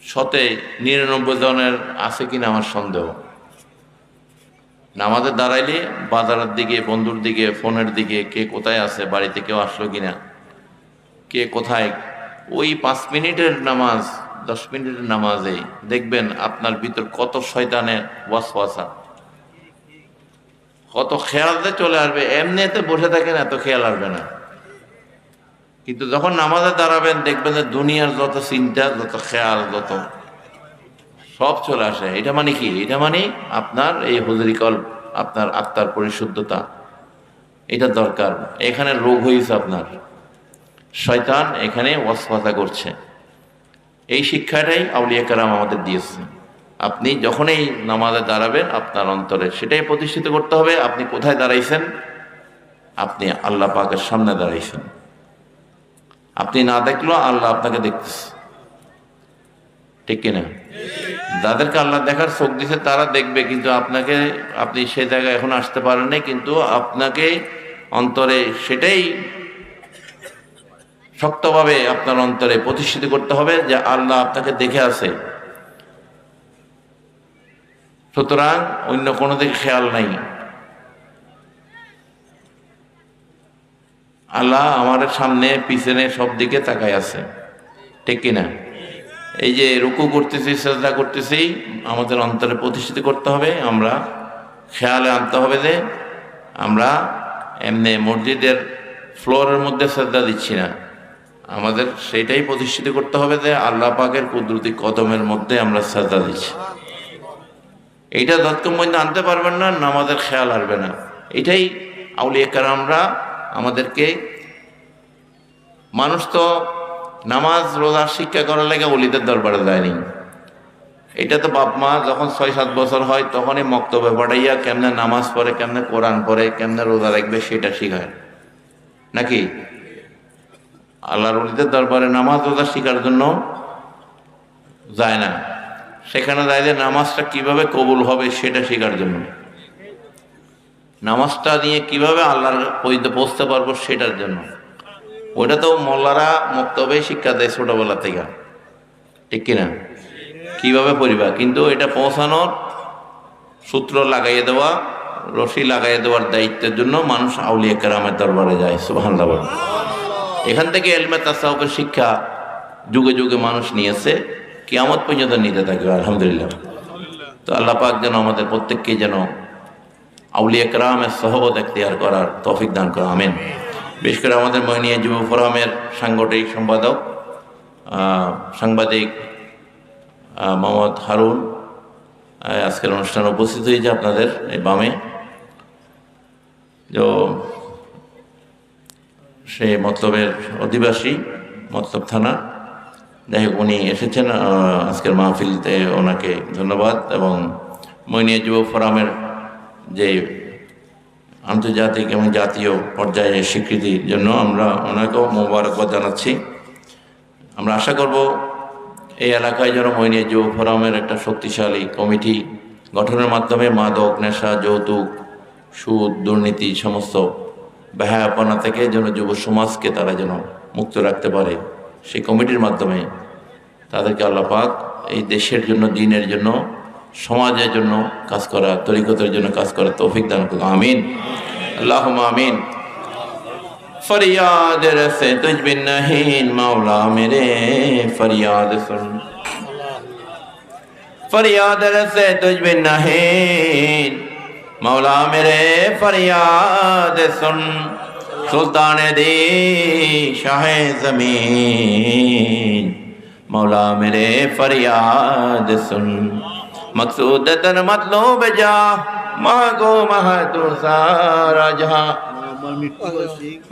99 জনের আছে কিনা আমার সন্দেহ। নামাজে দাঁড়াইলে বাজারের দিকে, বন্ধুর দিকে, ফোনের দিকে, কে কোথায় আছে, বাড়িতে কেউ আসলো কিনা, কে কোথায়, ওই 5 মিনিটের নামাজ, 10 মিনিটের নামাজে দেখবেন আপনার ভিতর কত শয়তানের ওয়াসওয়াসা, কত খেয়ালতে চলে আসবে। এমনিতে বসে থাকেন, এত খেয়াল আসবে না, কিন্তু যখন নামাজে দাঁড়াবেন দেখবেন যে দুনিয়ার যত চিন্তা, যত খেয়াল, যত সব চলে আসে। এটা মানে কি? এটা মানে আপনার এই হুজুরি কলব, আপনার আত্মার পরিশুদ্ধতা, এটা দরকার। এখানে রোগ হয়েছে আপনার, শয়তান এখানে ওয়াসওয়াসা করছে। এই শিক্ষাটাই আউলিয়া কেরাম আমাদের দিয়েছে। আপনি যখনই নামাজে দাঁড়াবেন, আপনার অন্তরে সেটাই প্রতিষ্ঠিত করতে হবে, আপনি কোথায় দাঁড়াইছেন? আপনি আল্লাহ পাকের সামনে দাঁড়াইছেন। আপনি না দেখলেও আল্লাহ আপনাকে দেখতেছে, ঠিক কিনা? যাদেরকে আল্লাহ দেখার চোখ দিছে তারা দেখবে, কিন্তু আপনি সে জায়গায় এখন আসতে পারেন নাই, কিন্তু আপনাকে অন্তরে সেটাই শক্তভাবে আপনার অন্তরে প্রতিষ্ঠিত করতে হবে যে আল্লাহ আপনাকে দেখে আছে, সুতরাং অন্য কোনো দিকে খেয়াল নাই। আল্লাহ আমার সামনে পিছনে সব দিকে তাকায় আছে, ঠিক কিনা? এই যে রুকু করতেছি, সাজদা করতেছি, আমাদের অন্তরে প্রতিষ্ঠিত করতে হবে, আমরা খেয়ালে আনতে হবে যে আমরা এমনি মসজিদের ফ্লোরের মধ্যে সাজদা দিচ্ছি না, আমাদের সেইটাই প্রতিষ্ঠিত করতে হবে যে আল্লাহ পাকের কুদরতি কদমের মধ্যে আমরা সাজদা দিচ্ছি। এইটা যতক্ষণ পর্যন্ত আনতে পারবেন না, নামাজের খেয়াল আসবে না। এটাই আউলিয়া কেরামরা আমাদেরকে, মানুষ তো নামাজ রোজা শিক্ষা করার লাগে ওলিদের দরবারে যায়নি। এটা তো বাপ মা যখন 6-7 বছর হয় তখনই মক্তবে পাঠাইয়া কেমনে নামাজ পড়ে, কেমনে কোরআন পড়ে, কেমনে রোজা রাখবে সেটা শিখায় নাকি? আল্লাহর ওলিদের দরবারে নামাজ রোজা শিখার জন্য যায় না, সেখানে যায় যে নামাজটা কিভাবে কবুল হবে সেটা শেখার জন্য, নামাজটা নিয়ে কিভাবে আল্লাহর পর্যন্ত পৌঁছতে পারবো সেটার জন্য। ওইটা তো মোল্লারা মক্তবে শিক্ষা দেয় ছোটবেলা থেকে, ঠিক কিনা? কিভাবে পড়িবা, কিন্তু এটা পৌঁছানোর সূত্র লাগাইয়ে দেওয়া, রশি লাগাইয়ে দেওয়ার দায়িত্বের জন্য মানুষ আউলিয়া কেরামের দরবারে যায়। সুবহানাল্লাহ। এখান থেকে ইলমে তাসাউফের শিক্ষা যুগে যুগে মানুষ নিয়েছে, কিয়ামত পর্যন্ত নিতে থাকবে আলহামদুলিল্লাহ। তো আল্লাহ পাক যেন আমাদের প্রত্যেককে যেন আউলিয়া কেরামের সহবত এখতিয়ার করার তৌফিক দান করে, আমিন। বিশেষ করে আমাদের মহিনিয়া যুব ফোরামের সাংগঠনিক সাংবাদিক মোহাম্মদ হারুন আজকের অনুষ্ঠানে উপস্থিত হয়েছে আপনাদের এই বামে, যে সে মতলবের অধিবাসী, মতলব থানা। যাই হোক, উনি এসেছেন আজকের মাহফিলতে, ওনাকে ধন্যবাদ। এবং মহিনিয়া যুব ফোরামের যে আন্তর্জাতিক এবং জাতীয় পর্যায়ে স্বীকৃতির জন্য আমরা ওনাকেও মোবারকবাদ জানাচ্ছি। আমরা আশা করব এই এলাকায় যেন মহিনিয়া যুব ফোরামের একটা শক্তিশালী কমিটি গঠনের মাধ্যমে মাদক, নেশা, যৌতুক, সুদ, দুর্নীতি, সমস্ত বেহায়াপনা থেকে যেন যুব সমাজকে তারা যেন মুক্ত রাখতে পারে, সেই কমিটির মাধ্যমে তাদেরকে আল্লাহ পাক এই দেশের জন্য, দিনের জন্য, সমাজের জন্য কাজ করা, তরিকতের জন্য কাজ করা তৌফিক দান করুন, আমিন, আল্লাহুম্মা আমিন। फरियाद रसे तुझ बिन नहीं मौला मेरे फरियाद सुन, फरियाद रसे तुझ बिन नहीं मौला मेरे फरियाद सुन, सुल्तान दी शाह ज़मीन मौला मेरे फरियाद सुन, मकसूद तर मतलूब जा मांगो मह तू सारा जहां,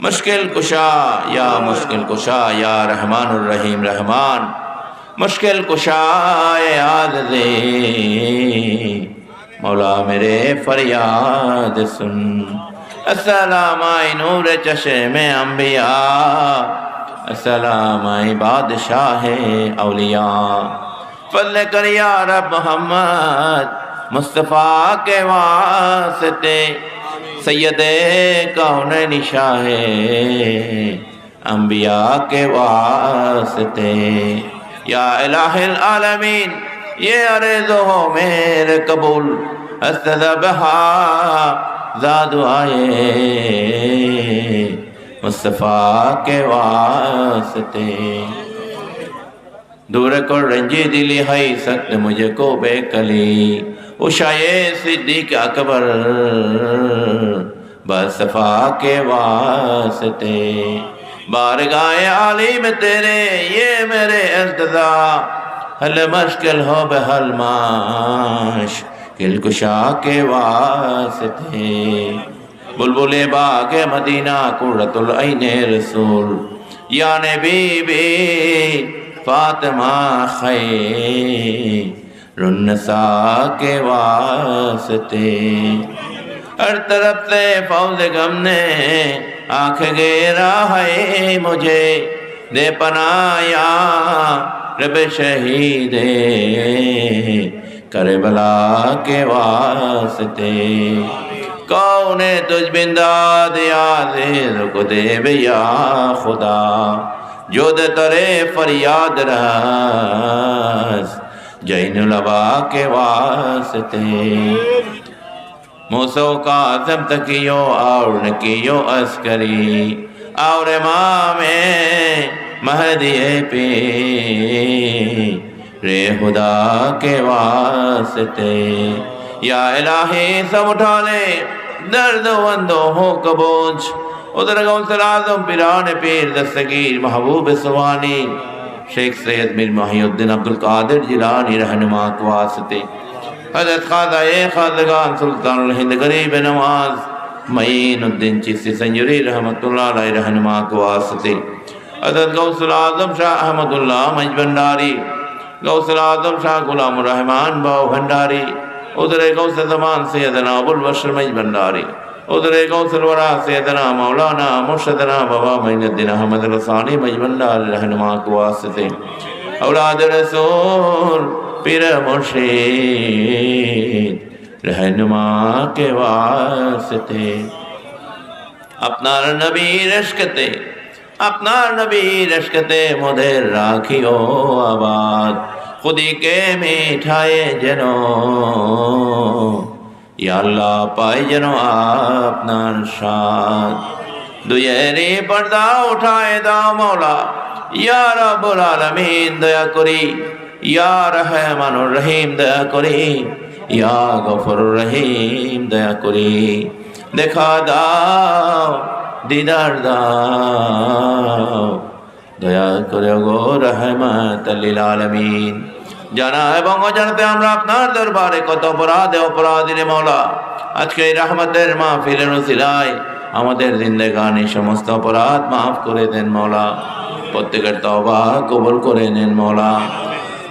मुश्किल कुशा या रहमानुर रहीम रहमान, मुश्किल कुशा याद दे मौला मेरे फरियाद सुन, अस्सलाम आई नूर चश्मे अंबिया, अस्सलाम आई बादशाह औलिया, फज़ल कर या रब मोहम्मद मुस्तफ़ा के वास्ते, सैयदे कौनैन शाहे अंबिया के वास्ते, या इलाहिल आलमीन ये अर्ज़ हो मेरे कबूल, अस्तज़बहा ज़ादु आए मुस्तफ़ा के वास्ते, दूर कर रंजी दिली है सख्त मुझे को बेकली, उशाये सिद्दीक़ अकबर बसफा के वास्ते, बारगाह आलिम तेरे ये मेरे इल्तिजा, हल मुश्किल हो बहल माश किल कुशा के वास्ते, बुलबुले बागे मदीना कुर्रतुल ऐने रसूल, या नबी बी फातिमा खैरुन्निसा के वास्ते, हर तरफ से फौज गम ने आँख घेरा है मुझे, दे पनाया रब शहीदे करबला के वास्ते, कौने तुझ बिंदा दिया को दे या खुदा, जो दे तरे फरियाद रास जैनुल अबा के वास्ते मूसो का जब तकियो और नकियो अस्करी और इमामे महदी पे रे खुदा के वास्ते या इलाही सब उठा ले दर्द वंदो हो कबोझ उधर गौसल आज़म पिरान पीर दस्तगीर महबूब सुवानी शेख सैयद मीर मोहिउद्दीन अब्दुल कादिर जिलानी रहनुमा के वास्ते हज़रत ख्वाजा खाज़गान सुल्तानुल हिंद गरीब नवाज मईनुद्दीन चिश्ती संजरी रहमतुल्लाह अलैह रहनुमा के वास्ते हज़रत गौसल आज़म शाह अहमदुल्लाह मज भंडारी गौसल आज़म शाह गुलाम रहमान बाव भंडारी उधर गौसल ज़मान सैयदना अबुल बशर मज भंडारी उधर गौसल वरा सैयदना मौलाना मुर्शदना बाबा मोइनुद्दीन अहमद रसानी मज भंडारी रहनुमा के वास्ते औलाद रसूल पीर मुर्शिद रहनुमा के वास्ते अपनार नबी रश्कते अपनार नबी रश्कते मोदेर राखियो आबाद खुदी के मिठाए जनो या अल्लाह पाए जनो अपनार शाद दुयेरी पर्दा उठाए दा मौला या रब्बुल आलमीन दया करी या रहमानुर रहीम दया करी या गफुरुर रहीम दया करी देखा दाओ दीदार दाओ दया करे गो रहमत लिल आलमीन জানা এবং অজানাতে আমরা আপনার দরবারে কত অপরাধী মওলা আজকে এই রহমতের মাহফিলের উসিলায় আমাদের জিন্দেগানি সমস্ত অপরাধ মাফ করে দেন মওলা প্রত্যেকের তওবা কবুল করে নেন মওলা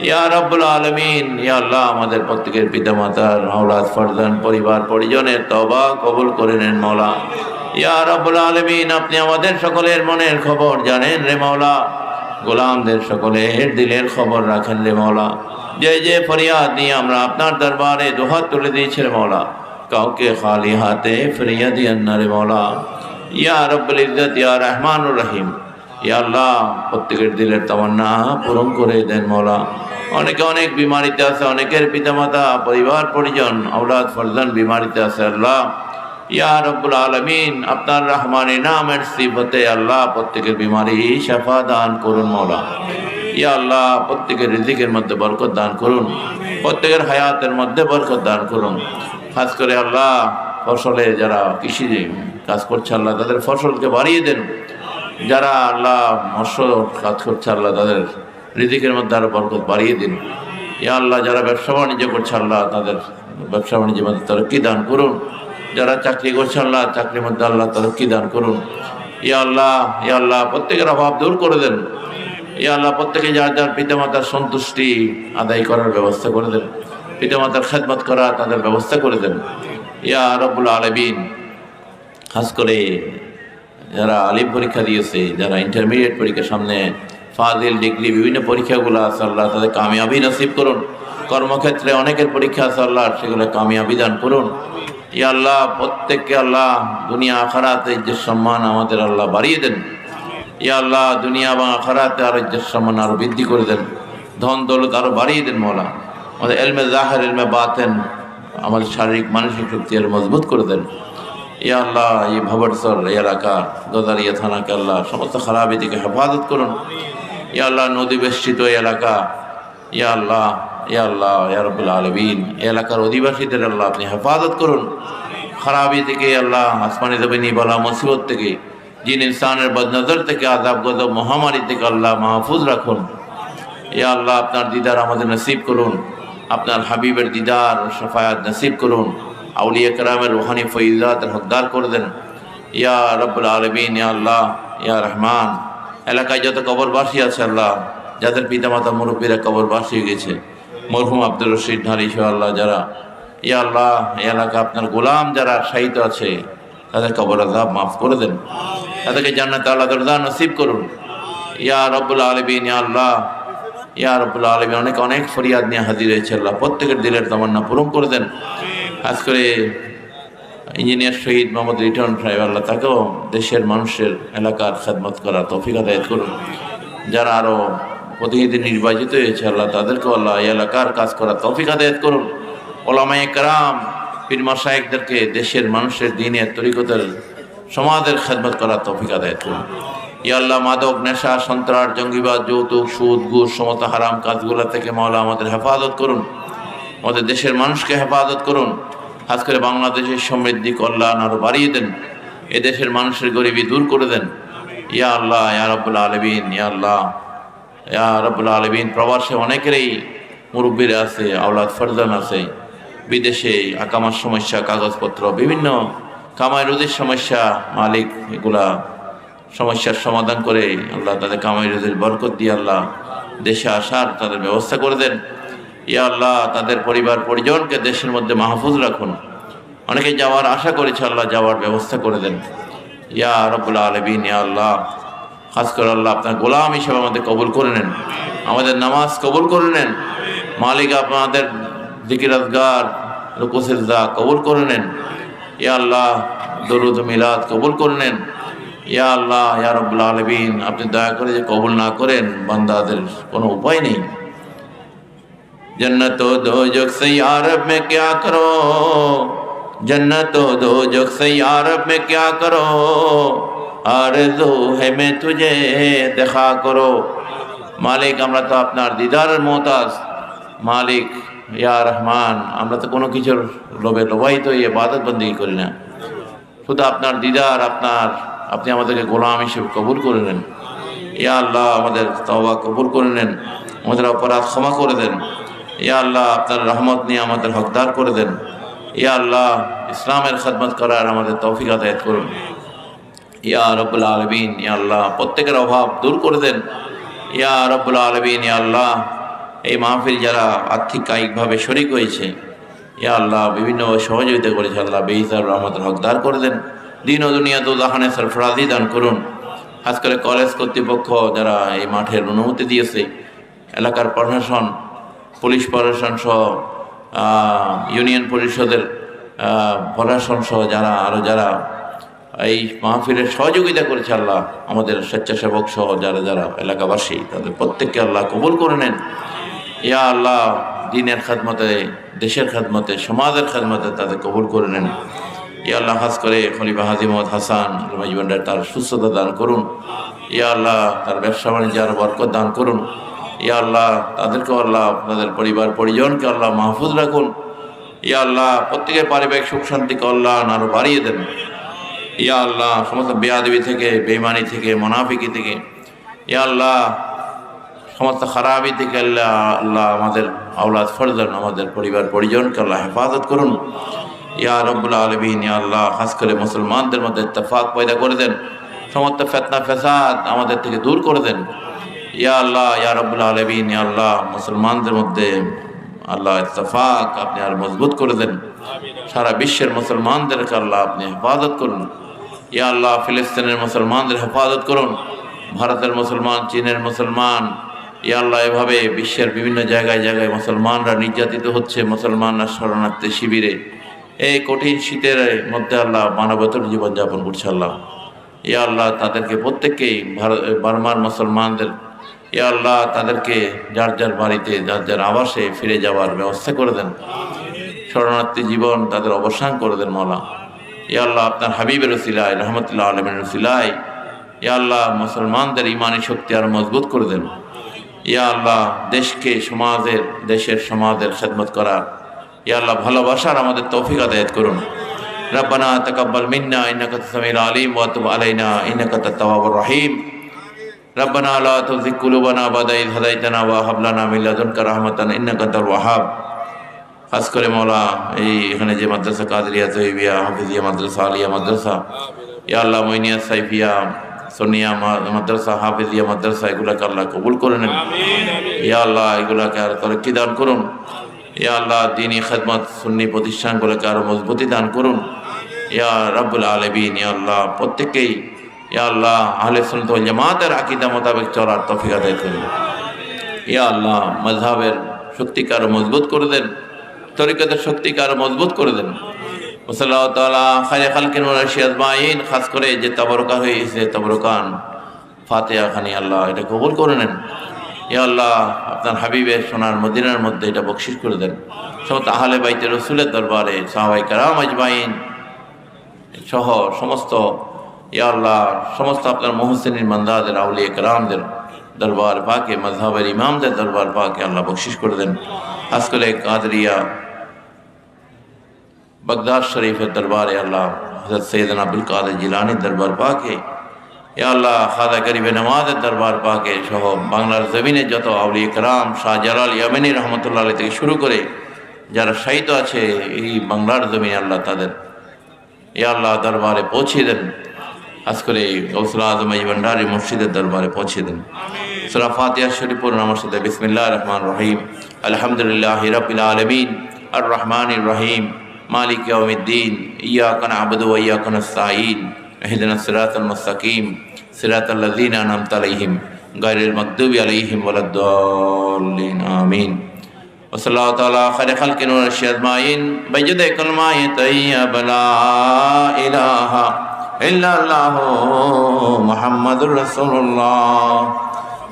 ইয়া রাব্বুল আলামিন ইয়া আল্লাহ আমাদের প্রত্যেকের পিতামাতার আওলাদ ফরজান পরিবার পরিজনের তওবা কবুল করে নেন মওলা ইয়া রাব্বুল আলামিন আপনি আমাদের সকলের মনের খবর জানেন রে মওলা গোলামদের সকলের দিলের খবর রাখেন রে মওলা যে ফরিয়াদ নিয়ে আমরা আপনার দরবারে দুহাত তুলে দিয়েছি রে মওলা কাউকে খালি হাতে ফিরিয়ে দিয়েন না রে মওলা ইয়া রাব্বুল ইজ্জত ইয়া রহমানুর রহিম ইয়া আল্লাহ প্রত্যেকের দিলের তামান্না পূরণ করে দেন মওলা অনেকে অনেক বিমারিতে আছে অনেকের পিতামাতা পরিবার পরিজন আওলাদ ফরজান বিমারিতে আছে আল্লাহ ইয়া রাব্বুল আলামিন আপনার রহমানের নামের সিফতে আল্লাহ প্রত্যেকের বিমারি শিফা দান করুন মওলা ইয়া আল্লাহ প্রত্যেকের রিজিকের মধ্যে বরকত দান করুন প্রত্যেকের হায়াতের মধ্যে বরকত দান করুন খাস করে আল্লাহ ফসলে যারা কৃষি কাজ করছে আল্লাহ তাদের ফসলকে বাড়িয়ে দেন যারা আল্লাহ মৎস্য কাজ করছে আল্লাহ তাদের রিজিকের মধ্যে আরো বরকত বাড়িয়ে দিন ইয়া আল্লাহ যারা ব্যবসা বাণিজ্য করছে আল্লাহ তাদের ব্যবসা বাণিজ্যের মধ্যে তরক্কি দান করুন যারা চাকরি করছে আল্লাহ চাকরির মধ্যে আল্লাহ তরক্কি দান করুন ইয়া আল্লাহ প্রত্যেকের অভাব দূর করে দেন ইয়া আল্লাহ প্রত্যেকে যার যার পিতামাতার সন্তুষ্টি আদায় করার ব্যবস্থা করে দেন পিতামাতার খেদমত করা তাদের ব্যবস্থা করে দেন ইয়া রাব্বুল আলামিন খাস করে যারা আলিম পরীক্ষা দিয়েছে যারা ইন্টারমিডিয়েট পরীক্ষার সামনে ফাজিল ডিগ্রি বিভিন্ন পরীক্ষাগুলো আছে আল্লাহ তাদের কামিয়াবি নসিব করুন কর্মক্ষেত্রে অনেকের পরীক্ষা আছে আল্লাহ সেগুলো কামিয়াবি দান করুন ইয়া আল্লাহ প্রত্যেককে আল্লাহ দুনিয়া আখিরাতে ইজ্জত সম্মান আমাদের আল্লাহ বাড়িয়ে দেন ইয়া আল্লাহ দুনিয়া এবং আখিরাতে আর ইজ্জত সম্মান আরো বৃদ্ধি করে দেন ধন দৌলত আরো বাড়িয়ে দেন মওলা আমাদের ইলমে জাহির ইলমে বাতিন আমাদের শারীরিক মানসিক শক্তি আরো মজবুত করে দেন ইয়া আল্লাহ এই ভবরসর এই এলাকা গদারিয়া থানাকে আল্লাহ সমস্ত খারাপি থেকে হেফাজত করুন ইয়া আল্লাহ নদী বেষ্টিত এই এলাকা ইয়া আল্লাহ ইয়া রাব্বুল আলামিন এই এলাকার অধিবাসীদের আল্লাহ আপনি হেফাজত করুন খারাপি থেকে আল্লাহ আসমানি জমিনি বালা মুসিবত থেকে জিন ইনসানের বদনজর থেকে আযাব গজব মহামারী থেকে আল্লাহ মাহফুজ রাখুন ইয়া আল্লাহ আপনার দিদার আমাদের নসিব করুন আপনার হাবিবের দিদার শাফায়াত নসিব করুন আউলিয়া কেরামের রুহানি ফয়িজাতের হকদার করে দেন ইয়া রাব্বুল আলামিন ইয়া আল্লাহ ইয়া রহমান এলাকায় যত কবরবাসী আছে আল্লাহ যাদের পিতামাতা মুরব্বীরা কবরবাসী হয়ে গেছে মরহুম আব্দুর রশিদ ঢালি সহ আল্লাহ যারা ইয়া আল্লাহ এই এলাকা আপনার গোলাম যারা শাহিদ আছে তাদের কবর আযাব মাফ করে দেন তাদেরকে জান্নাত আল্লাহ দরজা নসিব করুন ইয়া রাব্বুল আলামিন ইয়া রাব্বুল আলামিন অনেক ফরিয়াদ নিয়ে হাজির হয়েছে আল্লাহ প্রত্যেকের দিলের তামান্না পূরণ করে দেন খাস করে ইঞ্জিনিয়ার শহীদ মোহাম্মদ রিটন সাহেব আল্লাহ তাকেও দেশের মানুষের এলাকার খেদমত করা তৌফিক আদায় করুন যারা আরও প্রতিনিধি নির্বাচিত হয়েছে আল্লাহ তাদেরকে আল্লাহ এই এলাকার কাজ করার তৌফিক আদায়াত করুন। ওলামায়ে কেরাম পীর মাশায়েখদেরকে দেশের মানুষের দ্বীনের তরিকতের সমাজের খেদমত করার তৌফিক আদায়াত করুন। ইয়া আল্লাহ মাদক নেশা সন্ত্রাস জঙ্গিবাদ যৌতুক সুদ ঘুষ সমস্ত হারাম কাজগুলো থেকে মাওলা আমাদের হেফাজত করুন, আমাদের দেশের মানুষকে হেফাজত করুন। খাস করে বাংলাদেশের সমৃদ্ধি কল্যাণ আরও বাড়িয়ে দেন, এ দেশের মানুষের গরিবি দূর করে দেন। ইয়া আল্লাহ ইয়া রাব্বুল আলামিন, ইয়া আল্লাহ ইয়া রাব্বুল আলামিন, প্রবাসে অনেকেরই মুরব্বীরা আছে, আওলাদ ফরজান আছে, বিদেশে আকামার সমস্যা কাগজপত্র বিভিন্ন কামাই রুজির সমস্যা, মালিক এগুলা সমস্যার সমাধান করে আল্লাহ তাদের কামাই রুজির বরকত দিয়ে আল্লাহ দেশে আসার তাদের ব্যবস্থা করে দেন। ইয়া আল্লাহ তাদের পরিবার পরিজনকে দেশের মধ্যে মাহফুজ রাখুন। অনেকে যাওয়ার আশা করেছে, আল্লাহ যাওয়ার ব্যবস্থা করে দেন। ইয়া রাব্বুল আলামিন, ইয়া আল্লাহ খাস করে আল্লাহ আপনার গোলাম হিসেবে আমাদের কবুল করে নেন, আমাদের নামাজ কবুল করে নেন। মালিক আপনাদের জিকির আজগার রুকু সিজদা কবুল করে নেন। ইয়া আল্লাহ দরুদ মিলাদ কবুল করে নেন। ইয়া আল্লাহ ইয়া রাব্বুল আলামিন, আপনি দয়া করে যে কবুল না করেন বান্দাদের কোনো উপায় নেই। जन्नत दोजख से या रब में क्या करो, जन्नत दोजख से या रब में क्या करो, आरज़ू है मैं तुझे देखा करो। मालिक আমরা তো আপনার দিদারের মোহতাজ, মালিক ইয়া রহমান, আমরা তো কোনো কিছুর লোভে লোভায়িত হয়ে ইবাদত বন্দেগী করি না, শুধু আপনার দিদার, আপনি আমাদেরকে গোলাম হিসেবে কবুল করে নেন। ইয়া আল্লাহ আমাদের তওবা কবুল করে নেন, আমাদের অপরাধ ক্ষমা করে দেন। ইয়া আল্লাহ আপনার রহমত নিয়ে আমাদের হকদার করে দেন। ইয়া আল্লাহ ইসলামের খেদমত করার আমাদের তৌফিক আদায়াত করুন। ইয়া রাব্বুল আলামিন, ইয়া আল্লাহ প্রত্যেকের অভাব দূর করে দেন। ইয়া রাব্বুল আলামিন, ইয়া আল্লাহ এই মাহফিল যারা আর্থিক কায়িকভাবে শরিক হয়েছে, ইয়া আল্লাহ বিভিন্ন সহযোগিতা করেছে, আল্লাহ বেহিসাব রহমতের হকদার করে দেন। দিন ও দুনিয়া দুজাহানে সরফরাজি দান করুন। খাস করে কলেজ কর্তৃপক্ষ যারা এই মাঠের অনুমতি দিয়েছে, এলাকার প্রশাসন, পুলিশ প্রশাসন সহ ইউনিয়ন পরিষদের প্রশাসন সহ যারা এই মাহফিলের সহযোগিতা করেছে, আল্লাহ আমাদের স্বেচ্ছাসেবক সহ যারা এলাকাবাসী তাদের প্রত্যেককে আল্লাহ কবুল করে নেন। ইয়া আল্লাহ দ্বীনের খেদমতে, দেশের খেদমতে, সমাজের খেদমতে তাদের কবুল করে নেন। ইয়া আল্লাহ খাস করে খলিফা হাজী মোহাম্মদ হাসান রহমাতুল্লাহ তার সুস্থতা দান করুন। ইয়া আল্লাহ তার ব্যবসা বাণিজ্যে আরো বরকত দান করুন। ইয়া আল্লাহ তাদেরকে আল্লাহ আপনাদের পরিবার পরিজনকে আল্লাহ মাহফুজ রাখুন। ইয়া আল্লাহ প্রত্যেকের পারিবারিক সুখ শান্তি কল্যাণ আরো বাড়িয়ে দেন। ইয়া আল্লাহ সমস্ত বেয়াদবি থেকে, বেঈমানি থেকে, মুনাফিকি থেকে, ইয়া আল্লাহ সমস্ত খারাপি থেকে আল্লাহ আমাদের আওলাদ ফরজান, আমাদের পরিবার পরিজনকে আল্লাহ হেফাজত করুন। ইয়া রাব্বুল আলামিন, ইয়া আল্লাহ খাস করে মুসলমানদের মধ্যে ইত্তেফাক পয়দা করে দেন, সমস্ত ফিতনা ফাসাদ আমাদের থেকে দূর করে দেন। ইয়া আল্লাহ ইয়া রাব্বুল আলামিন, ইয়া আল্লাহ মুসলমানদের মধ্যে আল্লাহ ইত্তেফাক আপনি আর মজবুত করে দেন। সারা বিশ্বের মুসলমানদেরকে আল্লাহ আপনি হেফাজত করুন। ইয়া আল্লাহ ফিলিস্তিনের মুসলমানদের হেফাজত করুন, ভারতের মুসলমান, চীনের মুসলমান, ইয়া আল্লাহ এভাবে বিশ্বের বিভিন্ন জায়গায় জায়গায় মুসলমানরা নির্যাতিত হচ্ছে, মুসলমানরা শরণার্থী শিবিরে এই কঠিন শীতের মধ্যে আল্লাহ মানবতার জীবনযাপন করছে। আল্লাহ ইয়া আল্লাহ তাদেরকে প্রত্যেককেই বার্মার মুসলমানদের ইয়া আল্লাহ তাদেরকে যার যার বাড়িতে যার যার আবাসে ফিরে যাওয়ার ব্যবস্থা করে দেন, শরণার্থী জীবন তাদের অবসান করে দেন। মওলা ইয়া আল্লাহ আপনার হাবিবের উসিলায়, রহমতুল্লাহ আলমের উসিলায় ইয়া আল্লাহ মুসলমানদের ইমানি শক্তি আর মজবুত করে দেন। ইয়া আল্লাহ দেশকে দেশের সমাজের খেদমত করার ইয়া আল্লাহ ভালোবাসার আমাদের তৌফিক আদায়াত করুন। রব্বানা তাকাব্বাল মিন্না ইন্নাকা আস-সামিউল আলিম ওয়া তুব আলাইনা ইন্নাকা আত-তাওয়াবুর রহিম। রব্বানা লা তুযিগ কুলুবানা বাদা ইয হাদাইতানা ওয়া হাব লানা মিন লাদুনকা রাহমাতান ইন্নাকা আনতাল ওয়াহ্হাব। খাস করে মওলা এখানে যে মাদ্রাসা কাদরিয়া তৈবিয়া হাফিজিয়া মাদ্রাসা, আলিয়া মাদ্রাসা, ইয়া আল্লাহ মইনিয়া সাইফিয়া, সোনিয়া মাদ্রাসা, হাফিজিয়া মাদ্রাসা, এগুলাকে আল্লাহ কবুল করে নেন। ইয়া আল্লাহ এগুলাকে আর তরক্কি দান করুন। ইয়া আল্লাহ দ্বীনি খেদমত সুন্নি প্রতিষ্ঠানগুলোকে আরো মজবুতি দান করুন। ইয়া রাব্বুল আলামিন, ইয়া আল্লাহ প্রত্যেককেই ইয়া আল্লাহ আহলে সুন্নাত ওয়াল জামাতের আকীদা মোতাবেক চলার তৌফিক আদায় করুন। ইয়া আল্লাহ মাযহাবের শক্তিকে আরো মজবুত করে দেন, তরিকতের শক্তিকে আরো মজবুত করে দেন। সাল্লাল্লাহু তাআলা খায়রে খালকিন ওয়া রাশিদ আজমাইন। খাস করে যে তাবারুকা হয়েছে, তাবারুকান ফাতিহা খানি আল্লাহ এটা কবুল করে নেন। ইয়া আল্লাহ আপনার হাবিবের সোনার মদিনার মধ্যে এটা বকশিস করে দেন। সমস্ত আহলে বাইতে রসুলের দরবারে সাহাবায়ে কেরাম আজমাইন সহ সমস্ত ইয়া আল্লাহ সমস্ত আপনার মুহসিনিন বান্দাদের আউলিয়া কেরামদের দরবার পাকে মযহাবের ইমামদের দরবার পাকে আল্লাহ বকশিস করে দেন। আজকালে কাদরিয়া বাগদাদ শরীফের দরবারে আল্লাহ হযরত সৈয়দনা আব্দুল কাদের জিলানীর দরবার পাকে ইয়া আল্লাহ খাজা গরিবে নওয়াজের দরবার পাকে সহ বাংলার জমিনে যত আউলিয়া কেরাম শাহজালাল ইয়ামানী রহমতুল্লাহ আলাইহি থেকে শুরু করে যারা শাহিদ আছে এই বাংলার জমিনে আল্লাহ তাদের ইয়া আল্লাহ দরবারে পৌঁছে দেন। আজকাল গৌসুল আজম এই ভান্ডারী মসজিদের দরবারে পৌঁছে দেন। সূরা ফাতিহা শরীফ পড়ুন আমার সাথে। বিসমিল্লাহির রহমানির রহিম আলহামদুলিল্লাহি রাব্বিল আলামিন আর রহমানির রহিম মালিক ইয়াউমিদ্দিন ইয়্যাকা না'বুদু ওয়া ইয়্যাকা নাস্তাঈন ইহদিনাস সিরাতাল মুস্তাকিম সিরাতাল লাযীনা আন'আমতা আলাইহিম গায়রিল মাগদুবি আলাইহিম ওয়ালাদ-দাল্লিন আমিন। ওয়াসাল্লাল্লাহু তাআলা খায়রে খালকিন ওয়া আজমাইন বাইজুদে কালমায়ে তাইয়্যিবা লা ইলাহা ইল্লাল্লাহু মুহাম্মাদুর রাসূলুল্লাহ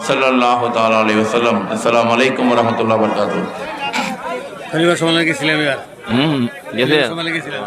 সাল্লাল্লাহু তাআলা আলাইহি ওয়াসাল্লাম। আসসালামু আলাইকুম ওয়া রাহমাতুল্লাহি ওয়া বারাকাতুহু। শনিবার সময় গেছিলাম এবার গেছে সময় গেছিলাম।